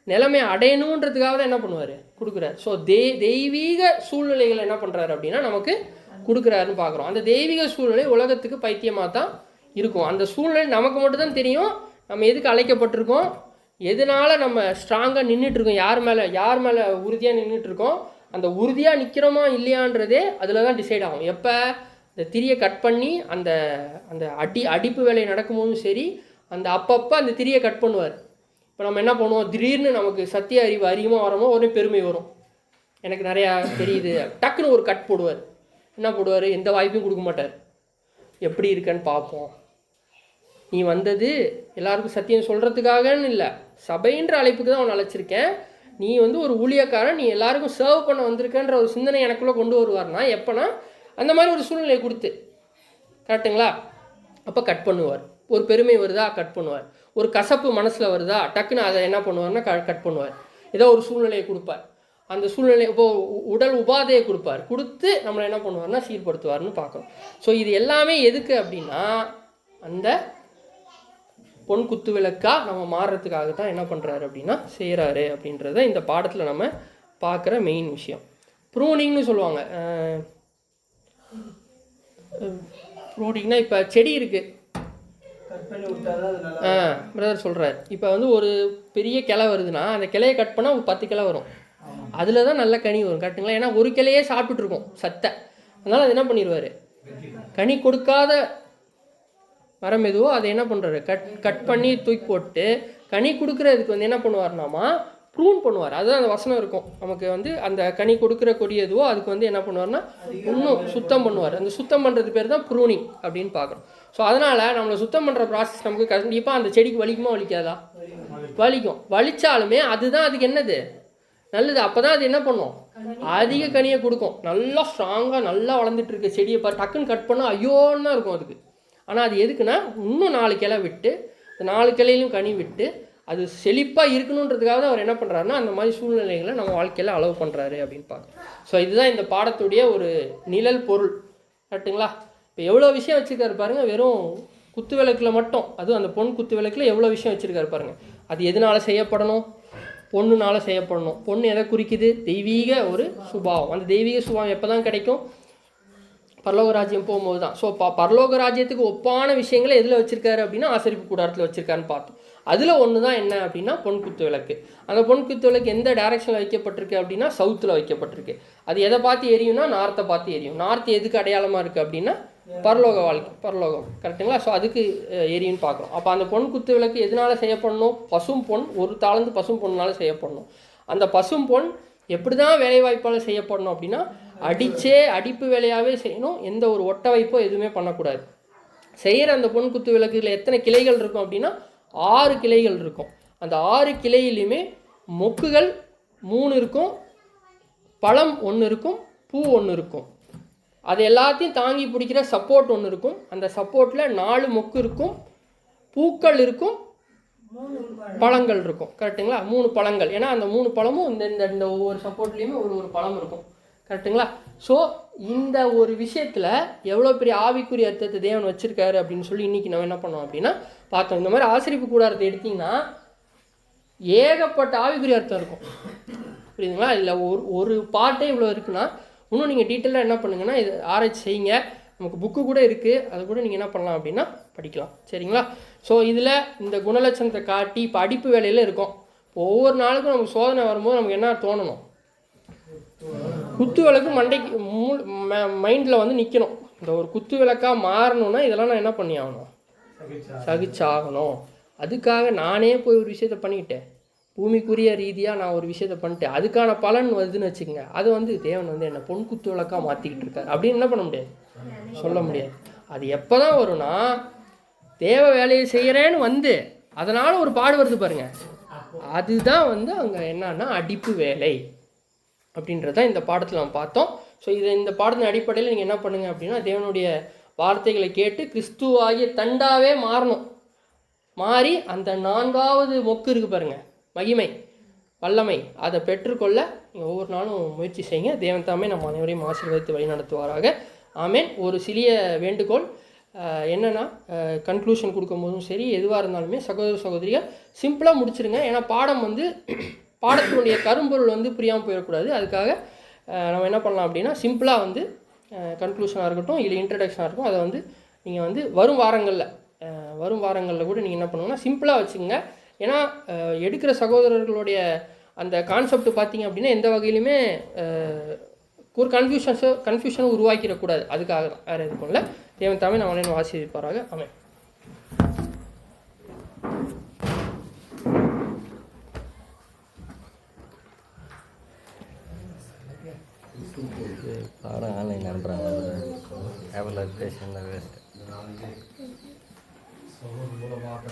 நிலைமையை அடையணுன்றதுக்காக தான் என்ன பண்ணுவார், கொடுக்குறாரு. ஸோ தெய்வீக சூழ்நிலைகள் என்ன பண்ணுறாரு அப்படின்னா நமக்கு கொடுக்குறாருன்னு பார்க்குறோம். அந்த தெய்வீக சூழ்நிலை உலகத்துக்கு பைத்தியமாக தான் இருக்கும். அந்த சூழ்நிலை நமக்கு மட்டும்தான் தெரியும். நம்ம எதுக்கு அழைக்கப்பட்டிருக்கோம், எதனால் நம்ம ஸ்ட்ராங்காக நின்றுட்டுருக்கோம், யார் மேலே உறுதியாக நின்றுட்டுருக்கோம், அந்த உறுதியாக நிற்கிறோமா இல்லையான்றதே அதில் தான் டிசைட் ஆகும். எப்போ இந்த திரியை கட் பண்ணி அந்த அந்த அடிப்பு வேலை நடக்கும்போதும் சரி, அந்த அப்பப்போ அந்த திரியை கட் பண்ணுவார். இப்போ நம்ம என்ன பண்ணுவோம், திடீர்னு நமக்கு சத்திய அறிவு அதிகமாக வரமோ உடனே பெருமை வரும், எனக்கு நிறையா தெரியுது, டக்குன்னு ஒரு கட் போடுவார். என்ன போடுவார், எந்த வாய்ப்பையும் கொடுக்க மாட்டார். எப்படி இருக்கன்னு பார்ப்போம், நீ வந்தது எல்லாருக்கும் சத்தியம் சொல்கிறதுக்காகன்னு இல்லை, சபைன்ற அழைப்புக்கு தான் அவன் அழைச்சிருக்கேன், நீ வந்து ஒரு ஊழியக்காரன், நீ எல்லாருக்கும் சர்வ் பண்ண வந்திருக்கன்ற ஒரு சிந்தனை எனக்குள்ளே கொண்டு வருவார்னா எப்போனா அந்த மாதிரி ஒரு சூழ்நிலையை கொடுத்து. கரெக்டுங்களா? அப்போ கட் பண்ணுவார். ஒரு பெருமை வருதா கட் பண்ணுவார், ஒரு கசப்பு மனசில் வருதா டக்குன்னு அதை என்ன பண்ணுவார்னா கட் பண்ணுவார். ஏதோ ஒரு சூழ்நிலையை கொடுப்பார், அந்த சூழ்நிலை இப்போது உடல் உபாதையை கொடுத்து நம்மளை என்ன பண்ணுவார்னா சீர்படுத்துவார்னு பார்க்குறோம். ஸோ இது எல்லாமே எதுக்கு அப்படின்னா அந்த பொன் குத்து விளக்காக நம்ம மாறுறதுக்காக தான் என்ன பண்ணுறாரு அப்படின்னா செய்கிறாரு அப்படின்றத இந்த பாடத்தில் நம்ம பார்க்குற மெயின் விஷயம். ப்ரூனிங்னு சொல்லுவாங்க. ப்ரூனிங்னா இப்போ செடி இருக்குது, பிரதர் சொல்கிறார். இப்போ வந்து ஒரு பெரிய கிளை வருதுன்னா அந்த கிளையை கட் பண்ணால் ஒரு 10 கிளை வரும். அதில் தான் நல்ல கனி வரும், கரெக்டுங்களா? ஏன்னா ஒரு கிளையே சாப்பிட்டுட்ருக்கோம் சத்தை. அதனால் அது என்ன பண்ணிடுவார், கனி கொடுக்காத மரம் எதுவோ அதை என்ன பண்ணுறாரு, கட் பண்ணி தூக்கி போட்டு கனி கொடுக்குறதுக்கு வந்து என்ன பண்ணுவார்னாமா ப்ரூன் பண்ணுவார். அதுதான் அந்த வசனம் இருக்கும் நமக்கு வந்து, அந்த கனி கொடுக்குற கொடி எதுவோ அதுக்கு வந்து என்ன பண்ணுவார்னா இன்னும் சுத்தம் பண்ணுவார். அந்த சுத்தம் பண்ணுறது பேர் தான் ப்ரூனிங் அப்படின்னு பார்க்குறோம். ஸோ அதனால் நம்மளை சுத்தம் பண்ணுற ப்ராசஸ் நமக்கு கண்டிப்பாக அந்த செடிக்கு வலிக்குமா வலிக்காதா? வலிக்கும். வலித்தாலுமே அதுதான் அதுக்கு என்னது நல்லது. அப்போ தான் அது என்ன பண்ணும், அதிக கனியை கொடுக்கும். நல்லா ஸ்ட்ராங்காக நல்லா வளர்ந்துட்டு இருக்க செடியை பார்த்து டக்குன்னு கட் பண்ணால் ஐயோன்னு தான் இருக்கும் அதுக்கு. ஆனால் அது எதுக்குன்னா இன்னும் 4 கிளை விட்டு, அந்த 4 கிளையிலும் கனி விட்டு அது செழிப்பாக இருக்கணுன்றதுக்காக தான் அவர் என்ன பண்ணுறாருன்னா அந்த மாதிரி சூழ்நிலைகளை நம்ம வாழ்க்கையில் அளவு பண்ணுறாரு அப்படின்னு பார்க்குறோம். ஸோ இதுதான் இந்த பாடத்துடைய ஒரு நிழல் பொருள், கரெக்டுங்களா? இப்போ எவ்வளோ விஷயம் வச்சுருக்காரு பாருங்கள், வெறும் குத்து விளக்கில் மட்டும், அதுவும் அந்த பொன் குத்து விளக்கில் எவ்வளோ விஷயம் வச்சுருக்காரு பாருங்கள். அது எதனால் செய்யப்படணும், பொண்ணுனால் செய்யப்படணும். பொண்ணு எதை குறிக்குது, தெய்வீக ஒரு சுபாவம். அந்த தெய்வீக சுபாவம் எப்போ தான் கிடைக்கும், பரலோக ராஜ்யம் போகும்போது தான். ஸோ பரலோக ராஜ்யத்துக்கு ஒப்பான விஷயங்களை எதில் வச்சுருக்காரு அப்படின்னா ஆசரிப்பு கூடாரத்தில் வச்சுருக்காருன்னு பார்த்தோம். அதில் ஒன்று தான் என்ன அப்படின்னா பொன் குத்து விளக்கு. அந்த பொன் குத்து விளக்கு எந்த டைரக்ஷனில் வைக்கப்பட்டிருக்கு அப்படின்னா சவுத்தில் வைக்கப்பட்டிருக்கு. அது எதை பார்த்து எரியும்னா நார்த்தை பார்த்து எரியும். நார்த்து எதுக்கு அடையாளமாக இருக்குது அப்படின்னா பரலோக வாழ்க்கை, பரலோகம், கரெக்டுங்களா? ஸோ அதுக்கு எரியுன்னு பார்க்குறோம். அப்போ அந்த பொன் குத்து விளக்கு எதனால் செய்யப்படணும், பசும் பொன், ஒரு தாளந்து பசும் பொண்ணால் செய்யப்படணும். அந்த பசும் பொன் எப்படி தான் வேலைவாய்ப்பால் செய்யப்படணும் அப்படின்னா அடிப்பு வேலையாகவே செய்யணும். எந்த ஒரு ஒட்ட வைப்போ எதுவுமே பண்ணக்கூடாது. செய்கிற அந்த பொன் குத்து விளக்குகளில் எத்தனை கிளைகள் இருக்கும் அப்படின்னா 6 கிளைகள் இருக்கும். அந்த 6 கிளையிலையுமே மொக்குகள் 3 இருக்கும், பழம் 1 இருக்கும், பூ 1 இருக்கும். அது எல்லாத்தையும் தாங்கி பிடிக்கிற சப்போர்ட் 1 இருக்கும். அந்த சப்போர்ட்டில் 4 மொக்கு இருக்கும், பூக்கள் இருக்கும், பழங்கள் இருக்கும், கரெக்டுங்களா? 3 பழங்கள். ஏன்னா அந்த 3 பழமும் இந்த ஒவ்வொரு சப்போர்ட்லேயுமே ஒரு பழம் இருக்கும், கரெக்டுங்களா? ஸோ இந்த ஒரு விஷயத்தில் எவ்வளோ பெரிய ஆவிக்குரிய அர்த்தத்தை தேவன் வச்சுருக்காரு அப்படின்னு சொல்லி இன்றைக்கி நம்ம என்ன பண்ணோம் அப்படின்னா பார்த்தோம். இந்த மாதிரி ஆசரிப்பு கூடாரத்தை எடுத்திங்கன்னா ஏகப்பட்ட ஆவிக்குரிய அர்த்தம் இருக்கும், புரியுதுங்களா? இல்லை ஒரு பாட்டே இவ்வளோ இருக்குன்னா இன்னும் நீங்கள் டீட்டெயிலாக என்ன பண்ணுங்கன்னா இது ஆராய்ச்சி செய்யுங்க. நமக்கு புக்கு கூட இருக்குது, அதை கூட நீங்கள் என்ன பண்ணலாம் அப்படின்னா படிக்கலாம், சரிங்களா? ஸோ இதில் இந்த குணலட்சணத்தை காட்டி இப்போ அடிப்பு வேலையில் இருக்கும். இப்போ ஒவ்வொரு நாளுக்கும் நமக்கு சோதனை வரும்போது நமக்கு என்ன தோணணும், குத்து விளக்கு மண்டைக்கு மைண்டில் வந்து நிற்கணும். இந்த ஒரு குத்து விளக்காக மாறணும்னா இதெல்லாம் நான் என்ன பண்ணி ஆகணும், சகிச்சாகணும். அதுக்காக நானே போய் ஒரு விஷயத்த பண்ணிக்கிட்டேன், பூமிக்குரிய ரீதியாக நான் ஒரு விஷயத்த பண்ணிட்டேன், அதுக்கான பலன் வருதுன்னு வச்சுக்கோங்க. அது வந்து தேவன் வந்து என்ன பொன் குத்து விளக்காக மாற்றிக்கிட்டு இருக்காரு அப்படின்னு என்ன பண்ண முடியாது, சொல்ல முடியாது. அது எப்போ தான் வரும்னா தேவ வேலையை செய்கிறேன்னு வந்து அதனால் ஒரு பாடு வருது பாருங்கள், அதுதான் வந்து அங்கே என்னன்னா அடிப்பு வேலை அப்படின்றதான் இந்த பாடத்தில் நம்ம பார்த்தோம். ஸோ இந்த பாடத்தின் அடிப்படையில் நீங்கள் என்ன பண்ணுங்கள் அப்படின்னா தேவனுடைய வார்த்தைகளை கேட்டு கிறிஸ்துவாகிய தண்டாவே மாறணும். மாறி அந்த 4வது மொக்கு இருக்குது பாருங்கள், மகிமை, வல்லமை, அதை பெற்றுக்கொள்ள நீங்கள் ஒவ்வொரு நாளும் முயற்சி செய்யுங்க. தேவன் தாமே நம்ம அனைவரையும் ஆசீர்வதித்து வழி நடத்துவாராக. ஆமேன். ஒரு சிறிய வேண்டுகோள் என்னென்னா, கன்க்ளூஷன் கொடுக்கும்போதும் சரி எதுவாக இருந்தாலுமே சகோதர சகோதரிகள் சிம்பிளாக முடிச்சிருங்க. ஏன்னா பாடம் வந்து பாடத்தினுடைய கரும்பொருள் வந்து புரியாமல் போயிடக்கூடாது. அதுக்காக நம்ம என்ன பண்ணலாம் அப்படின்னா சிம்பிளாக வந்து கன்க்ளூஷனாக இருக்கட்டும் இல்லை இன்ட்ரடக்ஷனாக இருக்கும், அதை வந்து நீங்கள் வந்து வரும் வாரங்களில் கூட நீங்கள் என்ன பண்ணுங்கன்னா சிம்பிளாக வச்சுக்கோங்க. ஏன்னா எடுக்கிற சகோதரர்களுடைய அந்த கான்செப்ட் பார்த்தீங்க அப்படின்னா எந்த வகையிலுமே ஒரு கன்ஃபியூஷனை உருவாக்கிடக்கூடாது. அதுக்காக தான், வேறு எதுக்கும் இல்லை. தேவன் தாமே நம்மளே ஆசீர்வதிப்பாராக. ஆமென். பாடம் ஆன்லைன் அனுப்புகிறாங்க, ஆப்பில் பேசுகிறதா வேஸ்ட்டு. மூலமாக